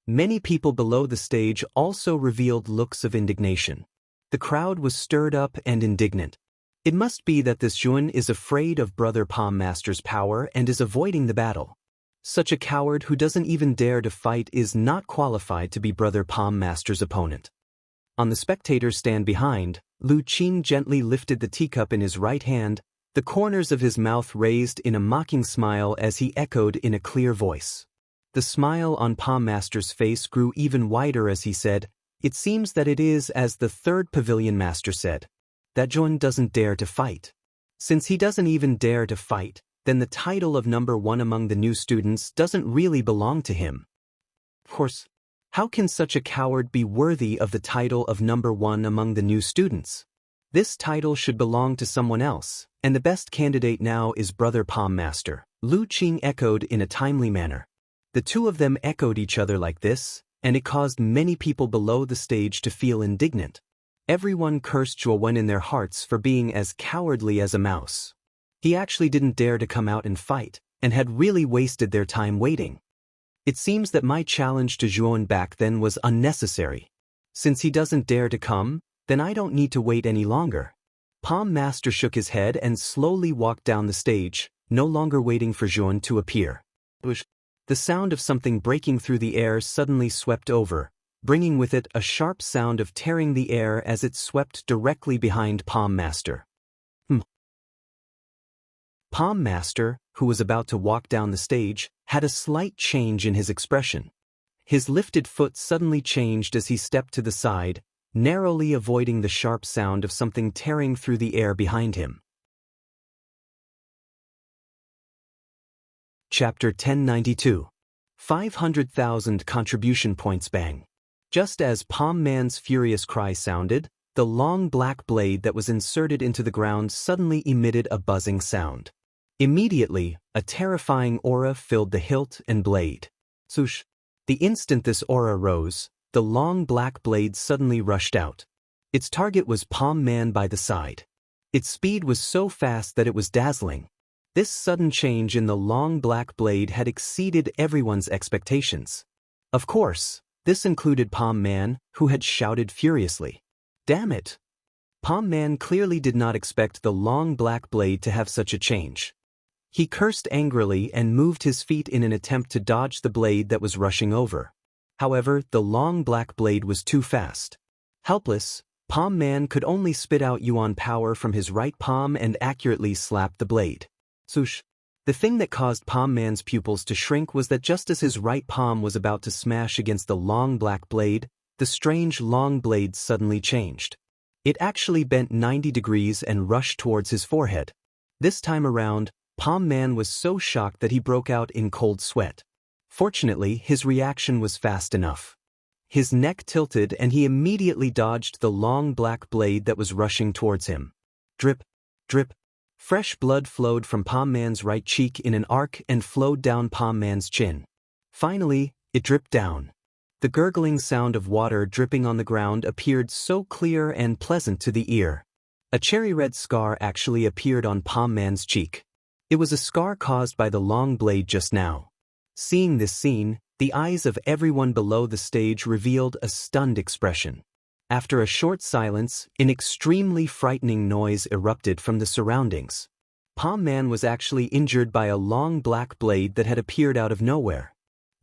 Many people below the stage also revealed looks of indignation. The crowd was stirred up and indignant. It must be that this Zhuan is afraid of Brother Palm Master's power and is avoiding the battle. Such a coward who doesn't even dare to fight is not qualified to be Brother Palm Master's opponent. On the spectators stand behind, Lu Qin gently lifted the teacup in his right hand, the corners of his mouth raised in a mocking smile as he echoed in a clear voice. The smile on Palm Master's face grew even wider as he said, "It seems that it is as the 3rd Pavilion Master said, that Zhuan doesn't dare to fight. Since he doesn't even dare to fight, then the title of number 1 among the new students doesn't really belong to him. Of course, how can such a coward be worthy of the title of number 1 among the new students? This title should belong to someone else, and the best candidate now is Brother Palm Master," Lu Qing echoed in a timely manner. The 2 of them echoed each other like this, and it caused many people below the stage to feel indignant. Everyone cursed Zhuan in their hearts for being as cowardly as a mouse. He actually didn't dare to come out and fight, and had really wasted their time waiting. It seems that my challenge to Zhuan back then was unnecessary. Since he doesn't dare to come, then I don't need to wait any longer. Palm Master shook his head and slowly walked down the stage, no longer waiting for Zhuan to appear. The sound of something breaking through the air suddenly swept over, bringing with it a sharp sound of tearing the air as it swept directly behind Palm Master. Palm Master, who was about to walk down the stage, had a slight change in his expression. His lifted foot suddenly changed as he stepped to the side, narrowly avoiding the sharp sound of something tearing through the air behind him. Chapter 1092. 500,000 contribution points bang. Just as Palm Man's furious cry sounded, the long black blade that was inserted into the ground suddenly emitted a buzzing sound. Immediately, a terrifying aura filled the hilt and blade. Swoosh! The instant this aura rose, the long black blade suddenly rushed out. Its target was Palm Man by the side. Its speed was so fast that it was dazzling. This sudden change in the long black blade had exceeded everyone's expectations. Of course, this included Palm Man, who had shouted furiously. Damn it! Palm Man clearly did not expect the long black blade to have such a change. He cursed angrily and moved his feet in an attempt to dodge the blade that was rushing over. However, the long black blade was too fast. Helpless, Palm Man could only spit out yuan power from his right palm and accurately slap the blade. Swoosh! The thing that caused Palm Man's pupils to shrink was that just as his right palm was about to smash against the long black blade, the strange long blade suddenly changed. It actually bent 90 degrees and rushed towards his forehead. This time around, Palm Man was so shocked that he broke out in cold sweat. Fortunately, his reaction was fast enough. His neck tilted and he immediately dodged the long black blade that was rushing towards him. Drip, drip. Fresh blood flowed from Palm Man's right cheek in an arc and flowed down Palm Man's chin. Finally, it dripped down. The gurgling sound of water dripping on the ground appeared so clear and pleasant to the ear. A cherry-red scar actually appeared on Palm Man's cheek. It was a scar caused by the long blade just now. Seeing this scene, the eyes of everyone below the stage revealed a stunned expression. After a short silence, an extremely frightening noise erupted from the surroundings. Palm Man was actually injured by a long black blade that had appeared out of nowhere.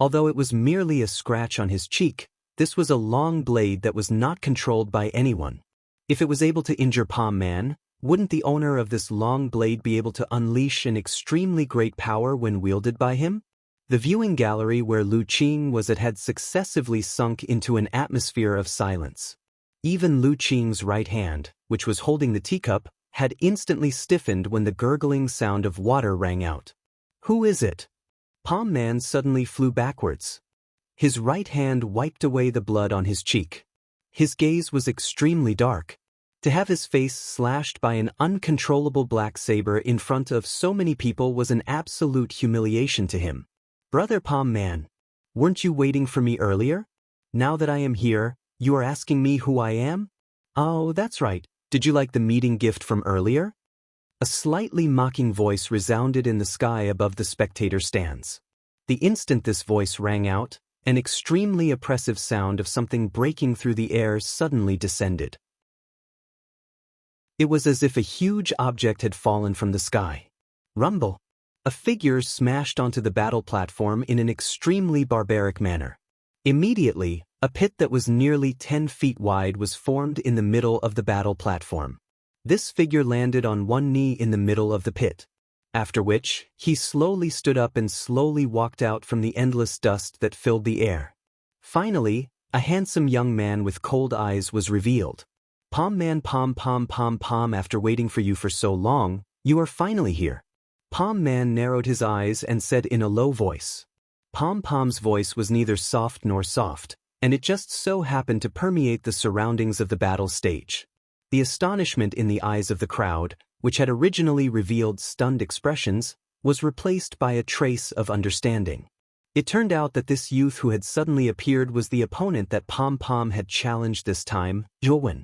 Although it was merely a scratch on his cheek, this was a long blade that was not controlled by anyone. If it was able to injure Palm Man, wouldn't the owner of this long blade be able to unleash an extremely great power when wielded by him? The viewing gallery where Lu Qing was at had successively sunk into an atmosphere of silence. Even Lu Qing's right hand, which was holding the teacup, had instantly stiffened when the gurgling sound of water rang out. Who is it? Palm Man suddenly flew backwards. His right hand wiped away the blood on his cheek. His gaze was extremely dark. To have his face slashed by an uncontrollable black saber in front of so many people was an absolute humiliation to him. Brother Palm Man, weren't you waiting for me earlier? Now that I am here, you are asking me who I am? Oh, that's right. Did you like the meeting gift from earlier? A slightly mocking voice resounded in the sky above the spectator stands. The instant this voice rang out, an extremely oppressive sound of something breaking through the air suddenly descended. It was as if a huge object had fallen from the sky. Rumble! A figure smashed onto the battle platform in an extremely barbaric manner. Immediately, a pit that was nearly 10 feet wide was formed in the middle of the battle platform. This figure landed on one knee in the middle of the pit. After which, he slowly stood up and slowly walked out from the endless dust that filled the air. Finally, a handsome young man with cold eyes was revealed. Palm Man, Palm, after waiting for you for so long, you are finally here. Palm Man narrowed his eyes and said in a low voice. Palm's voice was neither soft nor soft, and it just so happened to permeate the surroundings of the battle stage. The astonishment in the eyes of the crowd, which had originally revealed stunned expressions, was replaced by a trace of understanding. It turned out that this youth who had suddenly appeared was the opponent that Palm had challenged this time, Zhuowen.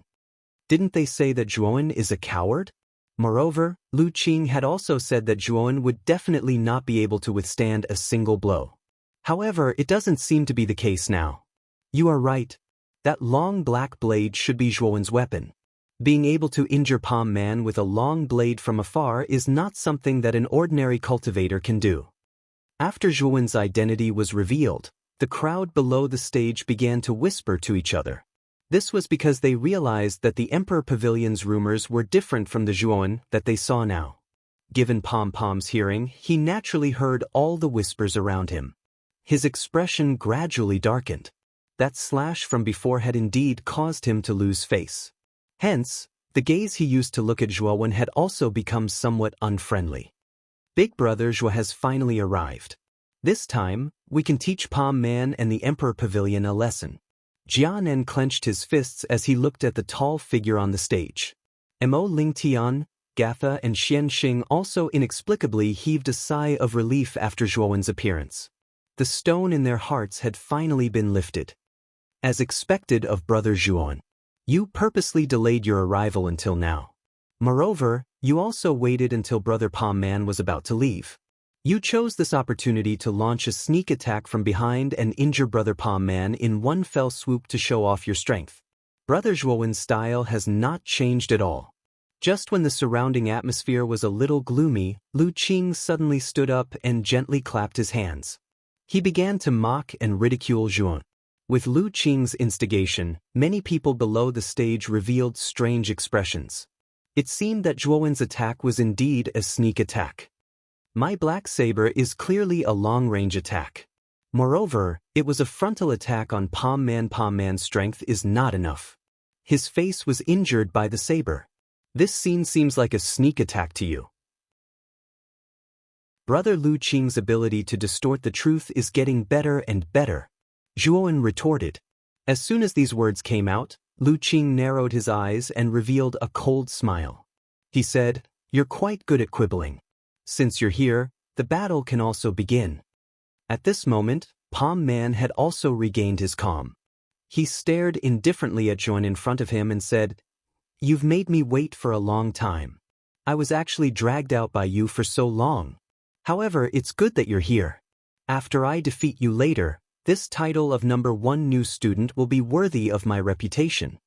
Didn't they say that Zhuowen is a coward? Moreover, Lu Qing had also said that Zhuowen would definitely not be able to withstand a single blow. However, it doesn't seem to be the case now. You are right. That long black blade should be Zhuowen's weapon. Being able to injure Palm Man with a long blade from afar is not something that an ordinary cultivator can do. After Zhuowen's identity was revealed, the crowd below the stage began to whisper to each other. This was because they realized that the Emperor Pavilion's rumors were different from the Zhuowen that they saw now. Given Palm's hearing, he naturally heard all the whispers around him. His expression gradually darkened. That slash from before had indeed caused him to lose face. Hence, the gaze he used to look at Zhuowen had also become somewhat unfriendly. Big Brother Zhuo has finally arrived. This time, we can teach Palm Man and the Emperor Pavilion a lesson. Jianen clenched his fists as he looked at the tall figure on the stage. Mo Lingtian, Gatha and Xianxing also inexplicably heaved a sigh of relief after Zhuowen's appearance. The stone in their hearts had finally been lifted. As expected of Brother Zhuowen, you purposely delayed your arrival until now. Moreover, you also waited until Brother Palm Man was about to leave. You chose this opportunity to launch a sneak attack from behind and injure Brother Palm Man in one fell swoop to show off your strength. Brother Zhuowen's style has not changed at all. Just when the surrounding atmosphere was a little gloomy, Lu Qing suddenly stood up and gently clapped his hands. He began to mock and ridicule Zhuowen. With Lu Qing's instigation, many people below the stage revealed strange expressions. It seemed that Zhuowen's attack was indeed a sneak attack. My black saber is clearly a long-range attack. Moreover, it was a frontal attack on Palm Man. Palm Man's strength is not enough. His face was injured by the saber. This scene seems like a sneak attack to you. Brother Lu Qing's ability to distort the truth is getting better and better, Zhuowen retorted. As soon as these words came out, Lu Qing narrowed his eyes and revealed a cold smile. He said, "You're quite good at quibbling. Since you're here, the battle can also begin." At this moment, Palm Man had also regained his calm. He stared indifferently at Zhuowen in front of him and said, "You've made me wait for a long time. I was actually dragged out by you for so long. However, it's good that you're here. After I defeat you later, this title of #1 new student will be worthy of my reputation."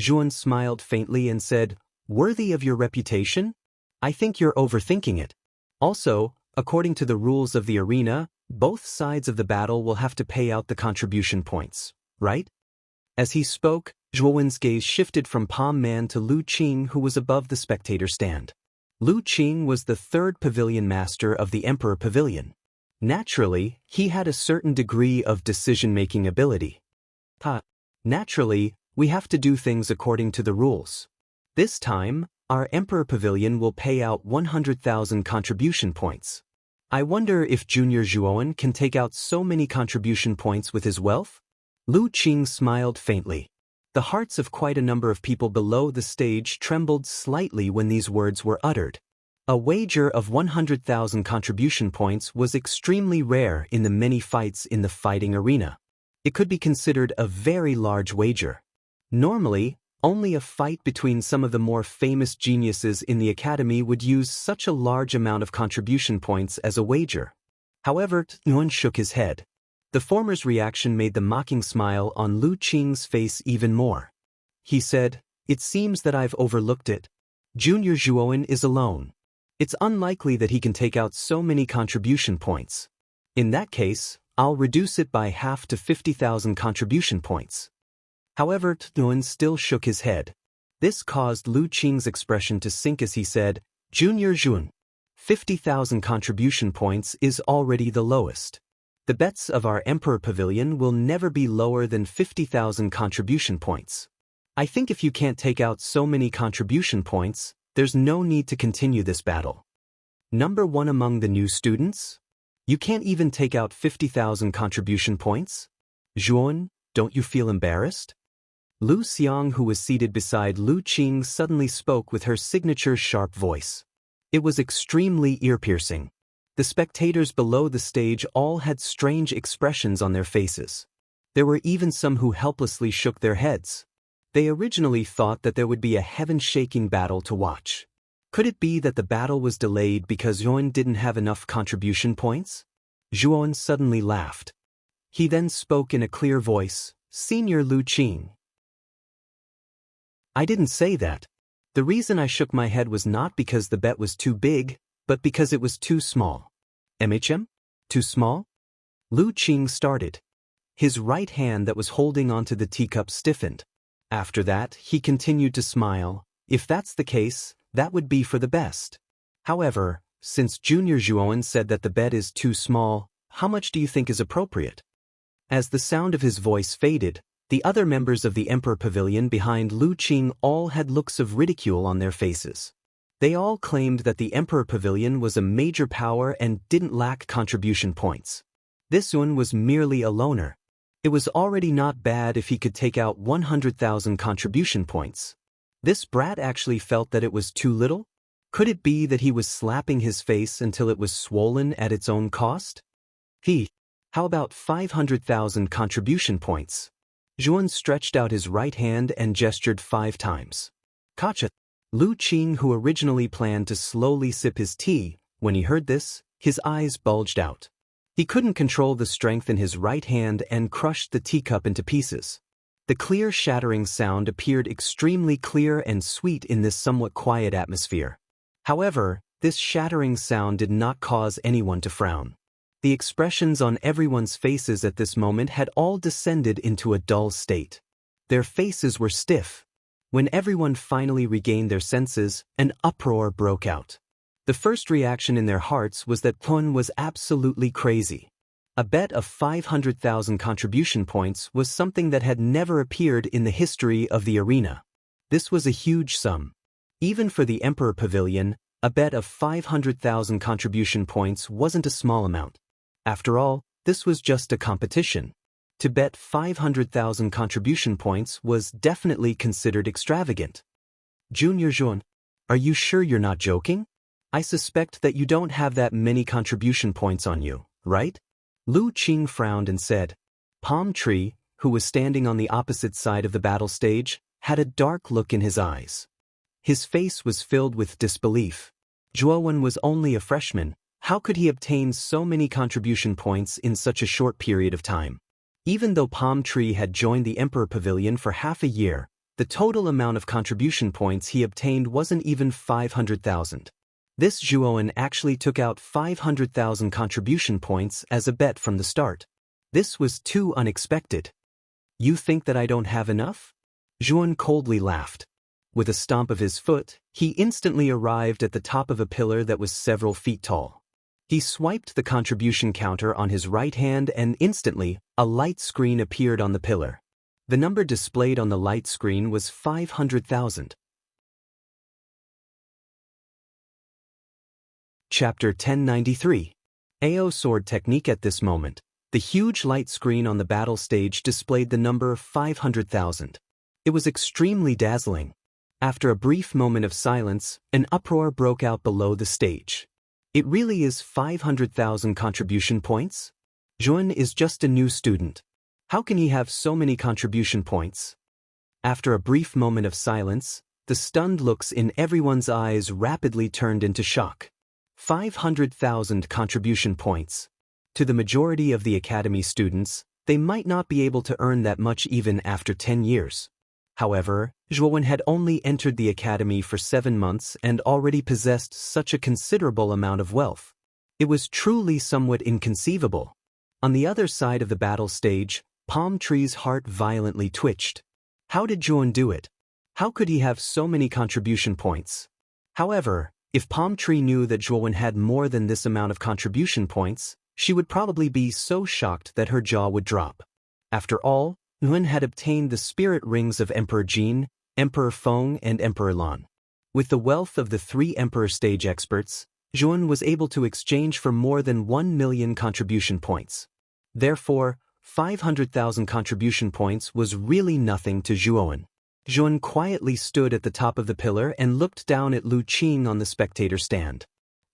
Zhuowen smiled faintly and said, "Worthy of your reputation? I think you're overthinking it. Also, according to the rules of the arena, both sides of the battle will have to pay out the contribution points, right?" As he spoke, Zhuowen's gaze shifted from Palm Man to Lu Qing, who was above the spectator stand. Lu Qing was the third pavilion master of the Emperor Pavilion. Naturally, he had a certain degree of decision-making ability. Naturally, we have to do things according to the rules. This time, our Emperor Pavilion will pay out 100,000 contribution points. I wonder if Junior Zhuowen can take out so many contribution points with his wealth? Lu Qing smiled faintly. The hearts of quite a number of people below the stage trembled slightly when these words were uttered. A wager of 100,000 contribution points was extremely rare in the many fights in the fighting arena. It could be considered a very large wager. Normally, only a fight between some of the more famous geniuses in the academy would use such a large amount of contribution points as a wager. However, Zhuowen shook his head. The former's reaction made the mocking smile on Lu Qing's face even more. He said, "It seems that I've overlooked it. Junior Zhuowen is alone. It's unlikely that he can take out so many contribution points. In that case, I'll reduce it by half to 50,000 contribution points." However, Zhuowen still shook his head. This caused Lu Qing's expression to sink as he said, "Junior Zhuowen, 50,000 contribution points is already the lowest. The bets of our Emperor Pavilion will never be lower than 50,000 contribution points. I think if you can't take out so many contribution points, there's no need to continue this battle. #1 among the new students? You can't even take out 50,000 contribution points? Zhuowen, don't you feel embarrassed?" Lu Xiang, who was seated beside Lu Qing, suddenly spoke with her signature sharp voice. It was extremely ear-piercing. The spectators below the stage all had strange expressions on their faces. There were even some who helplessly shook their heads. They originally thought that there would be a heaven-shaking battle to watch. Could it be that the battle was delayed because Zhuowen didn't have enough contribution points? Zhuowen suddenly laughed. He then spoke in a clear voice, "Senior Lu Qing, I didn't say that. The reason I shook my head was not because the bet was too big, but because it was too small." Too small? Lu Qing started. His right hand that was holding onto the teacup stiffened. After that, he continued to smile. "If that's the case, that would be for the best. However, since Junior Zhuowen said that the bet is too small, how much do you think is appropriate?" As the sound of his voice faded, the other members of the Emperor Pavilion behind Lu Qing all had looks of ridicule on their faces. They all claimed that the Emperor Pavilion was a major power and didn't lack contribution points. This one was merely a loner. It was already not bad if he could take out 100,000 contribution points. This brat actually felt that it was too little? Could it be that he was slapping his face until it was swollen at its own cost? How about 500,000 contribution points? Zhuowen stretched out his right hand and gestured 5 times. "Gotcha." Lu Qing, who originally planned to slowly sip his tea, when he heard this, his eyes bulged out. He couldn't control the strength in his right hand and crushed the teacup into pieces. The clear shattering sound appeared extremely clear and sweet in this somewhat quiet atmosphere. However, this shattering sound did not cause anyone to frown. The expressions on everyone's faces at this moment had all descended into a dull state. Their faces were stiff. When everyone finally regained their senses, an uproar broke out. The first reaction in their hearts was that Pun was absolutely crazy. A bet of 500,000 contribution points was something that had never appeared in the history of the arena. This was a huge sum. Even for the Emperor Pavilion, a bet of 500,000 contribution points wasn't a small amount. After all, this was just a competition. To bet 500,000 contribution points was definitely considered extravagant. Junior Zhuan, are you sure you're not joking? I suspect that you don't have that many contribution points on you, right? Lu Qing frowned and said. Palm Tree, who was standing on the opposite side of the battle stage, had a dark look in his eyes. His face was filled with disbelief. Zhuowen was only a freshman. How could he obtain so many contribution points in such a short period of time? Even though Palm Tree had joined the Emperor Pavilion for half a year, the total amount of contribution points he obtained wasn't even 500,000. This Zhuowen actually took out 500,000 contribution points as a bet from the start. This was too unexpected. You think that I don't have enough? Zhuowen coldly laughed. With a stomp of his foot, he instantly arrived at the top of a pillar that was several feet tall. He swiped the contribution counter on his right hand and instantly, a light screen appeared on the pillar. The number displayed on the light screen was 500,000. Chapter 1093. AO Sword Technique. At this moment, the huge light screen on the battle stage displayed the number 500,000. It was extremely dazzling. After a brief moment of silence, an uproar broke out below the stage. It really is 500,000 contribution points? Zhuan is just a new student. How can he have so many contribution points? After a brief moment of silence, the stunned looks in everyone's eyes rapidly turned into shock. 500,000 contribution points. To the majority of the academy students, they might not be able to earn that much even after 10 years. However, Zhuowen had only entered the academy for 7 months and already possessed such a considerable amount of wealth. It was truly somewhat inconceivable. On the other side of the battle stage, Palm Tree's heart violently twitched. How did Zhuowen do it? How could he have so many contribution points? However, if Palm Tree knew that Zhuowen had more than this amount of contribution points, she would probably be so shocked that her jaw would drop. After all, Zhuowen had obtained the spirit rings of Emperor Jin, Emperor Feng and Emperor Lan. With the wealth of the 3 Emperor stage experts, Zhuowen was able to exchange for more than 1 million contribution points. Therefore, 500,000 contribution points was really nothing to Zhuowen. Zhuowen quietly stood at the top of the pillar and looked down at Lu Qing on the spectator stand.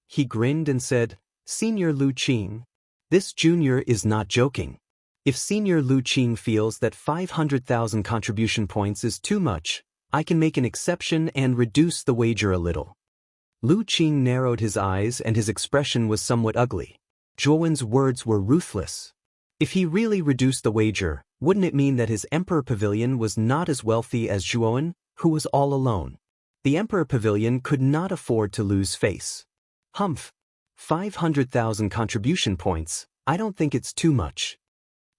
He grinned and said, Senior Lu Qing, this junior is not joking. If Senior Lu Qing feels that 500,000 contribution points is too much, I can make an exception and reduce the wager a little. Lu Qing narrowed his eyes and his expression was somewhat ugly. Zhuowen's words were ruthless. If he really reduced the wager, wouldn't it mean that his Emperor Pavilion was not as wealthy as Zhuowen, who was all alone? The Emperor Pavilion could not afford to lose face. Humph. 500,000 contribution points, I don't think it's too much.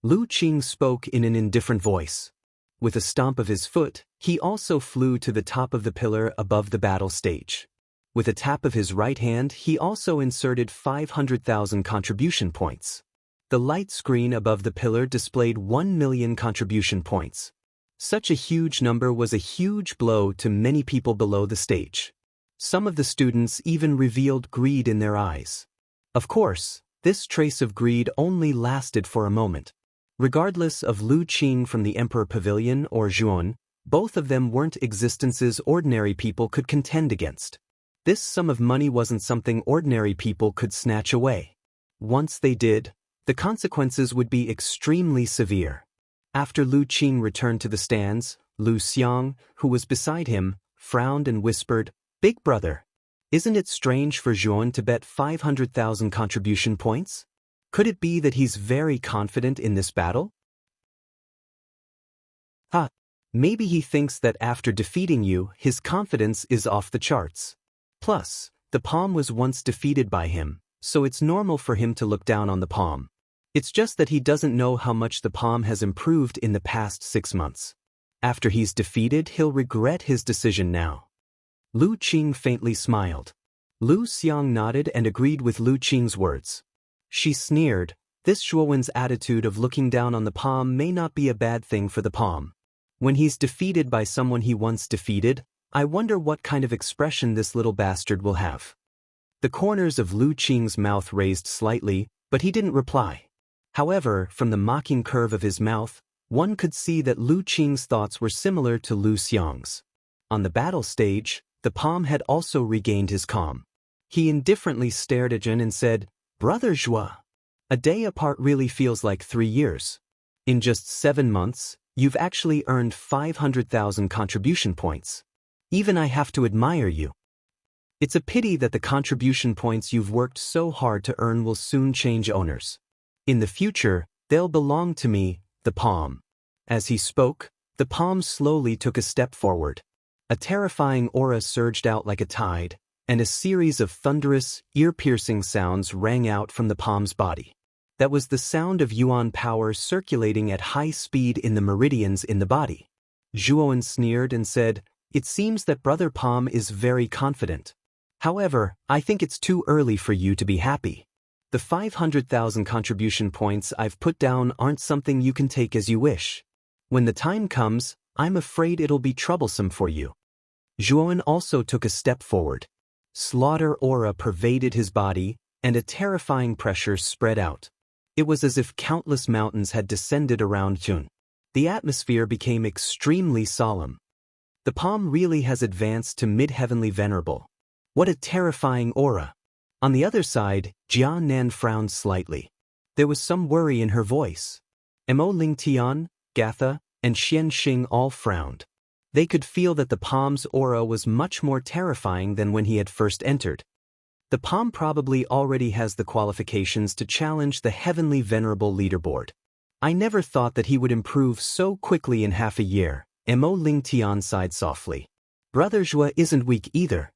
Lu Qing spoke in an indifferent voice. With a stomp of his foot, he also flew to the top of the pillar above the battle stage. With a tap of his right hand, he also inserted 500,000 contribution points. The light screen above the pillar displayed 1 million contribution points. Such a huge number was a huge blow to many people below the stage. Some of the students even revealed greed in their eyes. Of course, this trace of greed only lasted for a moment. Regardless of Lu Qing from the Emperor Pavilion or Zhuowen, both of them weren't existences ordinary people could contend against. This sum of money wasn't something ordinary people could snatch away. Once they did, the consequences would be extremely severe. After Lu Qing returned to the stands, Lu Xiang, who was beside him, frowned and whispered, Big brother, isn't it strange for Zhuowen to bet 500,000 contribution points? Could it be that he's very confident in this battle? Maybe he thinks that after defeating you, his confidence is off the charts. Plus, the Palm was once defeated by him, so it's normal for him to look down on the Palm. It's just that he doesn't know how much the Palm has improved in the past 6 months. After he's defeated, he'll regret his decision now. Lu Qing faintly smiled. Lu Xiang nodded and agreed with Lu Qing's words. She sneered. This Zhuowen's attitude of looking down on the palm may not be a bad thing for the palm. When he's defeated by someone he once defeated, I wonder what kind of expression this little bastard will have. The corners of Lu Qing's mouth raised slightly, but he didn't reply. However, from the mocking curve of his mouth, one could see that Lu Qing's thoughts were similar to Lu Xiang's. On the battle stage, the palm had also regained his calm. He indifferently stared at Jun and said, "Brother Zhuo, a day apart really feels like 3 years. In just 7 months, you've actually earned 500,000 contribution points. Even I have to admire you. It's a pity that the contribution points you've worked so hard to earn will soon change owners. In the future, they'll belong to me, the palm." As he spoke, the palm slowly took a step forward. A terrifying aura surged out like a tide, and a series of thunderous, ear-piercing sounds rang out from the palm's body. That was the sound of yuan power circulating at high speed in the meridians in the body. Zhuowen sneered and said, "It seems that Brother Palm is very confident. However, I think it's too early for you to be happy. The 500,000 contribution points I've put down aren't something you can take as you wish. When the time comes, I'm afraid it'll be troublesome for you." Zhuowen also took a step forward. Slaughter aura pervaded his body, and a terrifying pressure spread out. It was as if countless mountains had descended around Jun. The atmosphere became extremely solemn. The palm really has advanced to mid-heavenly venerable. What a terrifying aura. On the other side, Jian Nan frowned slightly. There was some worry in her voice. Mo Ling Tian, Gatha, and Xian Xing all frowned. They could feel that the palm's aura was much more terrifying than when he had first entered. The palm probably already has the qualifications to challenge the heavenly venerable leaderboard. I never thought that he would improve so quickly in half a year. Mo Ling Tian sighed softly. Brother Zhuo isn't weak either.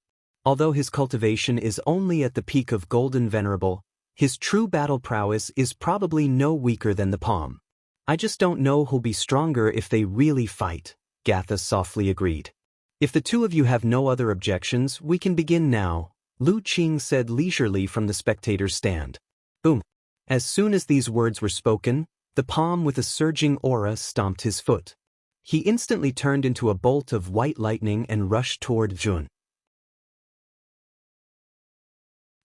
Although his cultivation is only at the peak of golden venerable, his true battle prowess is probably no weaker than the palm. I just don't know who'll be stronger if they really fight, Gatha softly agreed. If the two of you have no other objections, we can begin now, Lu Qing said leisurely from the spectator's stand. Boom. As soon as these words were spoken, the palm with a surging aura stomped his foot. He instantly turned into a bolt of white lightning and rushed toward Jun.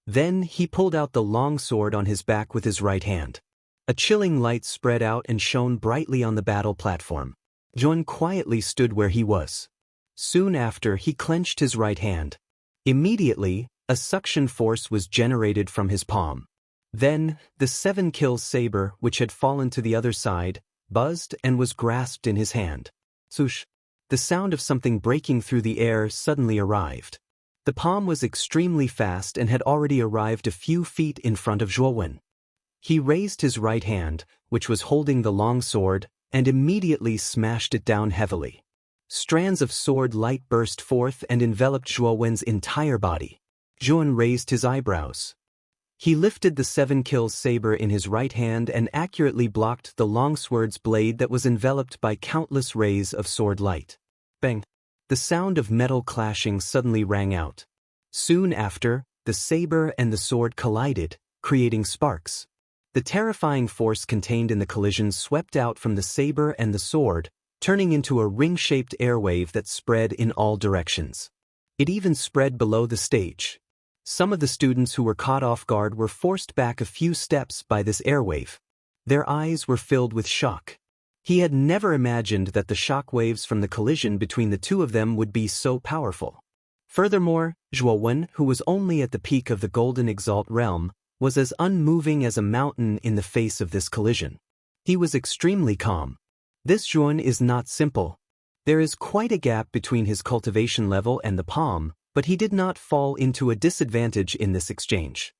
Then he pulled out the long sword on his back with his right hand. A chilling light spread out and shone brightly on the battle platform. Jun quietly stood where he was. Soon after, he clenched his right hand. Immediately, a suction force was generated from his palm. Then, the 7-kill saber, which had fallen to the other side, buzzed and was grasped in his hand. Swoosh! The sound of something breaking through the air suddenly arrived. The palm was extremely fast and had already arrived a few feet in front of Zhuowen. He raised his right hand, which was holding the long sword, and immediately smashed it down heavily. Strands of sword light burst forth and enveloped Zhuowen's entire body. Zhuowen raised his eyebrows. He lifted the 7-kill saber in his right hand and accurately blocked the longsword's blade that was enveloped by countless rays of sword light. Bang! The sound of metal clashing suddenly rang out. Soon after, the saber and the sword collided, creating sparks. The terrifying force contained in the collision swept out from the saber and the sword, turning into a ring-shaped airwave that spread in all directions. It even spread below the stage. Some of the students who were caught off guard were forced back a few steps by this airwave. Their eyes were filled with shock. He had never imagined that the shock waves from the collision between the two of them would be so powerful. Furthermore, Zhuowen, who was only at the peak of the Golden Exalt realm, was as unmoving as a mountain in the face of this collision. He was extremely calm. This Zhuowen is not simple. There is quite a gap between his cultivation level and the palm, but he did not fall into a disadvantage in this exchange.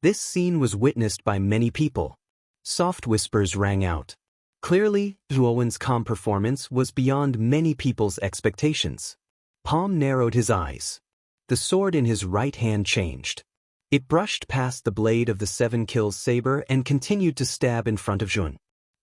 This scene was witnessed by many people. Soft whispers rang out. Clearly, Zhuowen's calm performance was beyond many people's expectations. Palm narrowed his eyes. The sword in his right hand changed. It brushed past the blade of the 7-kill saber and continued to stab in front of Jun.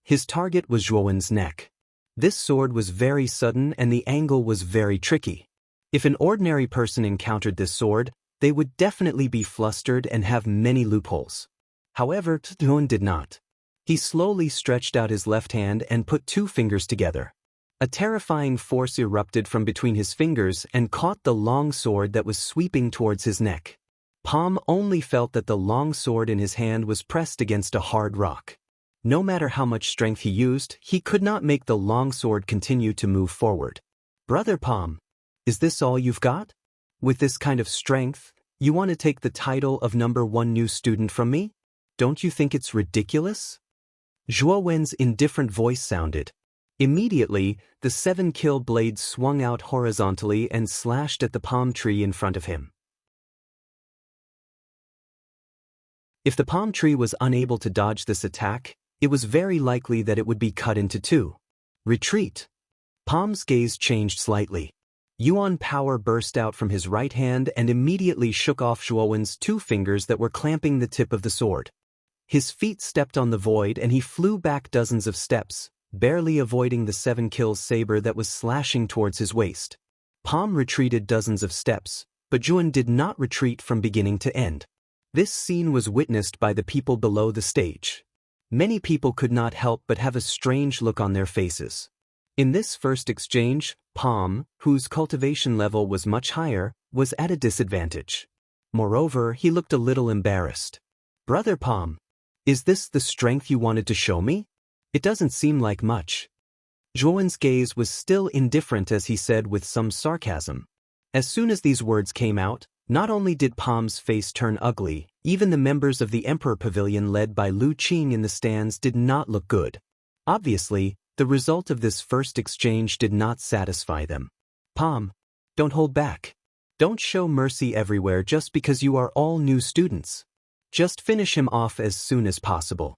His target was Zhuowen's neck. This sword was very sudden and the angle was very tricky. If an ordinary person encountered this sword, they would definitely be flustered and have many loopholes. However, Zhuan did not. He slowly stretched out his left hand and put two fingers together. A terrifying force erupted from between his fingers and caught the long sword that was sweeping towards his neck. Palm only felt that the long sword in his hand was pressed against a hard rock. No matter how much strength he used, he could not make the long sword continue to move forward. Brother Palm, is this all you've got? With this kind of strength, you want to take the title of #1 new student from me? Don't you think it's ridiculous? Zhuo Wen's indifferent voice sounded. Immediately, the 7-kill blade swung out horizontally and slashed at the palm tree in front of him. If the palm tree was unable to dodge this attack, it was very likely that it would be cut into two. Retreat. Palm's gaze changed slightly. Yuan power burst out from his right hand and immediately shook off Zhuo Wen's two fingers that were clamping the tip of the sword. His feet stepped on the void and he flew back dozens of steps, barely avoiding the 7-kill saber that was slashing towards his waist. Palm retreated dozens of steps, but Zhuan did not retreat from beginning to end. This scene was witnessed by the people below the stage. Many people could not help but have a strange look on their faces. In this first exchange, Palm, whose cultivation level was much higher, was at a disadvantage. Moreover, he looked a little embarrassed. Brother Palm, is this the strength you wanted to show me? It doesn't seem like much. Zhuowen's gaze was still indifferent as he said with some sarcasm. As soon as these words came out, not only did Palm's face turn ugly, even the members of the Emperor Pavilion led by Lu Qing in the stands did not look good. Obviously, the result of this first exchange did not satisfy them. Palm, don't hold back. Don't show mercy everywhere just because you are all new students. Just finish him off as soon as possible.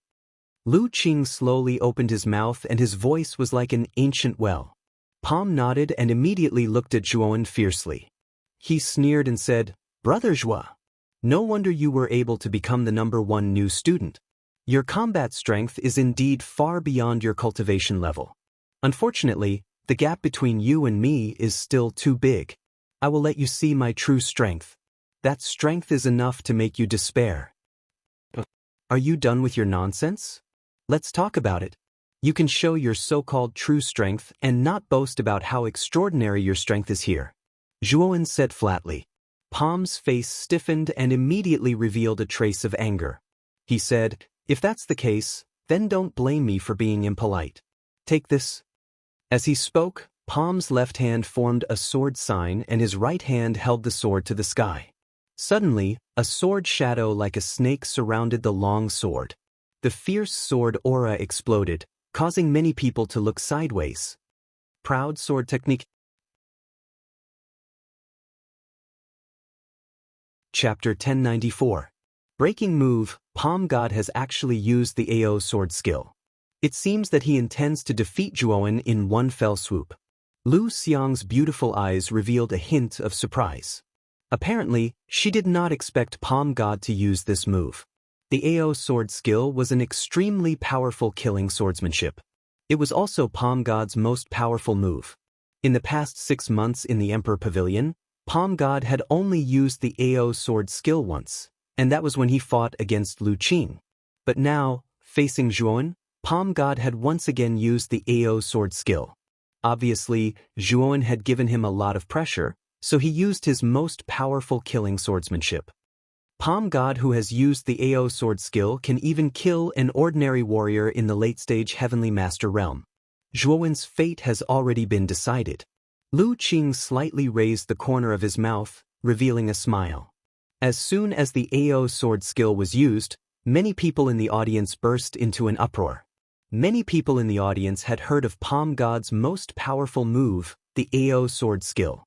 Lu Qing slowly opened his mouth and his voice was like an ancient well. Palm nodded and immediately looked at Zhuowen fiercely. He sneered and said, Brother Zhuo, no wonder you were able to become the #1 new student. Your combat strength is indeed far beyond your cultivation level. Unfortunately, the gap between you and me is still too big. I will let you see my true strength. That strength is enough to make you despair. Are you done with your nonsense? Let's talk about it. You can show your so-called true strength and not boast about how extraordinary your strength is here. Zhuowen said flatly. Palm's face stiffened and immediately revealed a trace of anger. He said, if that's the case, then don't blame me for being impolite. Take this. As he spoke, Palm's left hand formed a sword sign and his right hand held the sword to the sky. Suddenly, a sword shadow like a snake surrounded the long sword. The fierce sword aura exploded, causing many people to look sideways. Proud sword technique. Chapter 1094. Breaking move, Palm God has actually used the AO sword skill. It seems that he intends to defeat Zhuowen in one fell swoop. Lu Xiang's beautiful eyes revealed a hint of surprise. Apparently, she did not expect Palm God to use this move. The AO sword skill was an extremely powerful killing swordsmanship. It was also Palm God's most powerful move. In the past 6 months in the Emperor Pavilion, Palm God had only used the AO sword skill once, and that was when he fought against Lu Qing. But now, facing Zhuowen, Palm God had once again used the AO sword skill. Obviously, Zhuowen had given him a lot of pressure, so he used his most powerful killing swordsmanship. Palm God who has used the AO sword skill can even kill an ordinary warrior in the late-stage Heavenly Master realm. Zhuowen's fate has already been decided. Lu Qing slightly raised the corner of his mouth, revealing a smile. As soon as the AO sword skill was used, many people in the audience burst into an uproar. Many people in the audience had heard of Palm God's most powerful move, the AO sword skill.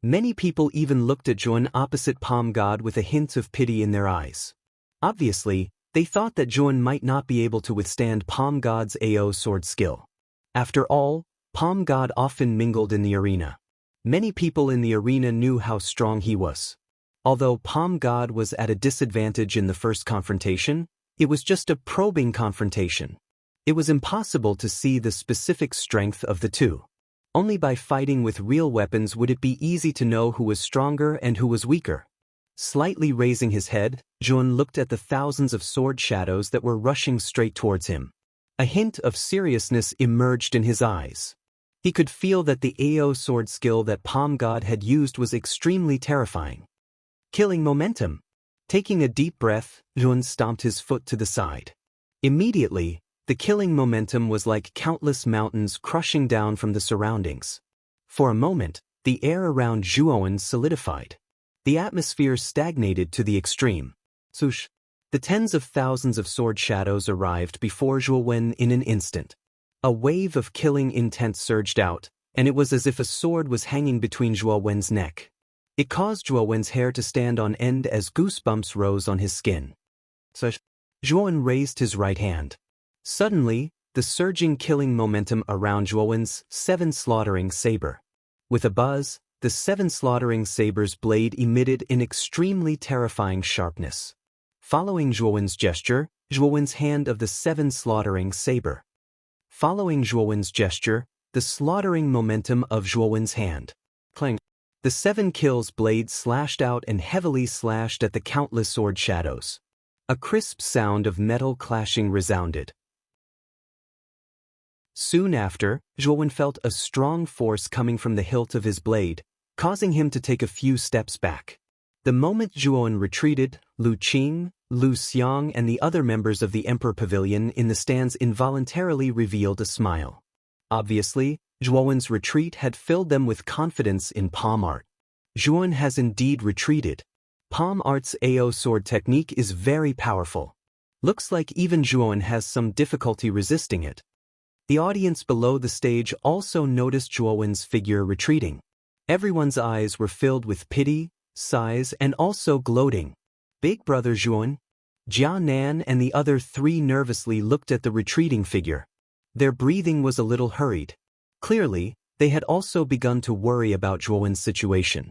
Many people even looked at Zhuowen opposite Palm God with a hint of pity in their eyes. Obviously, they thought that Zhuowen might not be able to withstand Palm God's AO sword skill. After all, Palm God often mingled in the arena. Many people in the arena knew how strong he was. Although Palm God was at a disadvantage in the first confrontation, it was just a probing confrontation. It was impossible to see the specific strength of the two. Only by fighting with real weapons would it be easy to know who was stronger and who was weaker. Slightly raising his head, Zhuan looked at the thousands of sword shadows that were rushing straight towards him. A hint of seriousness emerged in his eyes. He could feel that the AO sword skill that Palm God had used was extremely terrifying. Killing momentum. Taking a deep breath, Zhuan stomped his foot to the side. Immediately, the killing momentum was like countless mountains crushing down from the surroundings. For a moment, the air around Zhuan solidified. The atmosphere stagnated to the extreme. Swoosh! The tens of thousands of sword shadows arrived before Zhuan in an instant. A wave of killing intent surged out, and it was as if a sword was hanging between Zhuan's neck. It caused Zhuan's hair to stand on end as goosebumps rose on his skin. Zhuan raised his right hand. Suddenly, the surging killing momentum around Zhuan's 7 slaughtering saber. With a buzz, the 7 slaughtering saber's blade emitted an extremely terrifying sharpness. Following Zhuan's gesture, Zhuan's hand of the 7 slaughtering saber. Following Zhuan's gesture, the slaughtering momentum of Zhuan's hand. Clang. The 7 kills blade slashed out and heavily slashed at the countless sword shadows. A crisp sound of metal clashing resounded. Soon after, Zhuan felt a strong force coming from the hilt of his blade, causing him to take a few steps back. The moment Zhuan retreated, Lu Qing, Lu Xiang and the other members of the Emperor Pavilion in the stands involuntarily revealed a smile. Obviously, Zhuan's retreat had filled them with confidence in palm art. Zhuan has indeed retreated. Palm art's AO sword technique is very powerful. Looks like even Zhuan has some difficulty resisting it. The audience below the stage also noticed Zhuan's figure retreating. Everyone's eyes were filled with pity, sighs and also gloating. Big brother Zhuan, Jia Nan and the other 3 nervously looked at the retreating figure. Their breathing was a little hurried. Clearly, they had also begun to worry about Zhuan's situation.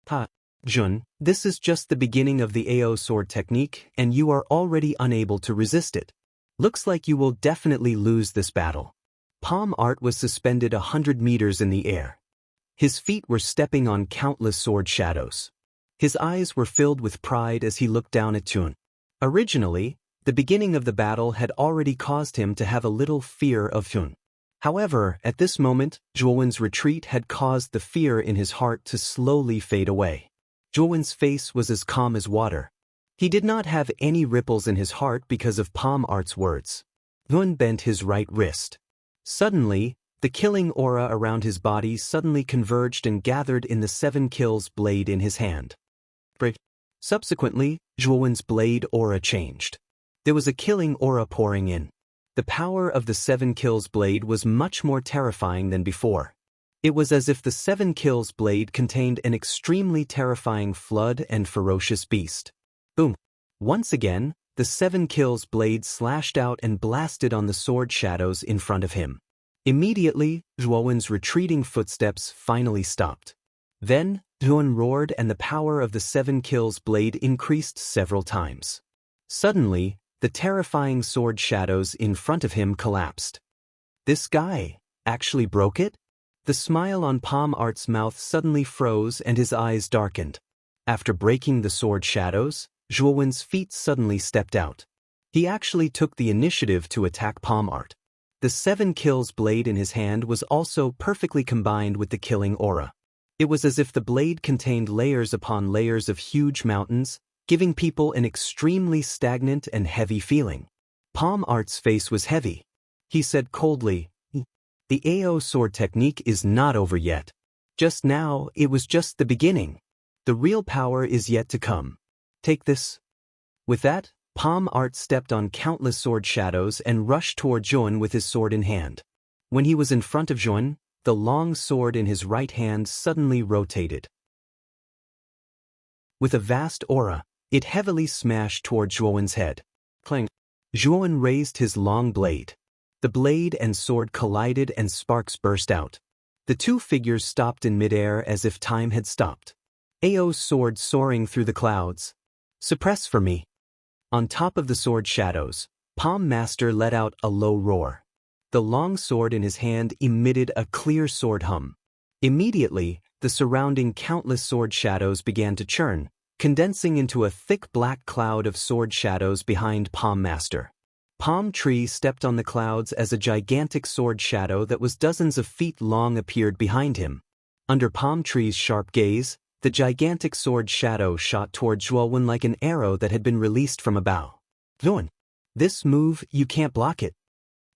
Zhuan, this is just the beginning of the AO sword technique and you are already unable to resist it. Looks like you will definitely lose this battle. Palm art was suspended 100 meters in the air. His feet were stepping on countless sword shadows. His eyes were filled with pride as he looked down at Zhuan. Originally, the beginning of the battle had already caused him to have a little fear of Zhuan. However, at this moment, Zhuan's retreat had caused the fear in his heart to slowly fade away. Zhuan's face was as calm as water. He did not have any ripples in his heart because of palm art's words. Zhuan bent his right wrist. Suddenly, the killing aura around his body suddenly converged and gathered in the 7 kills blade in his hand. Subsequently, Zhuan's blade aura changed. There was a killing aura pouring in. The power of the 7 kills blade was much more terrifying than before. It was as if the 7 kills blade contained an extremely terrifying flood and ferocious beast. Boom! Once again, the 7 kills blade slashed out and blasted on the sword shadows in front of him. Immediately, Zhuan's retreating footsteps finally stopped. Then, Zhuan roared and the power of the 7 kills blade increased several times. Suddenly, the terrifying sword shadows in front of him collapsed. This guy actually broke it? The smile on Palm Art's mouth suddenly froze and his eyes darkened. After breaking the sword shadows, Zhuan's feet suddenly stepped out. He actually took the initiative to attack Palm Art. The 7 kills blade in his hand was also perfectly combined with the killing aura. It was as if the blade contained layers upon layers of huge mountains, giving people an extremely stagnant and heavy feeling. Palm Art's face was heavy. He said coldly, "The AO sword technique is not over yet. Just now, it was just the beginning. The real power is yet to come. Take this." With that, Palm Art stepped on countless sword shadows and rushed toward Zhuan with his sword in hand. When he was in front of Zhuan, the long sword in his right hand suddenly rotated. With a vast aura, it heavily smashed toward Zhuan's head. Clang! Zhuan raised his long blade. The blade and sword collided and sparks burst out. The 2 figures stopped in midair as if time had stopped. AO's sword soaring through the clouds. "Suppress for me." On top of the sword shadows, Palm Master let out a low roar. The long sword in his hand emitted a clear sword hum. Immediately, the surrounding countless sword shadows began to churn, condensing into a thick black cloud of sword shadows behind Palm Master. Palm Tree stepped on the clouds as a gigantic sword shadow that was dozens of feet long appeared behind him. Under Palm Tree's sharp gaze, the gigantic sword shadow shot toward Zhuowen like an arrow that had been released from a bow. "Zhuowen, this move, you can't block it."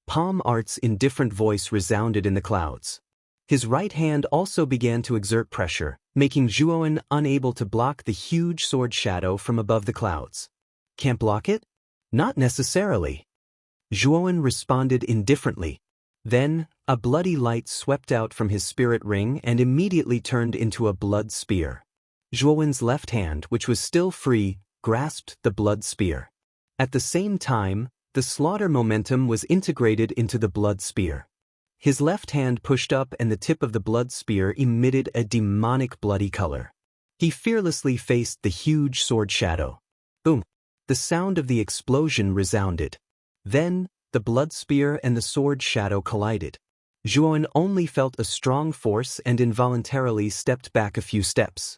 Palm Art's indifferent voice resounded in the clouds. His right hand also began to exert pressure, making Zhuowen unable to block the huge sword shadow from above the clouds. "Can't block it?" "Not necessarily." Zhuowen responded indifferently. Then, a bloody light swept out from his spirit ring and immediately turned into a blood spear. Zhuowen's left hand, which was still free, grasped the blood spear. At the same time, the slaughter momentum was integrated into the blood spear. His left hand pushed up and the tip of the blood spear emitted a demonic bloody color. He fearlessly faced the huge sword shadow. Boom! The sound of the explosion resounded. Then, the blood spear and the sword shadow collided. Zhuowen only felt a strong force and involuntarily stepped back a few steps.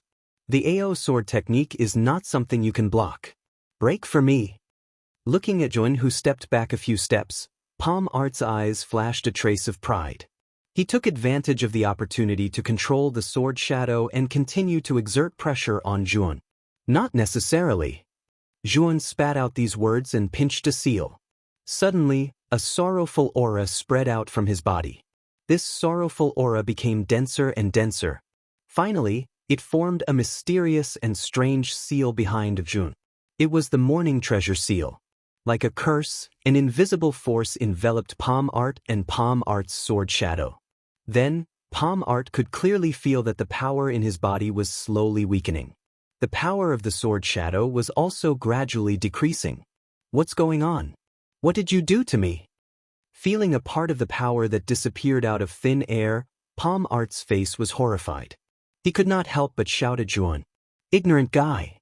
The AO sword technique is not something you can block. "Break for me." Looking at Zhuowen, who stepped back a few steps, Palm Art's eyes flashed a trace of pride. He took advantage of the opportunity to control the sword shadow and continue to exert pressure on Zhuowen. "Not necessarily." Zhuowen spat out these words and pinched a seal. Suddenly, a sorrowful aura spread out from his body. This sorrowful aura became denser and denser. Finally, it formed a mysterious and strange seal behind Zhuowen. It was the Morning Treasure Seal. Like a curse, an invisible force enveloped Palm Art and Palm Art's sword shadow. Then, Palm Art could clearly feel that the power in his body was slowly weakening. The power of the sword shadow was also gradually decreasing. "What's going on? What did you do to me?" Feeling a part of the power that disappeared out of thin air, Palm Art's face was horrified. He could not help but shout at Zhuowen. "Ignorant guy!"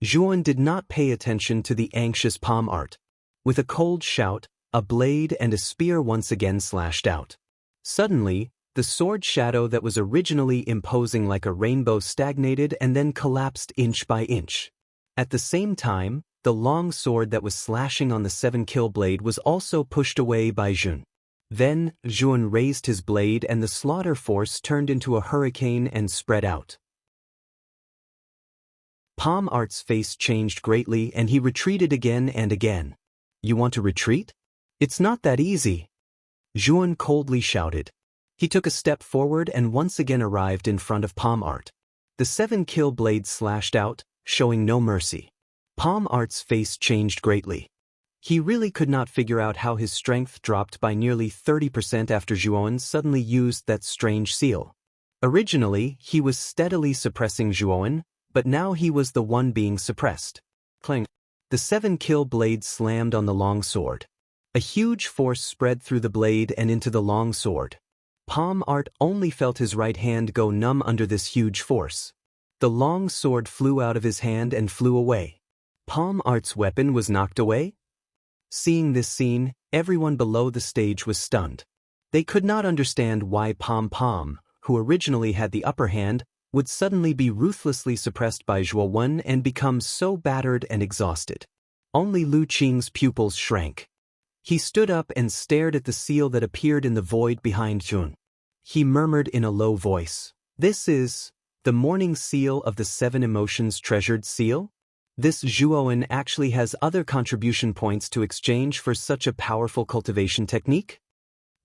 Zhuowen did not pay attention to the anxious Palm Art. With a cold shout, a blade and a spear once again slashed out. Suddenly, the sword shadow that was originally imposing like a rainbow stagnated and then collapsed inch by inch. At the same time, the long sword that was slashing on the 7-kill blade was also pushed away by Zhuowen. Then, Zhuowen raised his blade and the slaughter force turned into a hurricane and spread out. Palm Art's face changed greatly and he retreated again and again. "You want to retreat? It's not that easy." Zhuowen coldly shouted. He took a step forward and once again arrived in front of Palm Art. The 7-kill blade slashed out, showing no mercy. Palm Art's face changed greatly. He really could not figure out how his strength dropped by nearly 30% after Zhuowen suddenly used that strange seal. Originally, he was steadily suppressing Zhuowen, but now he was the one being suppressed. Clang! The 7-kill blade slammed on the long sword. A huge force spread through the blade and into the long sword. Palm Art only felt his right hand go numb under this huge force. The long sword flew out of his hand and flew away. Palm Art's weapon was knocked away? Seeing this scene, everyone below the stage was stunned. They could not understand why Palm, who originally had the upper hand, would suddenly be ruthlessly suppressed by Zhuowen and become so battered and exhausted. Only Lu Qing's pupils shrank. He stood up and stared at the seal that appeared in the void behind Zhuowen. He murmured in a low voice, "This is the morning seal of the 7 emotions treasured seal?" This Zhuowen actually has other contribution points to exchange for such a powerful cultivation technique?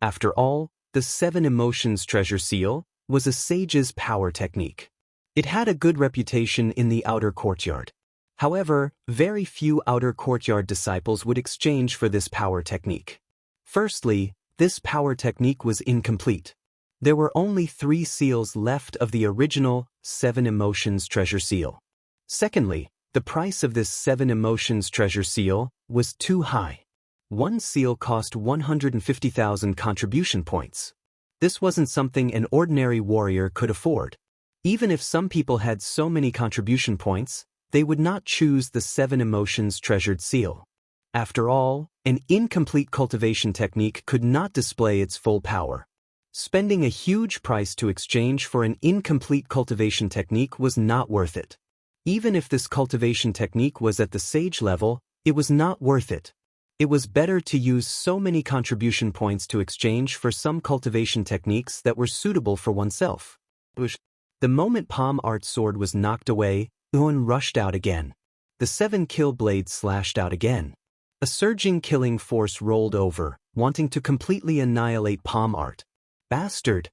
After all, the 7 emotions treasure seal was a sage's power technique. It had a good reputation in the outer courtyard. However, very few outer courtyard disciples would exchange for this power technique. Firstly, this power technique was incomplete. There were only 3 seals left of the original 7 emotions treasure seal. Secondly, the price of this 7 emotions treasure seal was too high. One seal cost 150,000 contribution points. This wasn't something an ordinary warrior could afford. Even if some people had so many contribution points, they would not choose the 7 emotions treasured seal. After all, an incomplete cultivation technique could not display its full power. Spending a huge price to exchange for an incomplete cultivation technique was not worth it. Even if this cultivation technique was at the sage level, it was not worth it. It was better to use so many contribution points to exchange for some cultivation techniques that were suitable for oneself. The moment palm art sword was knocked away, Yuan rushed out again. The 7-kill blade slashed out again. A surging killing force rolled over, wanting to completely annihilate palm art. Bastard!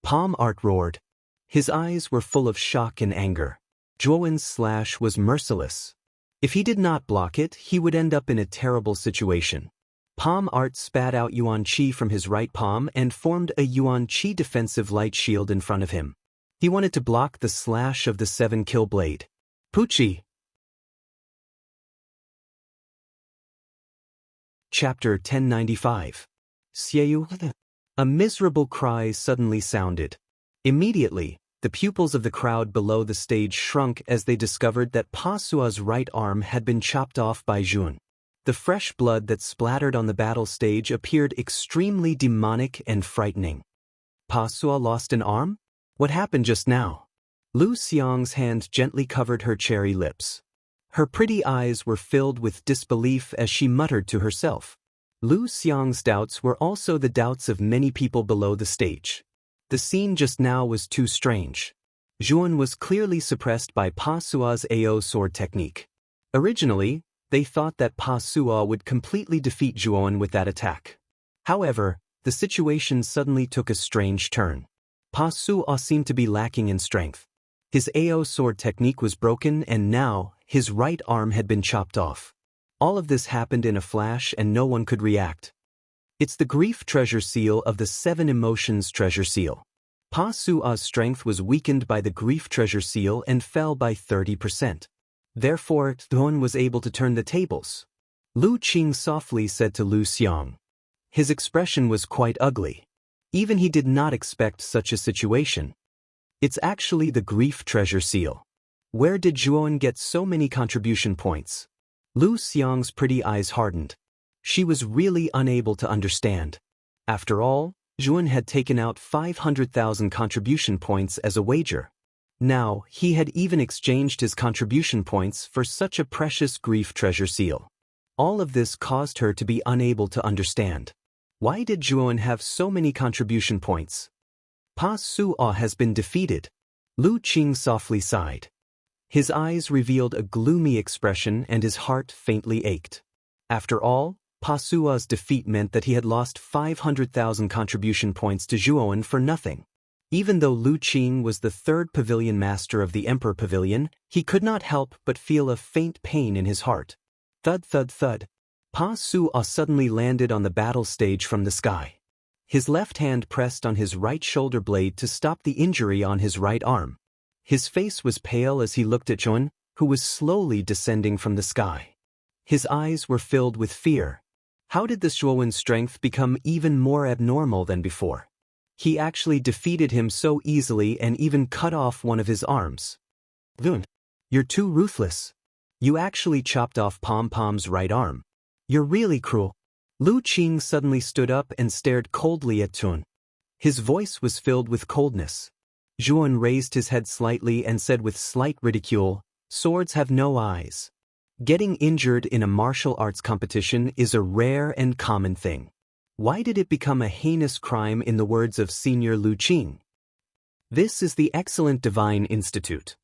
Palm art roared. His eyes were full of shock and anger. Zhuowen's slash was merciless. If he did not block it, he would end up in a terrible situation. Palm art spat out Yuan Qi from his right palm and formed a Yuan Qi defensive light shield in front of him. He wanted to block the slash of the 7-kill blade. Pucci! Chapter 1095. Xieu. A miserable cry suddenly sounded. Immediately, the pupils of the crowd below the stage shrunk as they discovered that Pa Sua's right arm had been chopped off by Zhuan. The fresh blood that splattered on the battle stage appeared extremely demonic and frightening. Pa Sua lost an arm? What happened just now? Lu Xiang's hand gently covered her cherry lips. Her pretty eyes were filled with disbelief as she muttered to herself. Lu Xiang's doubts were also the doubts of many people below the stage. The scene just now was too strange. Zhuan was clearly suppressed by Pa Sua's AO sword technique. Originally, they thought that Pa Sua would completely defeat Zhuan with that attack. However, the situation suddenly took a strange turn. Pa Sua seemed to be lacking in strength. His AO sword technique was broken and now, his right arm had been chopped off. All of this happened in a flash and no one could react. It's the grief treasure seal of the 7 emotions treasure seal. Pa Sua's strength was weakened by the grief treasure seal and fell by 30%. Therefore, Zhuan was able to turn the tables. Lu Qing softly said to Lu Xiang. His expression was quite ugly. Even he did not expect such a situation. It's actually the grief treasure seal. Where did Zhuan get so many contribution points? Lu Xiang's pretty eyes hardened. She was really unable to understand. After all, Zhuan had taken out 500,000 contribution points as a wager. Now, he had even exchanged his contribution points for such a precious grief treasure seal. All of this caused her to be unable to understand. Why did Zhuan have so many contribution points? Pa Sua has been defeated. Lu Qing softly sighed. His eyes revealed a gloomy expression and his heart faintly ached. After all, Pa Sua's defeat meant that he had lost 500,000 contribution points to Zhuan for nothing. Even though Lu Qing was the 3rd pavilion master of the Emperor Pavilion, he could not help but feel a faint pain in his heart. Thud thud thud. Pa Sua suddenly landed on the battle stage from the sky. His left hand pressed on his right shoulder blade to stop the injury on his right arm. His face was pale as he looked at Zhuan, who was slowly descending from the sky. His eyes were filled with fear. How did this Zhuowen's strength become even more abnormal than before? He actually defeated him so easily and even cut off one of his arms. Zhuan, you're too ruthless. You actually chopped off Pom-Pom's right arm. You're really cruel. Lu Qing suddenly stood up and stared coldly at Zhuan. His voice was filled with coldness. Zhuan raised his head slightly and said with slight ridicule, "Swords have no eyes." Getting injured in a martial arts competition is a rare and common thing. Why did it become a heinous crime in the words of Senior Lu Qing? This is the excellent Divine Institute.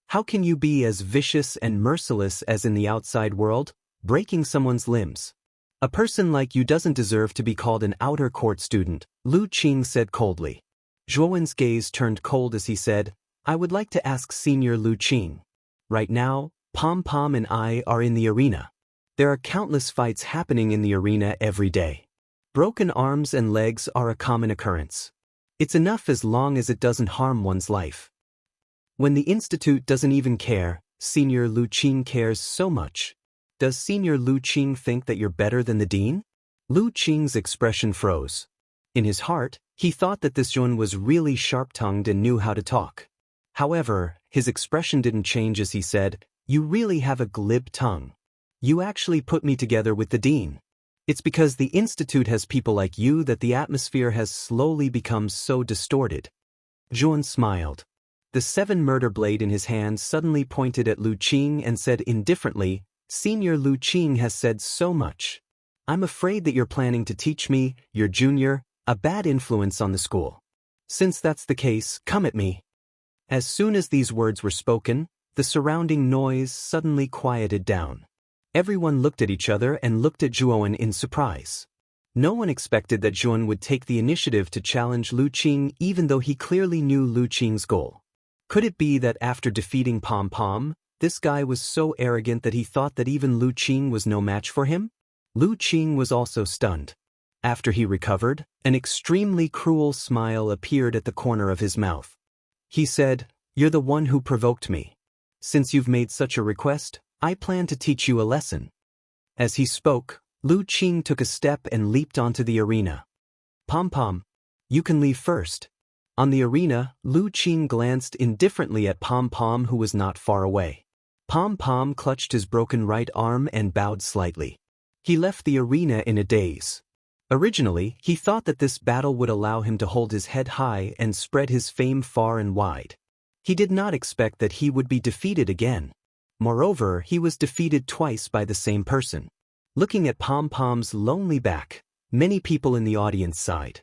How can you be as vicious and merciless as in the outside world, breaking someone's limbs? A person like you doesn't deserve to be called an outer court student, Lu Qing said coldly. Zhuowen's gaze turned cold as he said, I would like to ask Senior Lu Qing. Right now, Pom-Pom and I are in the arena. There are countless fights happening in the arena every day. Broken arms and legs are a common occurrence. It's enough as long as it doesn't harm one's life. When the institute doesn't even care, Senior Lu Qing cares so much. Does Senior Lu Qing think that you're better than the dean? Lu Qing's expression froze. In his heart, he thought that this Zhuan was really sharp-tongued and knew how to talk. However, his expression didn't change as he said, You really have a glib tongue. You actually put me together with the dean. It's because the institute has people like you that the atmosphere has slowly become so distorted. Zhuan smiled. The 7-murder blade in his hand suddenly pointed at Lu Qing and said indifferently, "Senior Lu Qing has said so much. I'm afraid that you're planning to teach me, your junior, a bad influence on the school. Since that's the case, come at me." As soon as these words were spoken, the surrounding noise suddenly quieted down. Everyone looked at each other and looked at Zhuan in surprise. No one expected that Zhuan would take the initiative to challenge Lu Qing even though he clearly knew Lu Qing's goal. Could it be that after defeating Pom Pom, this guy was so arrogant that he thought that even Lu Qing was no match for him? Lu Qing was also stunned. After he recovered, an extremely cruel smile appeared at the corner of his mouth. He said, "You're the one who provoked me. Since you've made such a request, I plan to teach you a lesson." As he spoke, Lu Qing took a step and leaped onto the arena. "Pom Pom, you can leave first." On the arena, Lu Qing glanced indifferently at Pom Pom, who was not far away. Pom Pom clutched his broken right arm and bowed slightly. He left the arena in a daze. Originally, he thought that this battle would allow him to hold his head high and spread his fame far and wide. He did not expect that he would be defeated again. Moreover, he was defeated twice by the same person. Looking at Pom Pom's lonely back, many people in the audience sighed.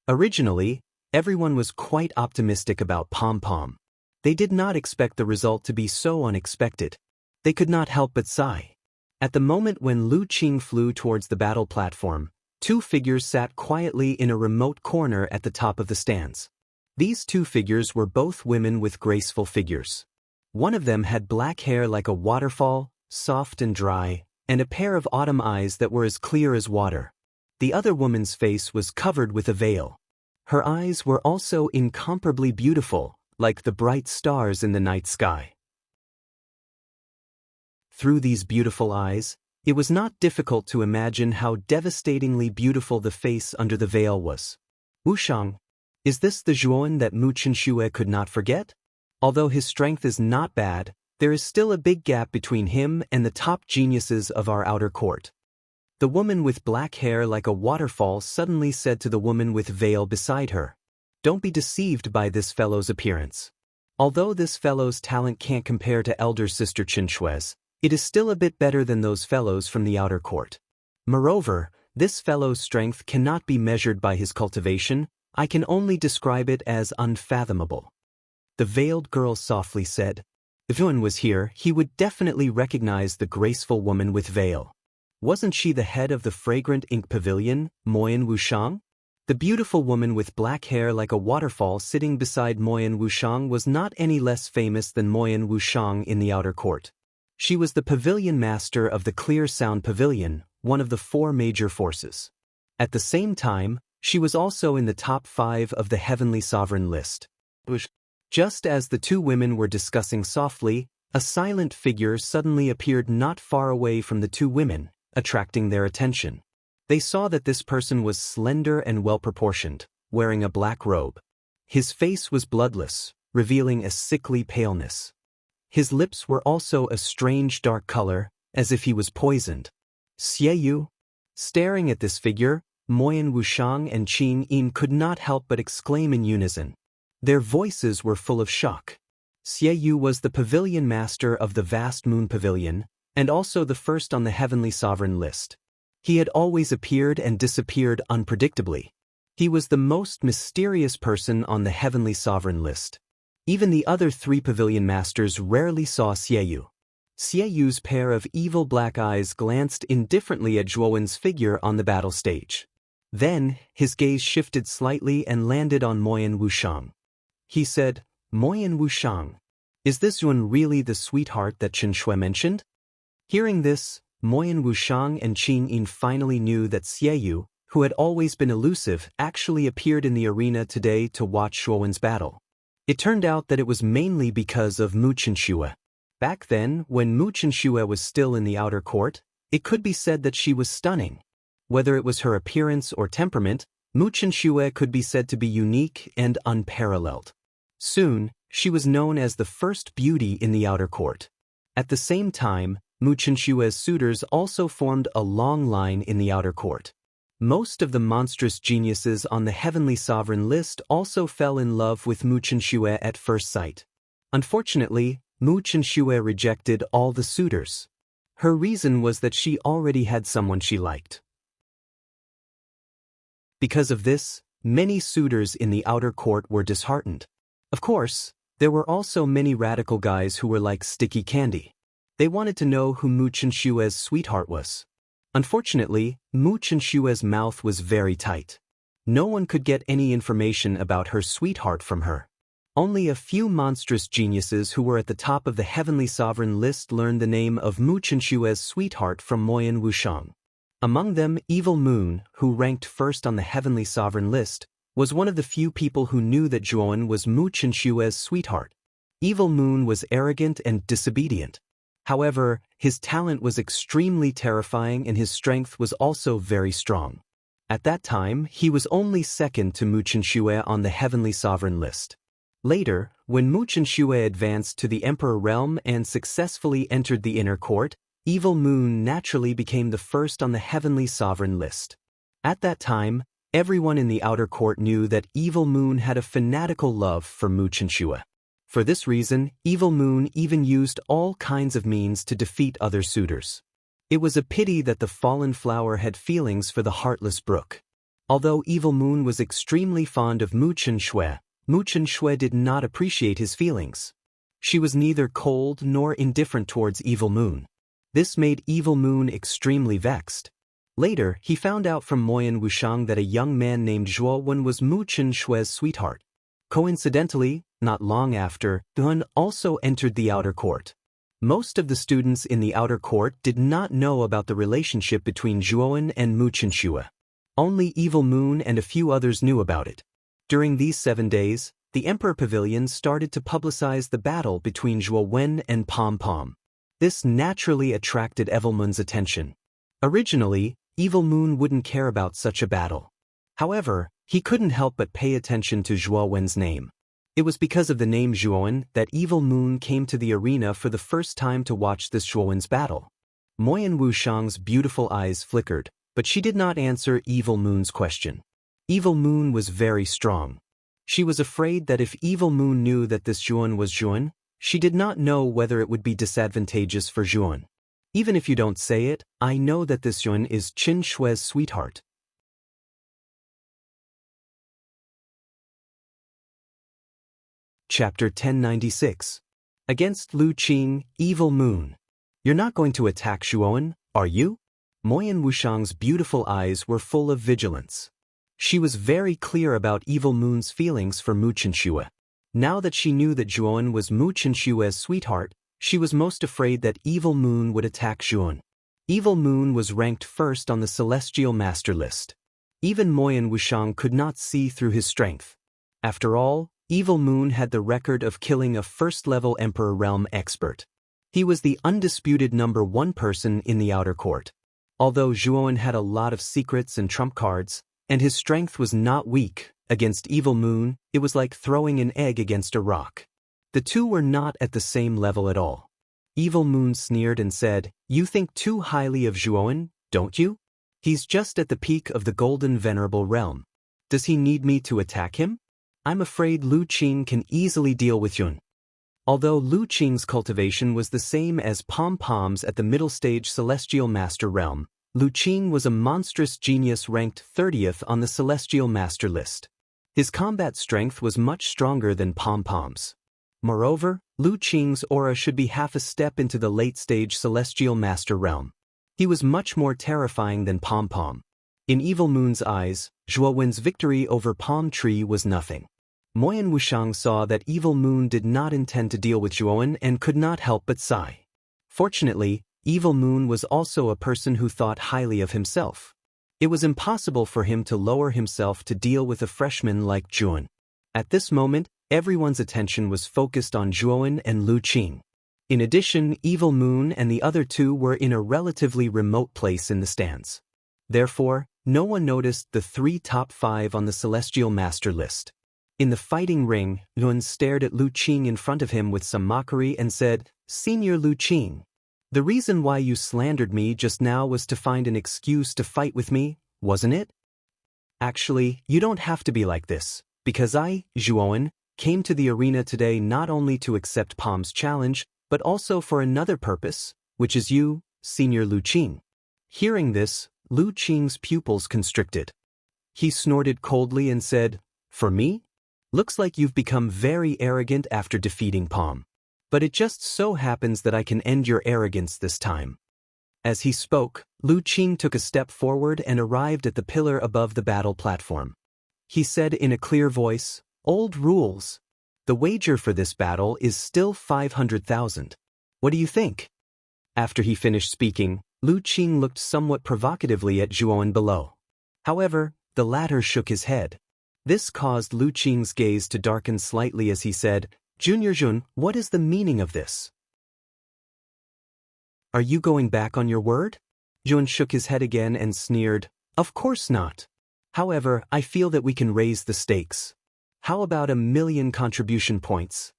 Originally, everyone was quite optimistic about Pom Pom. They did not expect the result to be so unexpected. They could not help but sigh. At the moment when Lu Qing flew towards the battle platform, 2 figures sat quietly in a remote corner at the top of the stands. These 2 figures were both women with graceful figures. One of them had black hair like a waterfall, soft and dry, and a pair of autumn eyes that were as clear as water. The other woman's face was covered with a veil. Her eyes were also incomparably beautiful, like the bright stars in the night sky. Through these beautiful eyes, it was not difficult to imagine how devastatingly beautiful the face under the veil was. "Wushang, is this the Zhuan that Mu Chenxue could not forget? Although his strength is not bad, there is still a big gap between him and the top geniuses of our outer court." The woman with black hair like a waterfall suddenly said to the woman with veil beside her, "Don't be deceived by this fellow's appearance. Although this fellow's talent can't compare to elder sister Chenxue's, it is still a bit better than those fellows from the outer court. Moreover, this fellow's strength cannot be measured by his cultivation. I can only describe it as unfathomable." The veiled girl softly said, "If Yuan was here, he would definitely recognize the graceful woman with veil. Wasn't she the head of the fragrant ink pavilion, Moyan Wushang?" The beautiful woman with black hair like a waterfall sitting beside Moyan Wushang was not any less famous than Moyan Wushang in the outer court. She was the pavilion master of the Clear Sound Pavilion, one of the 4 major forces. At the same time, she was also in the top 5 of the Heavenly Sovereign list. Just as the 2 women were discussing softly, a silent figure suddenly appeared not far away from the 2 women, attracting their attention. They saw that this person was slender and well-proportioned, wearing a black robe. His face was bloodless, revealing a sickly paleness. His lips were also a strange dark color, as if he was poisoned. "Xie Yu?" Staring at this figure, Moyan Wushang and Qin Yin could not help but exclaim in unison. Their voices were full of shock. Xie Yu was the pavilion master of the vast moon pavilion, and also the first on the Heavenly Sovereign list. He had always appeared and disappeared unpredictably. He was the most mysterious person on the Heavenly Sovereign list. Even the other 3 pavilion masters rarely saw Xie Yu. Xie Yu's pair of evil black eyes glanced indifferently at Zhuowen's figure on the battle stage. Then, his gaze shifted slightly and landed on Moyan Wushang. He said, "Moyan Wushang, is this Yuan really the sweetheart that Chenxue mentioned?" Hearing this, Moyan Wushang and Qin Yin finally knew that Xie Yu, who had always been elusive, actually appeared in the arena today to watch Zhuowen's battle. It turned out that it was mainly because of Mu Chenxue. Back then, when Mu Chenxue was still in the outer court, it could be said that she was stunning. Whether it was her appearance or temperament, Mu Chenxue could be said to be unique and unparalleled. Soon, she was known as the first beauty in the outer court. At the same time, Mu Chenxue's suitors also formed a long line in the outer court. Most of the monstrous geniuses on the Heavenly Sovereign list also fell in love with Mu Chenxue at first sight. Unfortunately, Mu Chenxue rejected all the suitors. Her reason was that she already had someone she liked. Because of this, many suitors in the outer court were disheartened. Of course, there were also many radical guys who were like sticky candy. They wanted to know who Mu Chenxue's sweetheart was. Unfortunately, Mu Chenxue's mouth was very tight. No one could get any information about her sweetheart from her. Only a few monstrous geniuses who were at the top of the heavenly sovereign list learned the name of Mu Chenxue's sweetheart from Moyan Wushang. Among them, Evil Moon, who ranked first on the heavenly sovereign list, was one of the few people who knew that Zhuan was Mu Chenxue's sweetheart. Evil Moon was arrogant and disobedient. However, his talent was extremely terrifying and his strength was also very strong. At that time, he was only second to Mu Chenxue on the heavenly sovereign list. Later, when Mu Chenxue advanced to the Emperor realm and successfully entered the inner court, Evil Moon naturally became the first on the heavenly sovereign list. At that time, everyone in the outer court knew that Evil Moon had a fanatical love for Mu Chenxue. For this reason, Evil Moon even used all kinds of means to defeat other suitors. It was a pity that the fallen flower had feelings for the heartless brook. Although Evil Moon was extremely fond of Mu Chenxue did not appreciate his feelings. She was neither cold nor indifferent towards Evil Moon. This made Evil Moon extremely vexed. Later, he found out from Moyan Wushang that a young man named Zhuo Wen was Mu Chenxue's sweetheart. Coincidentally, not long after, Duan also entered the outer court. Most of the students in the outer court did not know about the relationship between Zhuowen and Mu Chenxue. Only Evil Moon and a few others knew about it. During these 7 days, the Emperor Pavilion started to publicize the battle between Zhuo Wen and Pom Pom. This naturally attracted Evil Moon's attention. Originally, Evil Moon wouldn't care about such a battle. However, he couldn't help but pay attention to Zhuo Wen's name. It was because of the name Zhuowen that Evil Moon came to the arena for the first time to watch this Zhuowen's battle. Moyan Wushang's beautiful eyes flickered, but she did not answer Evil Moon's question. Evil Moon was very strong. She was afraid that if Evil Moon knew that this Zhuowen was Zhuowen, she did not know whether it would be disadvantageous for Zhuowen. Even if you don't say it, I know that this Zhuowen is Qin Shui's sweetheart. Chapter 1096. Against Lu Qing, Evil Moon. You're not going to attack Zhuowen, are you? Moyan Wushang's beautiful eyes were full of vigilance. She was very clear about Evil Moon's feelings for Mu Chenxue. Now that she knew that Zhuowen was Mu Chenxue's sweetheart, she was most afraid that Evil Moon would attack Zhuowen. Evil Moon was ranked first on the Celestial Master list. Even Moyan Wushang could not see through his strength. After all, Evil Moon had the record of killing a first-level Emperor Realm expert. He was the undisputed #1 person in the outer court. Although Zhuowen had a lot of secrets and trump cards, and his strength was not weak, against Evil Moon, it was like throwing an egg against a rock. The two were not at the same level at all. Evil Moon sneered and said, "You think too highly of Zhuowen, don't you? He's just at the peak of the Golden Venerable Realm. Does he need me to attack him? I'm afraid Lu Qing can easily deal with Yun." Although Lu Qing's cultivation was the same as Pom Pom's at the middle stage Celestial Master Realm, Lu Qing was a monstrous genius ranked 30th on the Celestial Master list. His combat strength was much stronger than Pom Pom's. Moreover, Lu Qing's aura should be half a step into the late-stage Celestial Master Realm. He was much more terrifying than Pom Pom. In Evil Moon's eyes, Zhuowen's victory over Palm Tree was nothing. Moyan Wushang saw that Evil Moon did not intend to deal with Zhuowen and could not help but sigh. Fortunately, Evil Moon was also a person who thought highly of himself. It was impossible for him to lower himself to deal with a freshman like Zhuowen. At this moment, everyone's attention was focused on Zhuowen and Lu Qing. In addition, Evil Moon and the other two were in a relatively remote place in the stands. Therefore, no one noticed the 3 top 5 on the Celestial Master list. In the fighting ring, Yun stared at Lu Qing in front of him with some mockery and said, "Senior Lu Qing, the reason why you slandered me just now was to find an excuse to fight with me, wasn't it? Actually, you don't have to be like this, because I, Zhuowen, came to the arena today not only to accept Palm's challenge, but also for another purpose, which is you, Senior Lu Qing. Hearing this, Lu Qing's pupils constricted. He snorted coldly and said, "For me? Looks like you've become very arrogant after defeating Palm. But it just so happens that I can end your arrogance this time." As he spoke, Lu Qing took a step forward and arrived at the pillar above the battle platform. He said in a clear voice, "Old rules. The wager for this battle is still 500,000. What do you think?" After he finished speaking, Lu Qing looked somewhat provocatively at Zhuowen below. However, the latter shook his head. This caused Lu Qing's gaze to darken slightly as he said, "Junior Jun, what is the meaning of this? Are you going back on your word?" Jun shook his head again and sneered, "Of course not. However, I feel that we can raise the stakes. How about 1,000,000 contribution points?"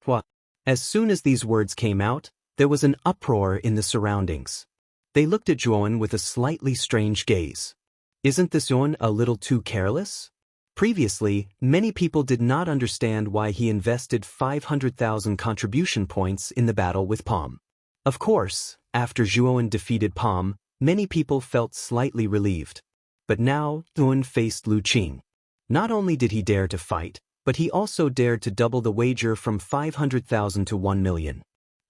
What? As soon as these words came out, there was an uproar in the surroundings. They looked at Zhuowen with a slightly strange gaze. Isn't this Zhuowen a little too careless? Previously, many people did not understand why he invested 500,000 contribution points in the battle with Palm. Of course, after Zhuowen defeated Palm, many people felt slightly relieved. But now, Zhuowen faced Lu Qing. Not only did he dare to fight, but he also dared to double the wager from 500,000 to 1,000,000.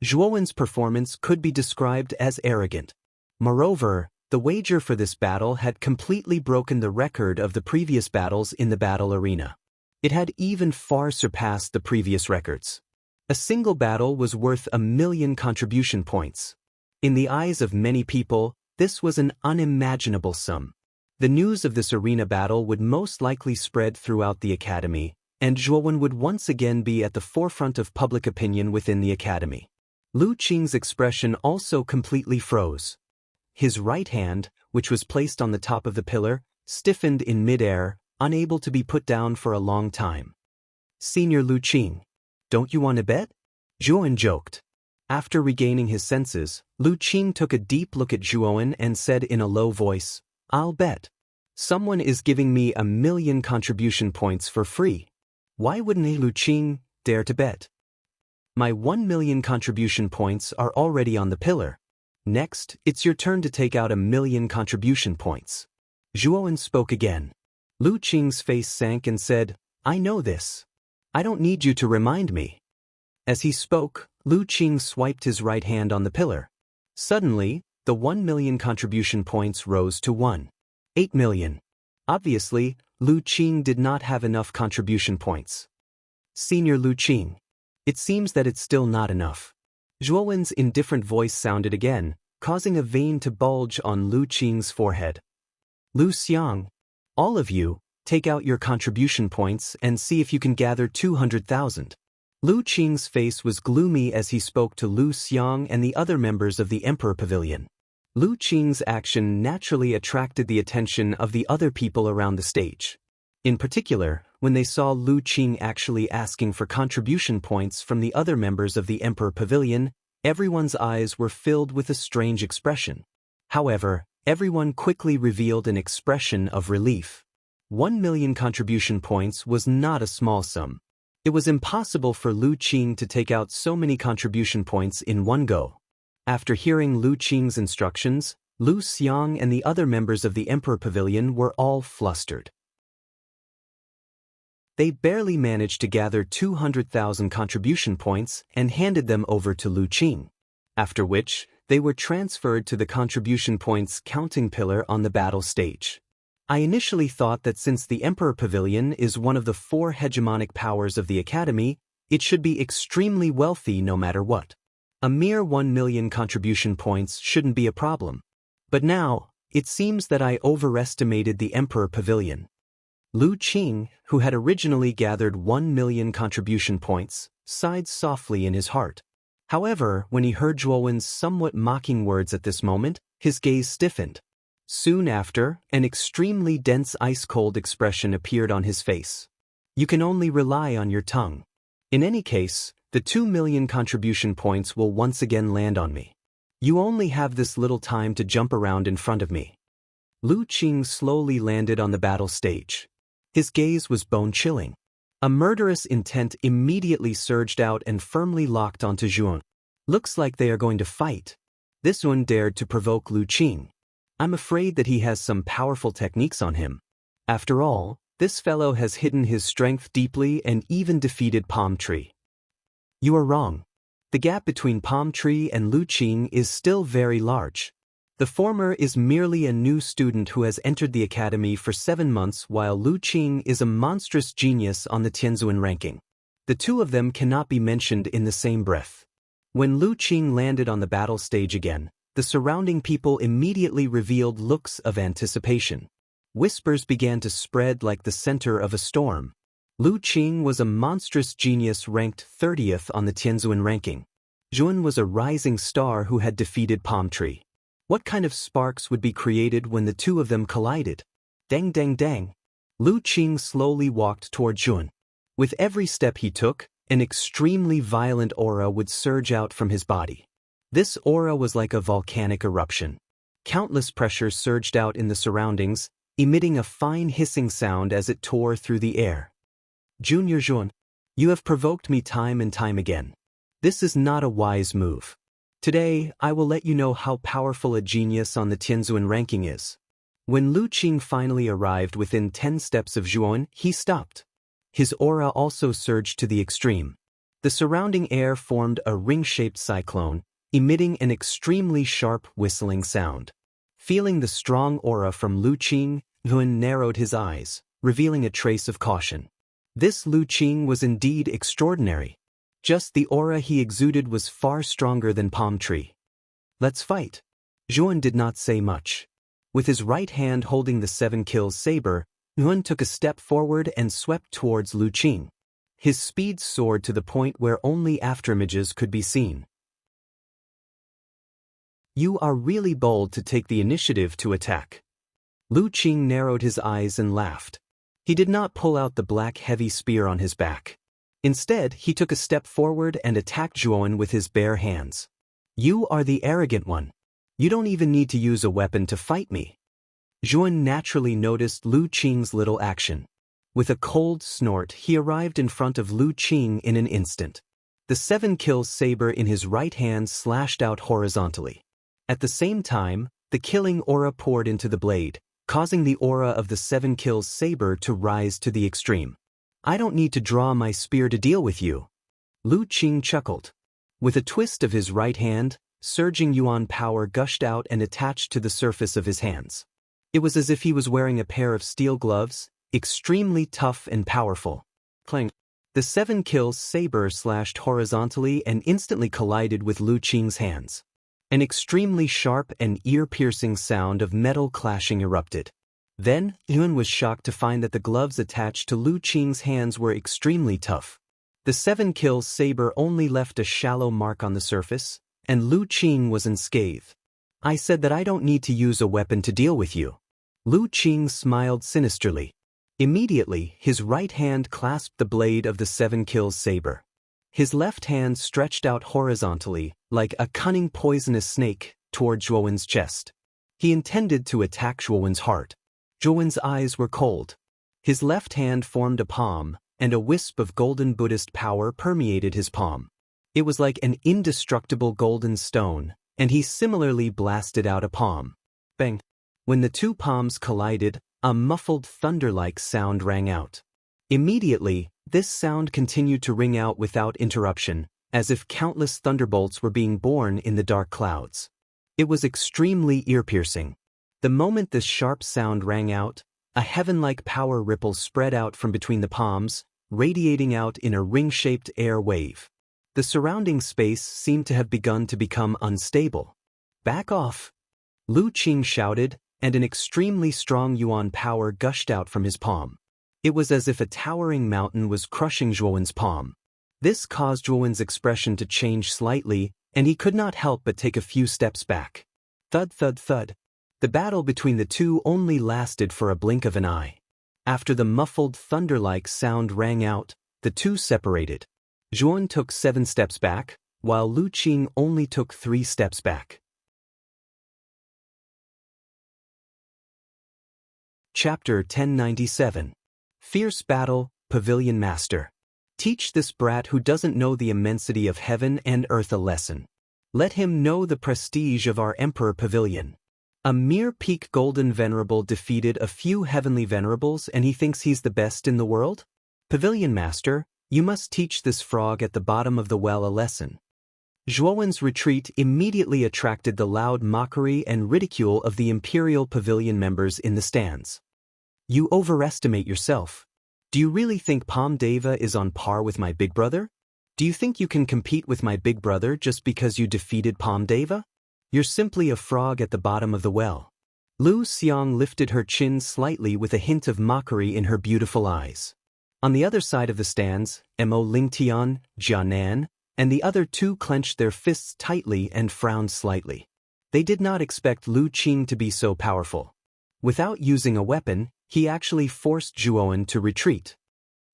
Zhuowen's performance could be described as arrogant. Moreover, the wager for this battle had completely broken the record of the previous battles in the battle arena. It had even far surpassed the previous records. A single battle was worth 1,000,000 contribution points. In the eyes of many people, this was an unimaginable sum. The news of this arena battle would most likely spread throughout the academy, and Zhuowen would once again be at the forefront of public opinion within the academy. Lu Qing's expression also completely froze. His right hand, which was placed on the top of the pillar, stiffened in midair, unable to be put down for a long time. "Senior Lu Qing, don't you want to bet?" Zhuowen joked. After regaining his senses, Lu Qing took a deep look at Zhuowen and said in a low voice, "I'll bet. Someone is giving me 1,000,000 contribution points for free. Why wouldn't Lu Qing dare to bet? My 1,000,000 contribution points are already on the pillar. Next, it's your turn to take out 1,000,000 contribution points." Zhuowen spoke again. Lu Qing's face sank and said, "I know this. I don't need you to remind me." As he spoke, Lu Qing swiped his right hand on the pillar. Suddenly, the 1,000,000 contribution points rose to 1,800,000. Obviously, Lu Qing did not have enough contribution points. "Senior Lu Qing, it seems that it's still not enough." Zhuowen's indifferent voice sounded again, causing a vein to bulge on Lu Qing's forehead. "Lu Xiang, all of you, take out your contribution points and see if you can gather 200,000. Lu Qing's face was gloomy as he spoke to Lu Xiang and the other members of the Emperor Pavilion. Lu Qing's action naturally attracted the attention of the other people around the stage. In particular, when they saw Lu Qing actually asking for contribution points from the other members of the Emperor Pavilion, everyone's eyes were filled with a strange expression. However, everyone quickly revealed an expression of relief. 1,000,000 contribution points was not a small sum. It was impossible for Lu Qing to take out so many contribution points in one go. After hearing Lu Qing's instructions, Lu Xiang and the other members of the Emperor Pavilion were all flustered. They barely managed to gather 200,000 contribution points and handed them over to Lu Qing. After which, they were transferred to the contribution points counting pillar on the battle stage. I initially thought that since the Emperor Pavilion is one of the 4 hegemonic powers of the Academy, it should be extremely wealthy no matter what. A mere 1,000,000 contribution points shouldn't be a problem. But now, it seems that I overestimated the Emperor Pavilion. Lu Qing, who had originally gathered 1,000,000 contribution points, sighed softly in his heart. However, when he heard Zhuowen's somewhat mocking words at this moment, his gaze stiffened. Soon after, an extremely dense ice-cold expression appeared on his face. "You can only rely on your tongue. In any case, the 2,000,000 contribution points will once again land on me. You only have this little time to jump around in front of me." Lu Qing slowly landed on the battle stage. His gaze was bone-chilling. A murderous intent immediately surged out and firmly locked onto Zhuan. Looks like they are going to fight. This one dared to provoke Lu Qing. I'm afraid that he has some powerful techniques on him. After all, this fellow has hidden his strength deeply and even defeated Palm Tree. You are wrong. The gap between Palm Tree and Lu Qing is still very large. The former is merely a new student who has entered the academy for 7 months, while Lu Qing is a monstrous genius on the Tianzuan ranking. The two of them cannot be mentioned in the same breath. When Lu Qing landed on the battle stage again, the surrounding people immediately revealed looks of anticipation. Whispers began to spread like the center of a storm. Lu Qing was a monstrous genius ranked 30th on the Tianzuan ranking. Zhuan was a rising star who had defeated Palm Tree. What kind of sparks would be created when the two of them collided? Dang dang dang. Lu Qing slowly walked toward Zhuan. With every step he took, an extremely violent aura would surge out from his body. This aura was like a volcanic eruption. Countless pressures surged out in the surroundings, emitting a fine hissing sound as it tore through the air. Junior Zhuan, you have provoked me time and time again. This is not a wise move. Today, I will let you know how powerful a genius on the Tianzuan ranking is. When Lu Qing finally arrived within 10 steps of Zhuan, he stopped. His aura also surged to the extreme. The surrounding air formed a ring-shaped cyclone, emitting an extremely sharp whistling sound. Feeling the strong aura from Lu Qing, Zhuan narrowed his eyes, revealing a trace of caution. This Lu Qing was indeed extraordinary. Just the aura he exuded was far stronger than Palm Tree. Let's fight. Zhuan did not say much. With his right hand holding the 7 kills saber, Zhuan took a step forward and swept towards Lu Qing. His speed soared to the point where only afterimages could be seen. You are really bold to take the initiative to attack. Lu Qing narrowed his eyes and laughed. He did not pull out the black heavy spear on his back. Instead, he took a step forward and attacked Zhuan with his bare hands. You are the arrogant one. You don't even need to use a weapon to fight me. Zhuan naturally noticed Lu Qing's little action. With a cold snort, he arrived in front of Lu Qing in an instant. The 7 kills saber in his right hand slashed out horizontally. At the same time, the killing aura poured into the blade, causing the aura of the 7 kills saber to rise to the extreme. I don't need to draw my spear to deal with you. Lu Qing chuckled. With a twist of his right hand, surging yuan power gushed out and attached to the surface of his hands. It was as if he was wearing a pair of steel gloves, extremely tough and powerful. Clang. The 7 kills saber slashed horizontally and instantly collided with Lu Qing's hands. An extremely sharp and ear-piercing sound of metal clashing erupted. Then, Zhuan was shocked to find that the gloves attached to Lu Qing's hands were extremely tough. The 7 kills saber only left a shallow mark on the surface, and Lu Qing was unscathed. I said that I don't need to use a weapon to deal with you. Lu Qing smiled sinisterly. Immediately, his right hand clasped the blade of the 7 kills saber. His left hand stretched out horizontally, like a cunning poisonous snake, toward Zhuan's chest. He intended to attack Zhuan's heart. Zhuan's eyes were cold. His left hand formed a palm, and a wisp of golden Buddhist power permeated his palm. It was like an indestructible golden stone, and he similarly blasted out a palm. Bang! When the two palms collided, a muffled thunder-like sound rang out. Immediately, this sound continued to ring out without interruption, as if countless thunderbolts were being born in the dark clouds. It was extremely ear-piercing. The moment this sharp sound rang out, a heaven-like power ripple spread out from between the palms, radiating out in a ring-shaped air wave. The surrounding space seemed to have begun to become unstable. Back off! Lu Qing shouted, and an extremely strong yuan power gushed out from his palm. It was as if a towering mountain was crushing Zhuan's palm. This caused Zhuan's expression to change slightly, and he could not help but take a few steps back. Thud thud thud. The battle between the two only lasted for a blink of an eye. After the muffled thunder-like sound rang out, the two separated. Zhuan took 7 steps back, while Lu Qing only took 3 steps back. Chapter 1097. Fierce Battle, Pavilion Master. Teach this brat who doesn't know the immensity of heaven and earth a lesson. Let him know the prestige of our Emperor Pavilion. A mere peak golden venerable defeated a few heavenly venerables and he thinks he's the best in the world? Pavilion Master, you must teach this frog at the bottom of the well a lesson. Zhuowen's retreat immediately attracted the loud mockery and ridicule of the Imperial Pavilion members in the stands. You overestimate yourself. Do you really think Palmdeva is on par with my big brother? Do you think you can compete with my big brother just because you defeated Palmdeva? You're simply a frog at the bottom of the well. Lu Xiang lifted her chin slightly with a hint of mockery in her beautiful eyes. On the other side of the stands, Mo Lingtian, Jianan, and the other two clenched their fists tightly and frowned slightly. They did not expect Lu Qing to be so powerful. Without using a weapon, he actually forced Zhuowen to retreat.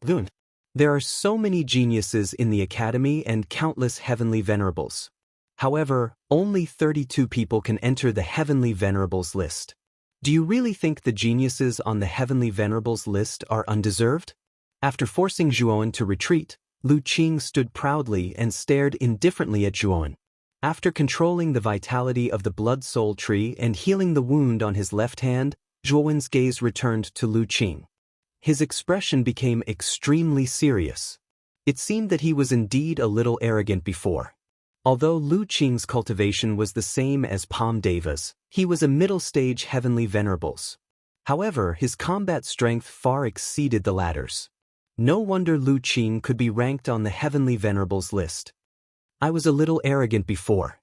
There are so many geniuses in the academy and countless heavenly venerables. However, only 32 people can enter the heavenly venerables list. Do you really think the geniuses on the heavenly venerables list are undeserved? After forcing Zhuowen to retreat, Lu Qing stood proudly and stared indifferently at Zhuowen. After controlling the vitality of the blood soul tree and healing the wound on his left hand, Zhuowen's gaze returned to Lu Qing. His expression became extremely serious. It seemed that he was indeed a little arrogant before. Although Lu Qing's cultivation was the same as Palmdeva's, he was a middle-stage heavenly venerables. However, his combat strength far exceeded the latter's. No wonder Lu Qing could be ranked on the heavenly venerables list. I was a little arrogant before.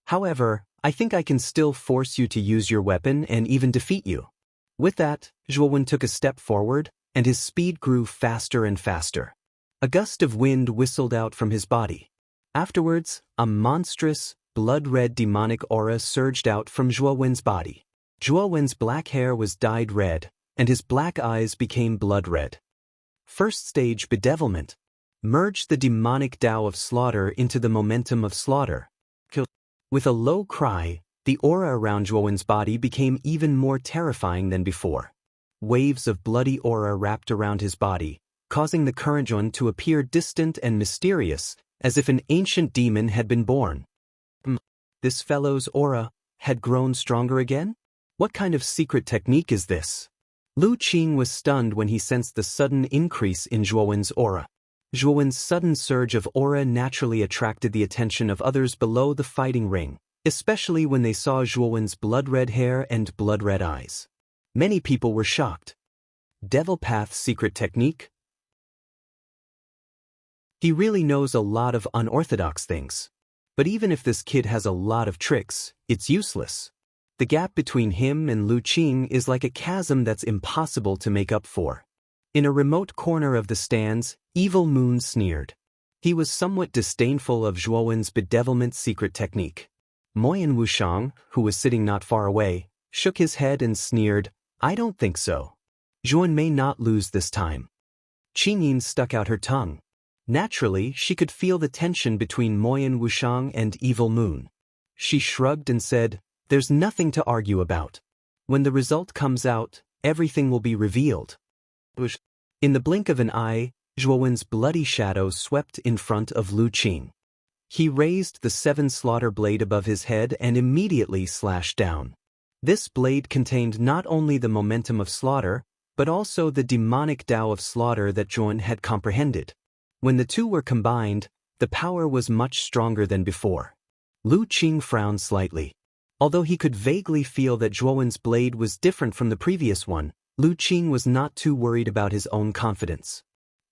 However, I think I can still force you to use your weapon and even defeat you. With that, Zhuowen took a step forward, and his speed grew faster and faster. A gust of wind whistled out from his body. Afterwards, a monstrous, blood-red demonic aura surged out from Zhuowen's body. Zhuowen's black hair was dyed red, and his black eyes became blood-red. First stage bedevilment. Merge the demonic Tao of slaughter into the momentum of slaughter. With a low cry, the aura around Zhuowen's body became even more terrifying than before. Waves of bloody aura wrapped around his body, causing the current Zhuowen to appear distant and mysterious, as if an ancient demon had been born. This fellow's aura had grown stronger again? What kind of secret technique is this? Lu Qing was stunned when he sensed the sudden increase in Zhuowen's aura. Zhuowen's sudden surge of aura naturally attracted the attention of others below the fighting ring, especially when they saw Zhuowen's blood-red hair and blood-red eyes. Many people were shocked. Devil Path's secret technique? He really knows a lot of unorthodox things. But even if this kid has a lot of tricks, it's useless. The gap between him and Lu Qing is like a chasm that's impossible to make up for. In a remote corner of the stands, Evil Moon sneered. He was somewhat disdainful of Zhuowen's bedevilment secret technique. Moyan Wushang, who was sitting not far away, shook his head and sneered, I don't think so. Zhuowen may not lose this time. Qingyin stuck out her tongue. Naturally, she could feel the tension between Moyan Wushang and Evil Moon. She shrugged and said, there's nothing to argue about. When the result comes out, everything will be revealed. In the blink of an eye, Zhuowen's bloody shadow swept in front of Lu Qing. He raised the 7 slaughter blade above his head and immediately slashed down. This blade contained not only the momentum of slaughter, but also the demonic Tao of slaughter that Zhuowen had comprehended. When the two were combined, the power was much stronger than before. Lu Qing frowned slightly. Although he could vaguely feel that Zhuowen's blade was different from the previous one, Lu Qing was not too worried about his own confidence.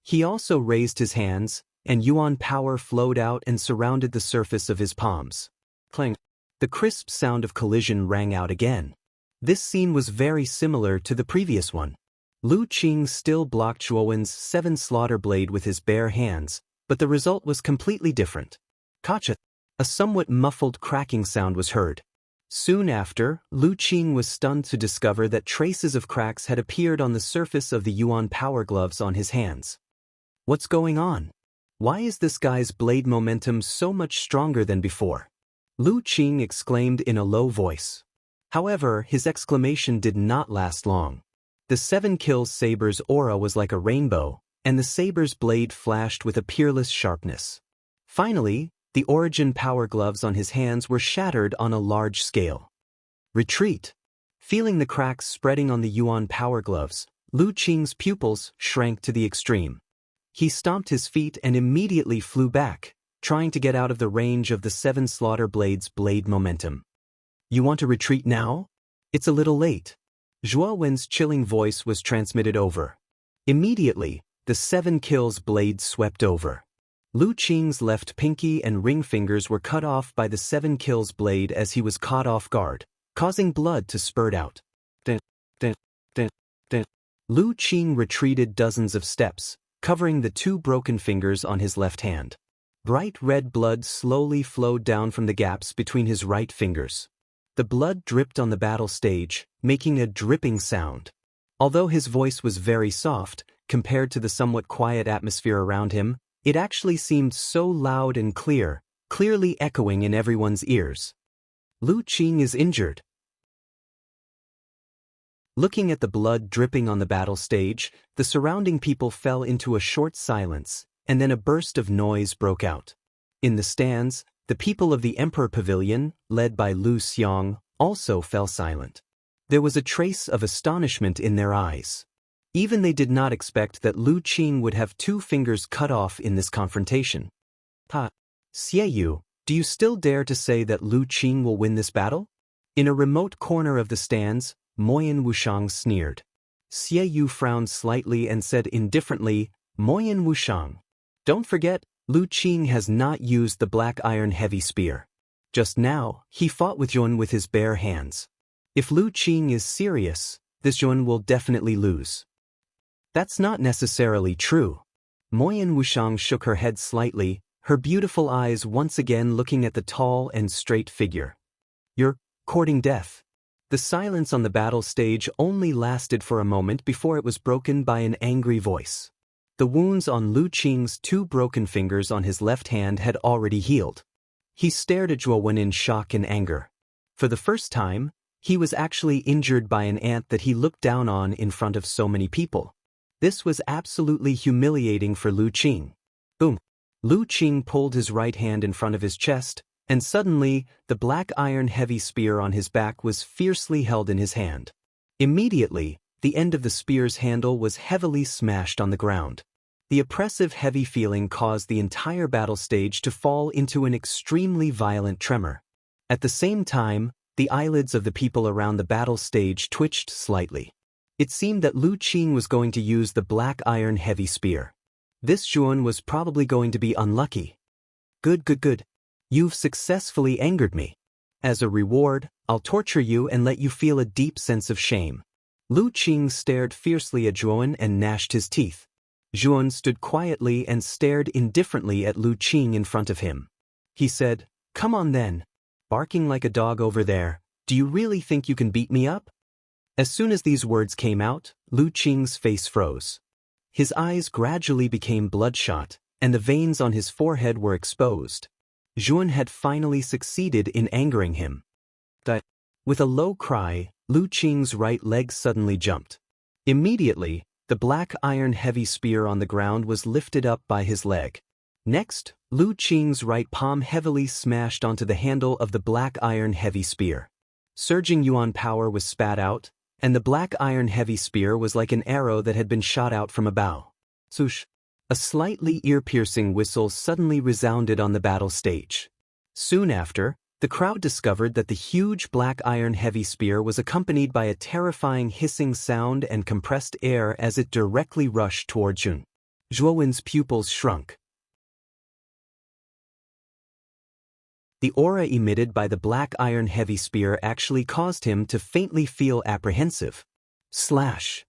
He also raised his hands, and Yuan power flowed out and surrounded the surface of his palms. Clang! The crisp sound of collision rang out again. This scene was very similar to the previous one. Lu Qing still blocked Zhuowen's 7 slaughter blade with his bare hands, but the result was completely different. Kacha! A somewhat muffled cracking sound was heard. Soon after, Lu Qing was stunned to discover that traces of cracks had appeared on the surface of the Yuan power gloves on his hands. What's going on? Why is this guy's blade momentum so much stronger than before? Lu Qing exclaimed in a low voice. However, his exclamation did not last long. The 7 kills saber's aura was like a rainbow, and the saber's blade flashed with a peerless sharpness. Finally, the origin power gloves on his hands were shattered on a large scale. Retreat! Feeling the cracks spreading on the Yuan power gloves, Lu Qing's pupils shrank to the extreme. He stomped his feet and immediately flew back, trying to get out of the range of the 7 slaughter blades' blade momentum. You want to retreat now? It's a little late. Zhuo Wen's chilling voice was transmitted over. Immediately, the 7 kills blade swept over. Lu Qing's left pinky and ring fingers were cut off by the 7 kills blade as he was caught off guard, causing blood to spurt out. Lu Qing retreated dozens of steps, covering the 2 broken fingers on his left hand. Bright red blood slowly flowed down from the gaps between his right fingers. The blood dripped on the battle stage, making a dripping sound. Although his voice was very soft, compared to the somewhat quiet atmosphere around him, it actually seemed so loud and clear, clearly echoing in everyone's ears. Lu Qing is injured. Looking at the blood dripping on the battle stage, the surrounding people fell into a short silence, and then a burst of noise broke out. In the stands, the people of the Emperor Pavilion, led by Lu Xiang, also fell silent. There was a trace of astonishment in their eyes. Even they did not expect that Lu Qing would have 2 fingers cut off in this confrontation. Xie Yu, do you still dare to say that Lu Qing will win this battle? In a remote corner of the stands, Moyan Wushang sneered. Xie Yu frowned slightly and said indifferently, Moyan Wushang. Don't forget, Lu Qing has not used the black iron heavy spear. Just now, he fought with Zhuan with his bare hands. If Lu Qing is serious, this Zhuan will definitely lose. That's not necessarily true. Moyan Wushang shook her head slightly, her beautiful eyes once again looking at the tall and straight figure. You're courting death. The silence on the battle stage only lasted for a moment before it was broken by an angry voice. The wounds on Lu Qing's 2 broken fingers on his left hand had already healed. He stared at Zhuo Wen in shock and anger. For the first time, he was actually injured by an ant that he looked down on in front of so many people. This was absolutely humiliating for Lu Qing. Boom! Lu Qing pulled his right hand in front of his chest, and suddenly, the black iron heavy spear on his back was fiercely held in his hand. Immediately, the end of the spear's handle was heavily smashed on the ground. The oppressive heavy feeling caused the entire battle stage to fall into an extremely violent tremor. At the same time, the eyelids of the people around the battle stage twitched slightly. It seemed that Lu Qing was going to use the black iron heavy spear. This Zhuan was probably going to be unlucky. Good. You've successfully angered me. As a reward, I'll torture you and let you feel a deep sense of shame. Lu Qing stared fiercely at Zhuan and gnashed his teeth. Zhuan stood quietly and stared indifferently at Lu Qing in front of him. He said, Come on then. Barking like a dog over there, do you really think you can beat me up? As soon as these words came out, Lu Qing's face froze. His eyes gradually became bloodshot, and the veins on his forehead were exposed. Zhuan had finally succeeded in angering him. With a low cry, Lu Qing's right leg suddenly jumped. Immediately, the black iron heavy spear on the ground was lifted up by his leg. Next, Lu Qing's right palm heavily smashed onto the handle of the black iron heavy spear. Surging Yuan power was spat out, and the black iron heavy spear was like an arrow that had been shot out from a bow. Swoosh! A slightly ear-piercing whistle suddenly resounded on the battle stage. Soon after, the crowd discovered that the huge black iron heavy spear was accompanied by a terrifying hissing sound and compressed air as it directly rushed toward Zhuan. Zhuo Wen's pupils shrunk. The aura emitted by the black iron heavy spear actually caused him to faintly feel apprehensive. Slash!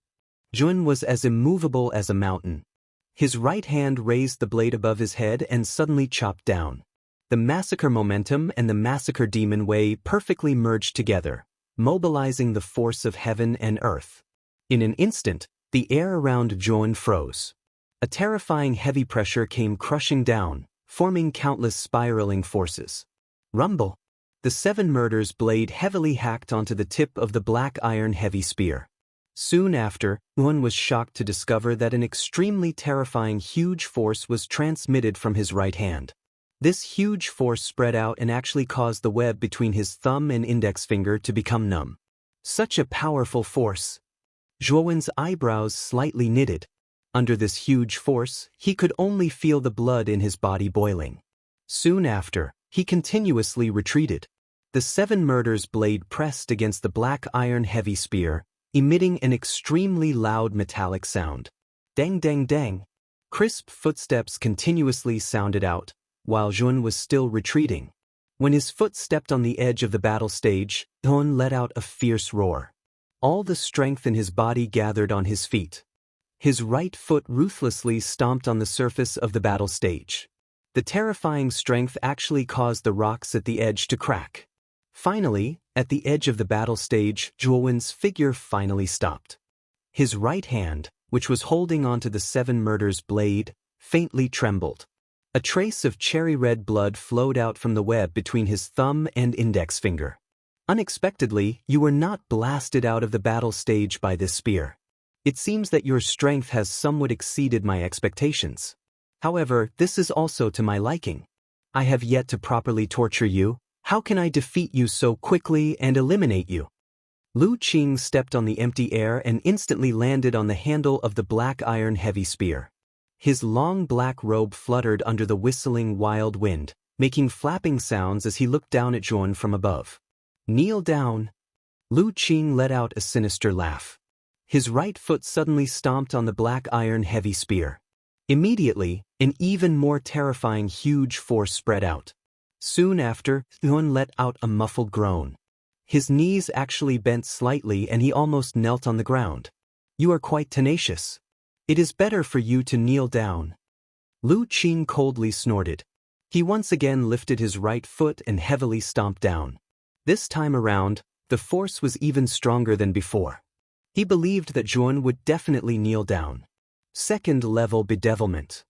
Zhuan was as immovable as a mountain. His right hand raised the blade above his head and suddenly chopped down. The massacre momentum and the massacre demon way perfectly merged together, mobilizing the force of heaven and earth. In an instant, the air around Zhuan froze. A terrifying heavy pressure came crushing down, forming countless spiraling forces. Rumble! The 7 murders blade heavily hacked onto the tip of the black iron heavy spear. Soon after, Yuan was shocked to discover that an extremely terrifying huge force was transmitted from his right hand. This huge force spread out and actually caused the web between his thumb and index finger to become numb. Such a powerful force. Zhuowen's eyebrows slightly knitted. Under this huge force, he could only feel the blood in his body boiling. Soon after, he continuously retreated. The 7 murders blade pressed against the black iron heavy spear, emitting an extremely loud metallic sound. Dang dang dang. Crisp footsteps continuously sounded out, while Zhuan was still retreating. When his foot stepped on the edge of the battle stage, Zhuan let out a fierce roar. All the strength in his body gathered on his feet. His right foot ruthlessly stomped on the surface of the battle stage. The terrifying strength actually caused the rocks at the edge to crack. Finally, at the edge of the battle stage, Zhuowen's figure finally stopped. His right hand, which was holding onto the 7 murders blade, faintly trembled. A trace of cherry-red blood flowed out from the web between his thumb and index finger. Unexpectedly, you were not blasted out of the battle stage by this spear. It seems that your strength has somewhat exceeded my expectations. However, this is also to my liking. I have yet to properly torture you. How can I defeat you so quickly and eliminate you? Lu Qing stepped on the empty air and instantly landed on the handle of the black iron heavy spear. His long black robe fluttered under the whistling wild wind, making flapping sounds as he looked down at Zhuan from above. Kneel down. Lu Qing let out a sinister laugh. His right foot suddenly stomped on the black iron heavy spear. Immediately, an even more terrifying huge force spread out. Soon after, Zhuan let out a muffled groan. His knees actually bent slightly and he almost knelt on the ground. You are quite tenacious. It is better for you to kneel down. Lu Qing coldly snorted. He once again lifted his right foot and heavily stomped down. This time around, the force was even stronger than before. He believed that Zhuan would definitely kneel down. Second-level bedevilment.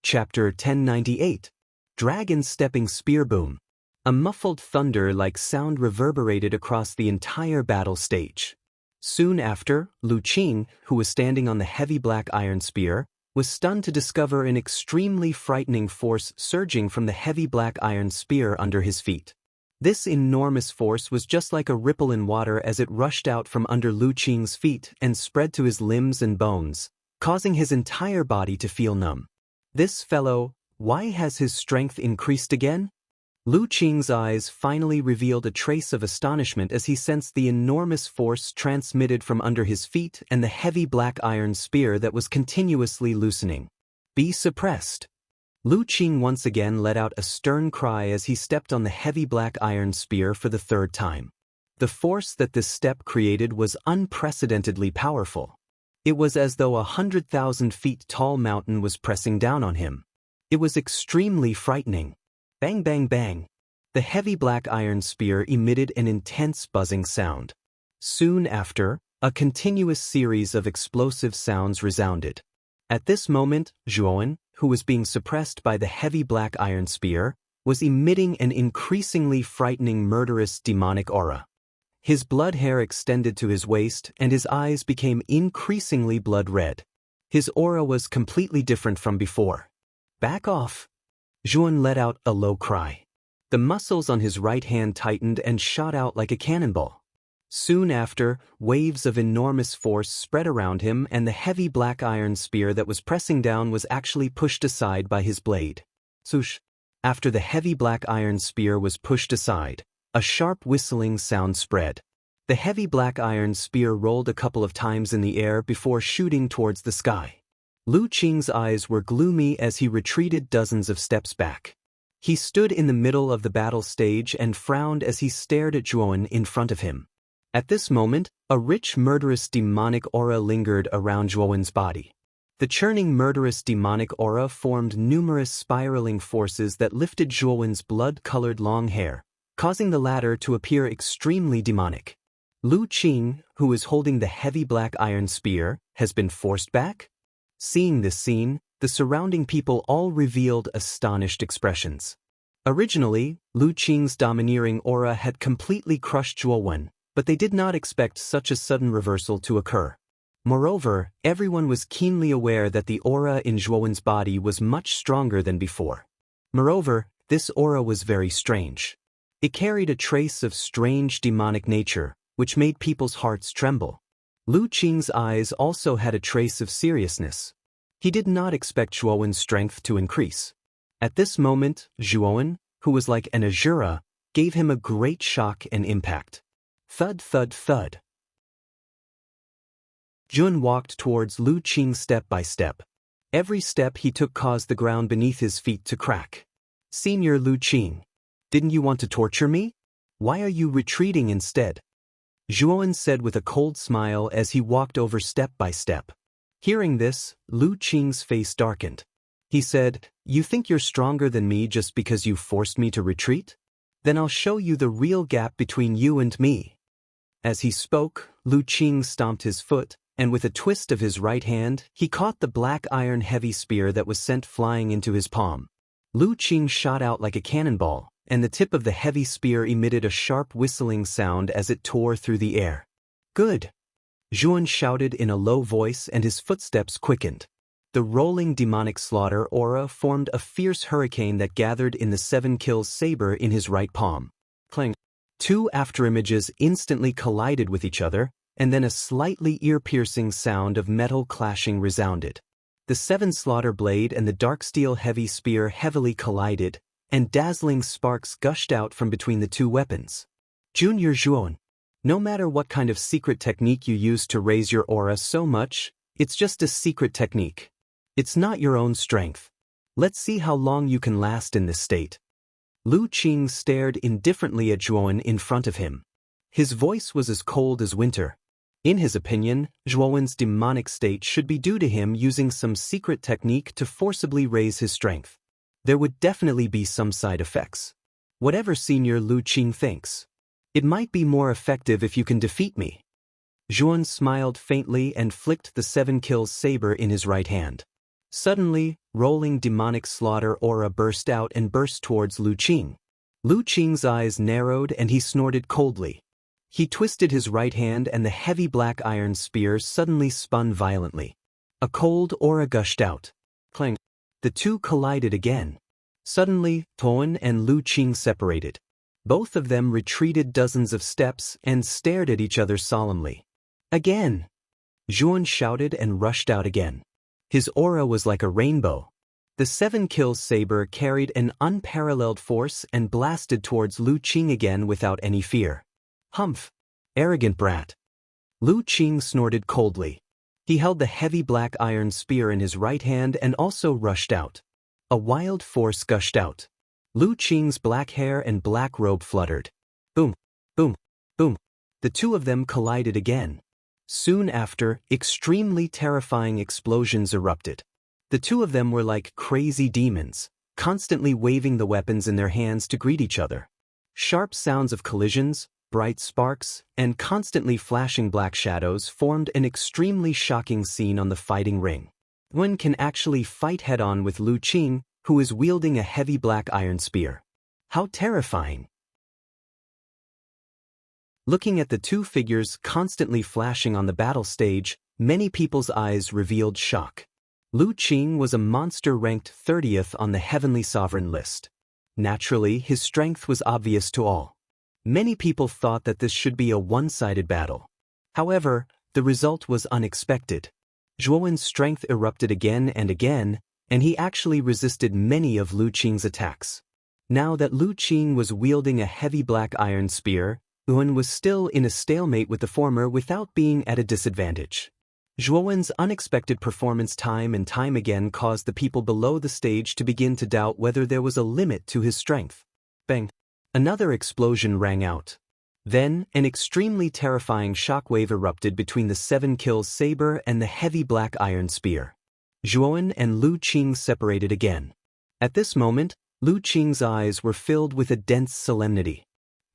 Chapter 1098. Dragon Stepping Spear Boom. A muffled thunder-like sound reverberated across the entire battle stage. Soon after, Lu Qing, who was standing on the heavy black iron spear, was stunned to discover an extremely frightening force surging from the heavy black iron spear under his feet. This enormous force was just like a ripple in water as it rushed out from under Lu Qing's feet and spread to his limbs and bones, causing his entire body to feel numb. This fellow, why has his strength increased again? Lu Qing's eyes finally revealed a trace of astonishment as he sensed the enormous force transmitted from under his feet and the heavy black iron spear that was continuously loosening. Be suppressed. Lu Qing once again let out a stern cry as he stepped on the heavy black iron spear for the 3rd time. The force that this step created was unprecedentedly powerful. It was as though a 100,000 feet tall mountain was pressing down on him. It was extremely frightening. Bang bang bang. The heavy black iron spear emitted an intense buzzing sound. Soon after, a continuous series of explosive sounds resounded. At this moment, Zhuan, who was being suppressed by the heavy black iron spear, was emitting an increasingly frightening murderous demonic aura. His blood hair extended to his waist and his eyes became increasingly blood red. His aura was completely different from before. Back off. Zhuan let out a low cry. The muscles on his right hand tightened and shot out like a cannonball. Soon after, waves of enormous force spread around him and the heavy black iron spear that was pressing down was actually pushed aside by his blade. Swoosh. After the heavy black iron spear was pushed aside, a sharp whistling sound spread. The heavy black iron spear rolled a couple of times in the air before shooting towards the sky. Lu Qing's eyes were gloomy as he retreated dozens of steps back. He stood in the middle of the battle stage and frowned as he stared at Zhuan in front of him. At this moment, a rich murderous demonic aura lingered around Zhuan's body. The churning murderous demonic aura formed numerous spiraling forces that lifted Zhuan's blood-colored long hair, causing the latter to appear extremely demonic. Lu Qing, who is holding the heavy black iron spear, has been forced back? Seeing this scene, the surrounding people all revealed astonished expressions. Originally, Lu Qing's domineering aura had completely crushed Zhuo Wen, but they did not expect such a sudden reversal to occur. Moreover, everyone was keenly aware that the aura in Zhuo Wen's body was much stronger than before. Moreover, this aura was very strange. It carried a trace of strange demonic nature, which made people's hearts tremble. Lu Qing's eyes also had a trace of seriousness. He did not expect Zhuo Wen's strength to increase. At this moment, Zhuo Wen, who was like an Azura, gave him a great shock and impact. Thud, thud, thud. Jun walked towards Lu Qing step by step. Every step he took caused the ground beneath his feet to crack. Senior Lu Qing, didn't you want to torture me? Why are you retreating instead? Zhuo Wen said with a cold smile as he walked over step by step. Hearing this, Lu Qing's face darkened. He said, "You think you're stronger than me just because you forced me to retreat? Then I'll show you the real gap between you and me." As he spoke, Lu Qing stomped his foot, and with a twist of his right hand, he caught the black iron heavy spear that was sent flying into his palm. Lu Qing shot out like a cannonball, and the tip of the heavy spear emitted a sharp whistling sound as it tore through the air. "Good!" Zhuan shouted in a low voice, and his footsteps quickened. The rolling demonic slaughter aura formed a fierce hurricane that gathered in the 7 kills saber in his right palm. Clang! 2 afterimages instantly collided with each other, and then a slightly ear-piercing sound of metal clashing resounded. The 7 slaughter blade and the dark steel heavy spear heavily collided, and dazzling sparks gushed out from between the 2 weapons. Junior Zhuan, no matter what kind of secret technique you use to raise your aura so much, it's just a secret technique. It's not your own strength. Let's see how long you can last in this state. Lu Qing stared indifferently at Zhuan in front of him. His voice was as cold as winter. In his opinion, Zhuowen's demonic state should be due to him using some secret technique to forcibly raise his strength. There would definitely be some side effects. Whatever Senior Lu Qing thinks, it might be more effective if you can defeat me. Zhuan smiled faintly and flicked the 7 kills saber in his right hand. Suddenly, rolling demonic slaughter aura burst out and burst towards Lu Qing. Lu Qing's eyes narrowed and he snorted coldly. He twisted his right hand and the heavy black iron spear suddenly spun violently. A cold aura gushed out. Clang! The 2 collided again. Suddenly, Toan and Lu Qing separated. Both of them retreated dozens of steps and stared at each other solemnly. Again! Zhuan shouted and rushed out again. His aura was like a rainbow. The 7 kills saber carried an unparalleled force and blasted towards Lu Qing again without any fear. Humph! Arrogant brat! Lu Qing snorted coldly. He held the heavy black iron spear in his right hand and also rushed out. A wild force gushed out. Lu Qing's black hair and black robe fluttered. Boom! Boom! Boom! The 2 of them collided again. Soon after, extremely terrifying explosions erupted. The 2 of them were like crazy demons, constantly waving the weapons in their hands to greet each other. Sharp sounds of collisions, bright sparks, and constantly flashing black shadows formed an extremely shocking scene on the fighting ring. One can actually fight head-on with Lu Qing, who is wielding a heavy black iron spear. How terrifying! Looking at the 2 figures constantly flashing on the battle stage, many people's eyes revealed shock. Lu Qing was a monster ranked 30th on the Heavenly Sovereign list. Naturally, his strength was obvious to all. Many people thought that this should be a one-sided battle. However, the result was unexpected. Zhuowen's strength erupted again, and he actually resisted many of Lu Qing's attacks. Now that Lu Qing was wielding a heavy black iron spear, Yuan was still in a stalemate with the former without being at a disadvantage. Zhuowen's unexpected performance time and time again caused the people below the stage to begin to doubt whether there was a limit to his strength. Bang! Another explosion rang out. Then, an extremely terrifying shockwave erupted between the 7 kills saber and the heavy black iron spear. Zhuowen and Lu Qing separated again. At this moment, Lu Qing's eyes were filled with a dense solemnity.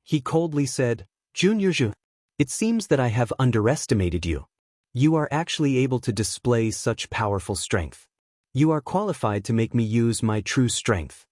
He coldly said, "Junior Zhu, it seems that I have underestimated you. You are actually able to display such powerful strength. You are qualified to make me use my true strength."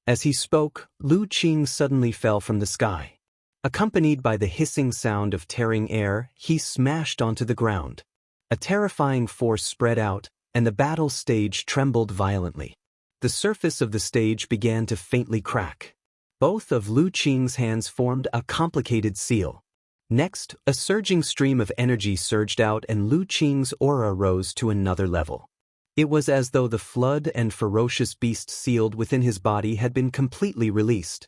As he spoke, Lu Qing suddenly fell from the sky. Accompanied by the hissing sound of tearing air, he smashed onto the ground. A terrifying force spread out, and the battle stage trembled violently. The surface of the stage began to faintly crack. Both of Lu Qing's hands formed a complicated seal. Next, a surging stream of energy surged out and Lu Qing's aura rose to another level. It was as though the flood and ferocious beast sealed within his body had been completely released.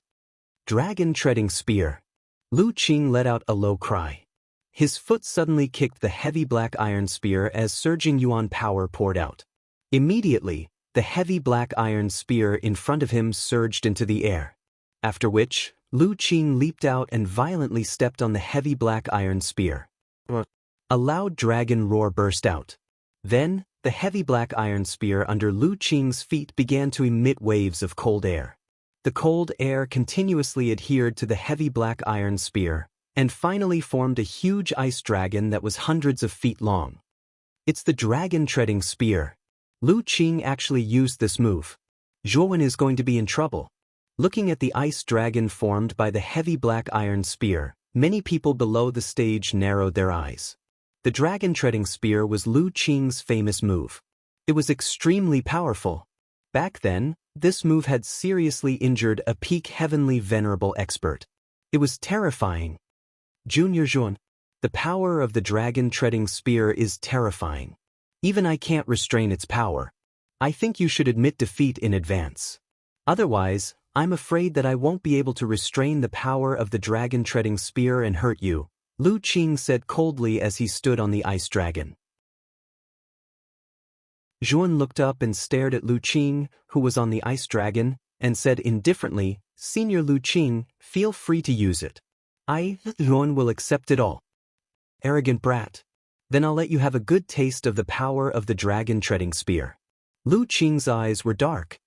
Dragon-treading spear. Lu Qing let out a low cry. His foot suddenly kicked the heavy black iron spear as surging yuan power poured out. Immediately, the heavy black iron spear in front of him surged into the air. After which, Lu Qing leaped out and violently stepped on the heavy black iron spear. A loud dragon roar burst out. Then, the heavy black iron spear under Lu Qing's feet began to emit waves of cold air. The cold air continuously adhered to the heavy black iron spear, and finally formed a huge ice dragon that was hundreds of feet long. It's the dragon-treading spear. Lu Qing actually used this move. Zhuowen is going to be in trouble. Looking at the ice dragon formed by the heavy black iron spear, many people below the stage narrowed their eyes. The dragon-treading spear was Lu Qing's famous move. It was extremely powerful. Back then, this move had seriously injured a peak heavenly venerable expert. It was terrifying. Junior Zhuan, the power of the dragon-treading spear is terrifying. Even I can't restrain its power. I think you should admit defeat in advance. Otherwise, I'm afraid that I won't be able to restrain the power of the dragon-treading spear and hurt you, Lu Qing said coldly as he stood on the ice dragon. Zhuan looked up and stared at Lu Qing, who was on the ice dragon, and said indifferently, Senior Lu Qing, feel free to use it. Zhuan will accept it all. Arrogant brat. Then I'll let you have a good taste of the power of the dragon-treading spear. Lu Qing's eyes were dark.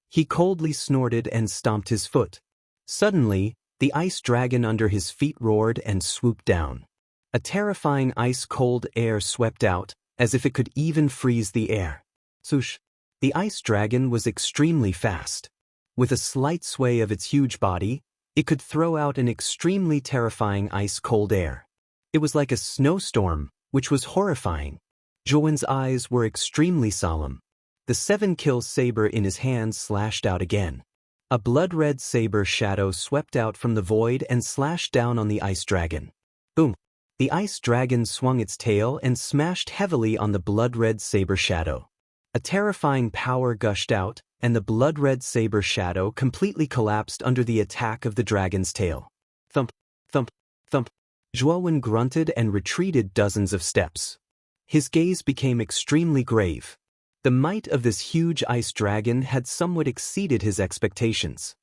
He coldly snorted and stomped his foot. Suddenly, the ice dragon under his feet roared and swooped down. A terrifying ice-cold air swept out, as if it could even freeze the air. Swoosh! The ice dragon was extremely fast. With a slight sway of its huge body, it could throw out an extremely terrifying ice-cold air. It was like a snowstorm, which was horrifying. Zhuowen's eyes were extremely solemn. The 7-kill saber in his hand slashed out again. A blood-red saber shadow swept out from the void and slashed down on the ice dragon. Boom! The ice dragon swung its tail and smashed heavily on the blood-red saber shadow. A terrifying power gushed out, and the blood-red saber shadow completely collapsed under the attack of the dragon's tail. Thump, thump, thump. Zhuowen grunted and retreated dozens of steps. His gaze became extremely grave. The might of this huge ice dragon had somewhat exceeded his expectations.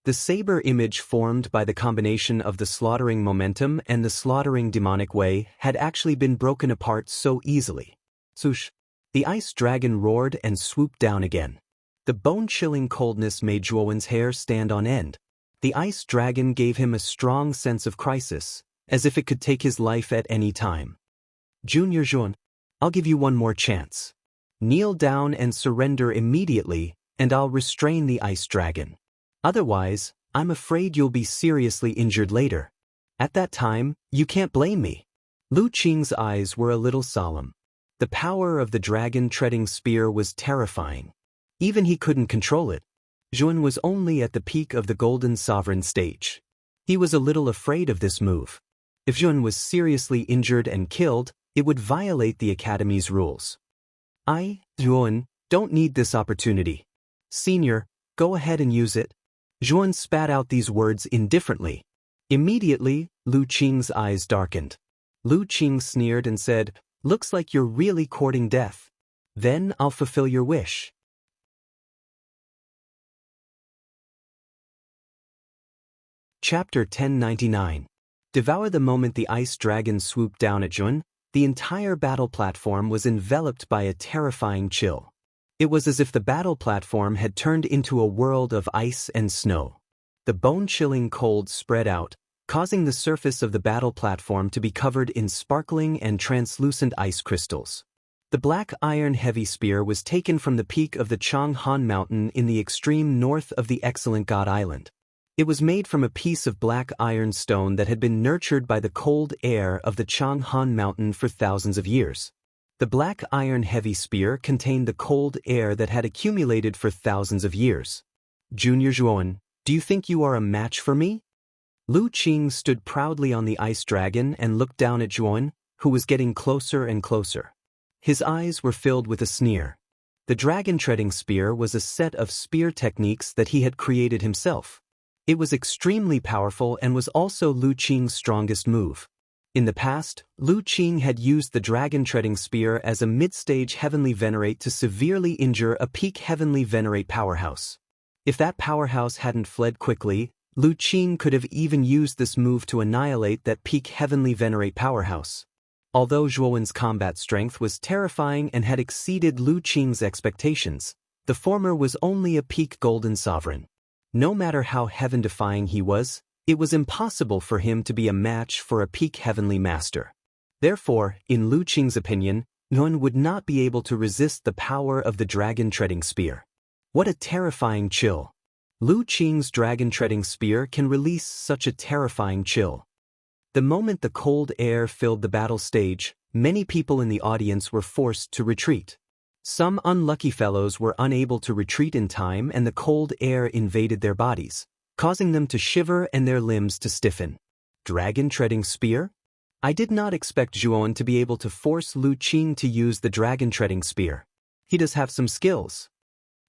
The saber image formed by the combination of the slaughtering momentum and the slaughtering demonic way had actually been broken apart so easily. Swoosh! The ice dragon roared and swooped down again. The bone-chilling coldness made Zhuowen's hair stand on end. The ice dragon gave him a strong sense of crisis, as if it could take his life at any time. Junior Zhuan, I'll give you one more chance. Kneel down and surrender immediately, and I'll restrain the ice dragon. Otherwise, I'm afraid you'll be seriously injured later. At that time, you can't blame me. Lu Qing's eyes were a little solemn. The power of the dragon-treading spear was terrifying. Even he couldn't control it. Zhuan was only at the peak of the Golden Sovereign stage. He was a little afraid of this move. If Zhuan was seriously injured and killed, it would violate the Academy's rules. Zhuan, don't need this opportunity. Senior, go ahead and use it. Zhuan spat out these words indifferently. Immediately, Lu Qing's eyes darkened. Lu Qing sneered and said, Looks like you're really courting death. Then I'll fulfill your wish. Chapter 1099. Devour. The moment the ice dragon swooped down at Zhuan, the entire battle platform was enveloped by a terrifying chill. It was as if the battle platform had turned into a world of ice and snow. The bone-chilling cold spread out, causing the surface of the battle platform to be covered in sparkling and translucent ice crystals. The black iron heavy spear was taken from the peak of the Changhan Mountain in the extreme north of the excellent God Island. It was made from a piece of black iron stone that had been nurtured by the cold air of the Changhan Mountain for thousands of years. The black iron heavy spear contained the cold air that had accumulated for thousands of years. Junior Zhuowen, do you think you are a match for me? Lu Qing stood proudly on the ice dragon and looked down at Zhuowen, who was getting closer and closer. His eyes were filled with a sneer. The dragon-treading spear was a set of spear techniques that he had created himself. It was extremely powerful and was also Lu Qing's strongest move. In the past, Lu Qing had used the dragon-treading spear as a mid-stage heavenly venerate to severely injure a peak heavenly venerate powerhouse. If that powerhouse hadn't fled quickly, Lu Qing could have even used this move to annihilate that peak heavenly venerate powerhouse. Although Zhuowen's combat strength was terrifying and had exceeded Lu Qing's expectations, the former was only a peak golden sovereign. No matter how heaven-defying he was, it was impossible for him to be a match for a peak heavenly master. Therefore, in Lu Qing's opinion, Zhuowen would not be able to resist the power of the dragon-treading spear. What a terrifying chill! Lu Qing's dragon-treading spear can release such a terrifying chill. The moment the cold air filled the battle stage, many people in the audience were forced to retreat. Some unlucky fellows were unable to retreat in time and the cold air invaded their bodies, causing them to shiver and their limbs to stiffen. Dragon-treading spear? I did not expect Zhuowen to be able to force Lu Qing to use the dragon-treading spear. He does have some skills.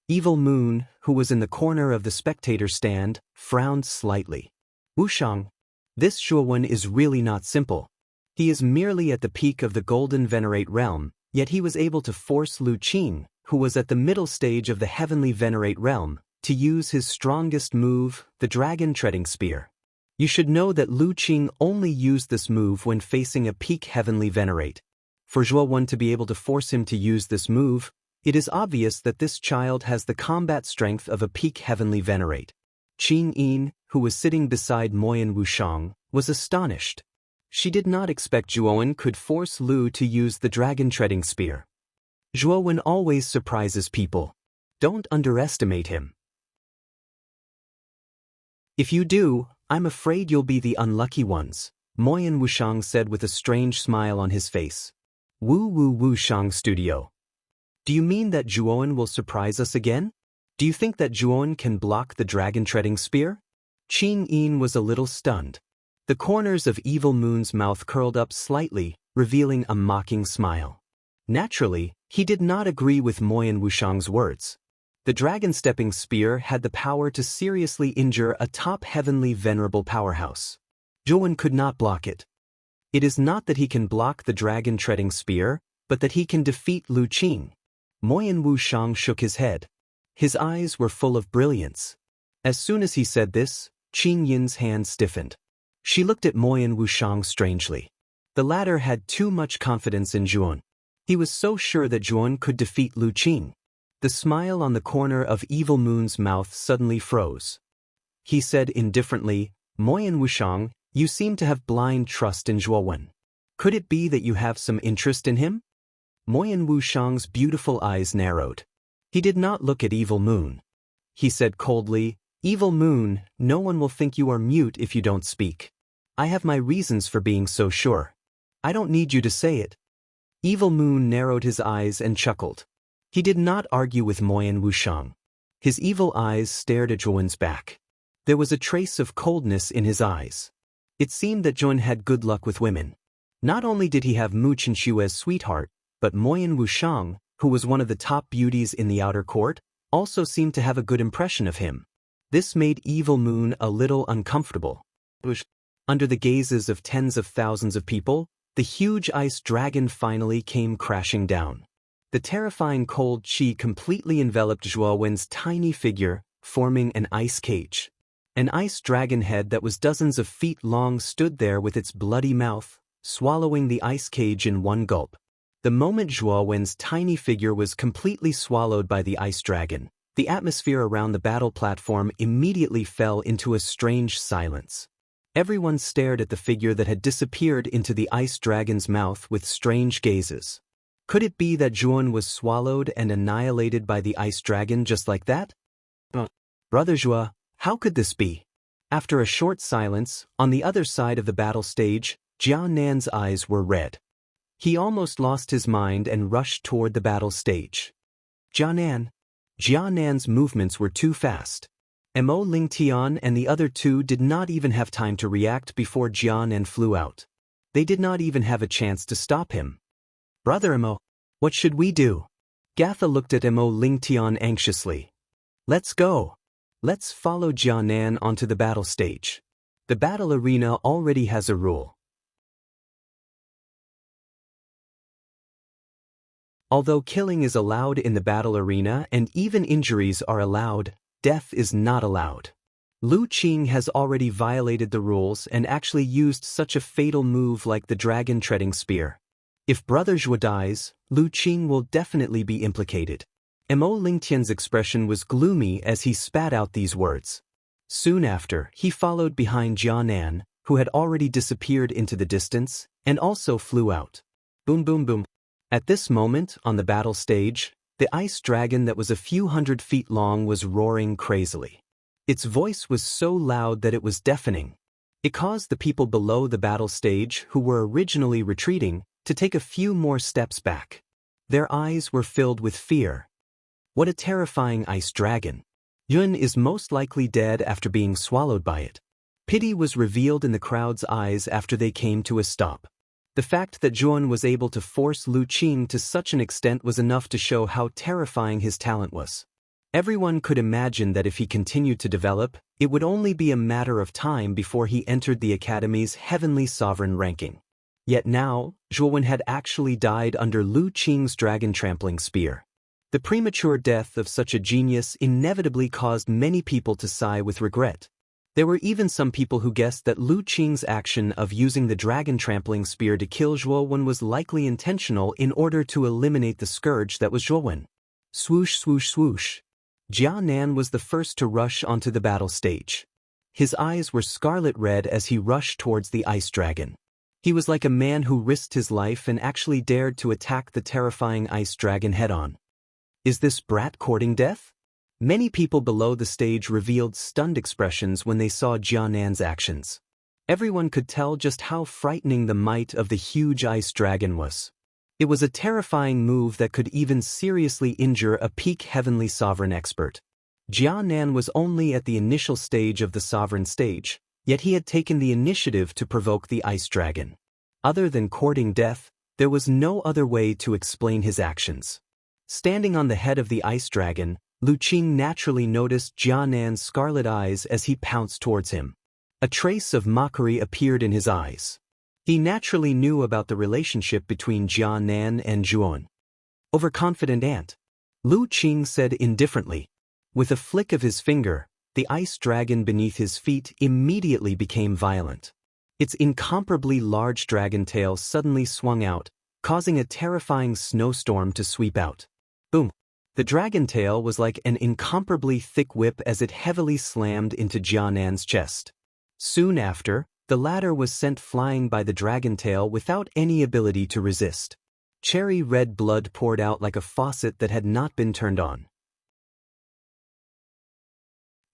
Evil Moon, who was in the corner of the spectator stand, frowned slightly. Wushang, this Zhuowen is really not simple. He is merely at the peak of the Golden Venerate realm, yet he was able to force Lu Qing, who was at the middle stage of the Heavenly Venerate realm, to use his strongest move, the Dragon-treading spear. You should know that Lu Qing only used this move when facing a peak Heavenly Venerate. For Zhuowen to be able to force him to use this move, it is obvious that this child has the combat strength of a peak Heavenly Venerate. Qing Yin, who was sitting beside Moyan Wushang, was astonished. She did not expect Zhuowen could force Lu to use the dragon-treading spear. Zhuowen always surprises people. Don't underestimate him. If you do, I'm afraid you'll be the unlucky ones, Moyan Wushang said with a strange smile on his face. Wu Wushang Studio. Do you mean that Zhuowen will surprise us again? Do you think that Zhuowen can block the dragon-treading spear? Qing Yin was a little stunned. The corners of Evil Moon's mouth curled up slightly, revealing a mocking smile. Naturally, he did not agree with Moyan Wushang's words. The dragon-stepping spear had the power to seriously injure a top heavenly venerable powerhouse. Zhuowen could not block it. It is not that he can block the dragon-treading spear, but that he can defeat Lu Qing. Moyan Wushang shook his head. His eyes were full of brilliance. As soon as he said this, Qing Yin's hand stiffened. She looked at Moyan Wushang strangely. The latter had too much confidence in Zhuowen. He was so sure that Zhuowen could defeat Lu Qing. The smile on the corner of Evil Moon's mouth suddenly froze. He said indifferently, Moyan Wushang, you seem to have blind trust in Zhuowen. Could it be that you have some interest in him? Moyan Wushang's beautiful eyes narrowed. He did not look at Evil Moon. He said coldly, Evil Moon, no one will think you are mute if you don't speak. I have my reasons for being so sure. I don't need you to say it. Evil Moon narrowed his eyes and chuckled. He did not argue with Moyan Wushang. His evil eyes stared at Zhuowen's back. There was a trace of coldness in his eyes. It seemed that Zhuowen had good luck with women. Not only did he have Mu Qinshu as sweetheart, but Moyan Wushang, who was one of the top beauties in the outer court, also seemed to have a good impression of him. This made Evil Moon a little uncomfortable. Under the gazes of tens of thousands of people, the huge ice dragon finally came crashing down. The terrifying cold qi completely enveloped Zhuowen's tiny figure, forming an ice cage. An ice dragon head that was dozens of feet long stood there with its bloody mouth, swallowing the ice cage in one gulp. The moment Zhuowen's tiny figure was completely swallowed by the ice dragon, the atmosphere around the battle platform immediately fell into a strange silence. Everyone stared at the figure that had disappeared into the ice dragon's mouth with strange gazes. Could it be that Zhuan was swallowed and annihilated by the ice dragon just like that? Brother Zhua, how could this be? After a short silence, on the other side of the battle stage, Jia Nan's eyes were red. He almost lost his mind and rushed toward the battle stage. Jia Nan's movements were too fast. Mo Lingtian and the other two did not even have time to react before Jia Nan flew out. They did not even have a chance to stop him. Brother Mo, what should we do? Gatha looked at Mo Lingtian anxiously. Let's go. Let's follow Jia Nan onto the battle stage. The battle arena already has a rule. Although killing is allowed in the battle arena and even injuries are allowed, death is not allowed. Lu Qing has already violated the rules and actually used such a fatal move like the dragon treading spear. If Brother Zhua dies, Lu Qing will definitely be implicated. Mo Lingtian's expression was gloomy as he spat out these words. Soon after, he followed behind Jia Nan, who had already disappeared into the distance, and also flew out. Boom boom boom. At this moment, on the battle stage, the ice dragon that was a few hundred feet long was roaring crazily. Its voice was so loud that it was deafening. It caused the people below the battle stage, who were originally retreating, to take a few more steps back. Their eyes were filled with fear. What a terrifying ice dragon. Yun is most likely dead after being swallowed by it. Pity was revealed in the crowd's eyes after they came to a stop. The fact that Zhuan was able to force Lu Qing to such an extent was enough to show how terrifying his talent was. Everyone could imagine that if he continued to develop, it would only be a matter of time before he entered the Academy's heavenly sovereign ranking. Yet now, Zhuan had actually died under Lu Qing's dragon-trampling spear. The premature death of such a genius inevitably caused many people to sigh with regret. There were even some people who guessed that Lu Qing's action of using the dragon-trampling spear to kill Zhuan was likely intentional in order to eliminate the scourge that was Zhuan. Swoosh swoosh swoosh. Jia Nan was the first to rush onto the battle stage. His eyes were scarlet red as he rushed towards the ice dragon. He was like a man who risked his life and actually dared to attack the terrifying ice dragon head-on. Is this brat courting death? Many people below the stage revealed stunned expressions when they saw Jia Nan's actions. Everyone could tell just how frightening the might of the huge ice dragon was. It was a terrifying move that could even seriously injure a peak heavenly sovereign expert. Jia Nan was only at the initial stage of the sovereign stage, yet he had taken the initiative to provoke the ice dragon. Other than courting death, there was no other way to explain his actions. Standing on the head of the ice dragon, Lu Qing naturally noticed Jia Nan's scarlet eyes as he pounced towards him. A trace of mockery appeared in his eyes. He naturally knew about the relationship between Jia Nan and Zhuan. Overconfident ant, Lu Qing said indifferently. With a flick of his finger, the ice dragon beneath his feet immediately became violent. Its incomparably large dragon tail suddenly swung out, causing a terrifying snowstorm to sweep out. Boom! The dragon tail was like an incomparably thick whip as it heavily slammed into Jia Nan's chest. Soon after, the latter was sent flying by the dragon tail without any ability to resist. Cherry red blood poured out like a faucet that had not been turned on.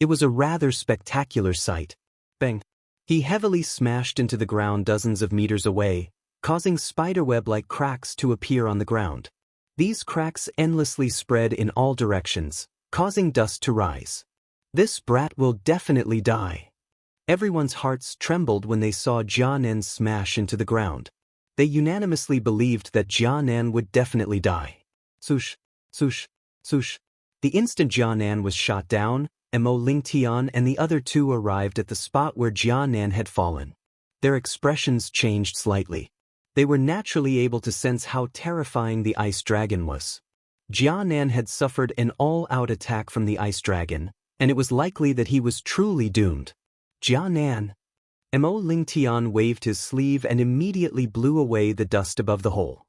It was a rather spectacular sight. Bang! He heavily smashed into the ground dozens of meters away, causing spiderweb-like cracks to appear on the ground. These cracks endlessly spread in all directions, causing dust to rise. This brat will definitely die. Everyone's hearts trembled when they saw Jia Nan smash into the ground. They unanimously believed that Jia Nan would definitely die. Swoosh, swoosh, swoosh. The instant Jia Nan was shot down, Mo Lingtian and the other two arrived at the spot where Jia Nan had fallen. Their expressions changed slightly. They were naturally able to sense how terrifying the ice dragon was. Jia Nan had suffered an all-out attack from the ice dragon, and it was likely that he was truly doomed. Jia Nan. Mo Lingtian waved his sleeve and immediately blew away the dust above the hole.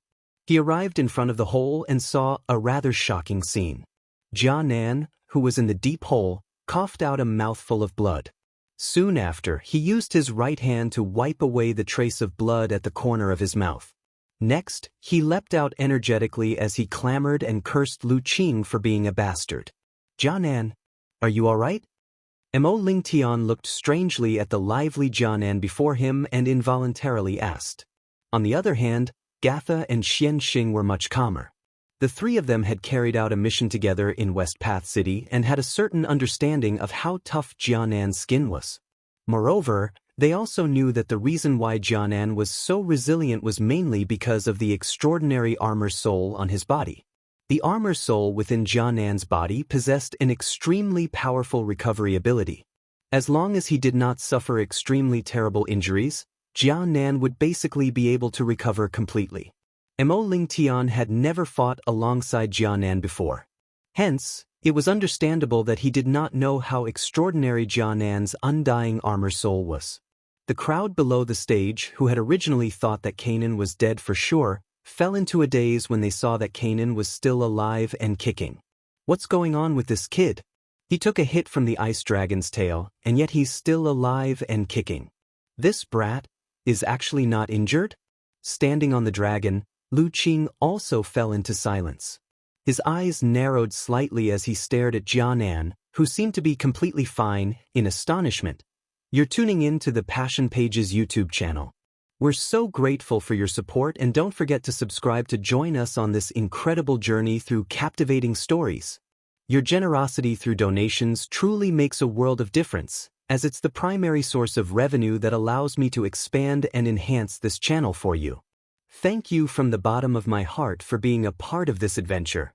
He arrived in front of the hole and saw a rather shocking scene. Jia Nan, who was in the deep hole, coughed out a mouthful of blood. Soon after, he used his right hand to wipe away the trace of blood at the corner of his mouth. Next, he leapt out energetically as he clamored and cursed Lu Qing for being a bastard. Jianan, are you all right? Mo Lingtian looked strangely at the lively Jianan before him and involuntarily asked. On the other hand, Gatha and Xian Xing were much calmer. The three of them had carried out a mission together in West Path City and had a certain understanding of how tough Jianan's skin was. Moreover, they also knew that the reason why Jianan was so resilient was mainly because of the extraordinary armor soul on his body. The armor soul within Jianan's body possessed an extremely powerful recovery ability. As long as he did not suffer extremely terrible injuries, Jianan would basically be able to recover completely. Mo Lingtian had never fought alongside Jianan before. Hence, it was understandable that he did not know how extraordinary Jianan's undying armor soul was. The crowd below the stage, who had originally thought that Kanan was dead for sure, fell into a daze when they saw that Kanan was still alive and kicking. What's going on with this kid? He took a hit from the ice dragon's tail, and yet he's still alive and kicking. This brat is actually not injured? Standing on the dragon, Lu Qing also fell into silence. His eyes narrowed slightly as he stared at Jianan, who seemed to be completely fine, in astonishment. You're tuning in to the Passion Pages YouTube channel. We're so grateful for your support, and don't forget to subscribe to join us on this incredible journey through captivating stories. Your generosity through donations truly makes a world of difference, as it's the primary source of revenue that allows me to expand and enhance this channel for you. Thank you from the bottom of my heart for being a part of this adventure.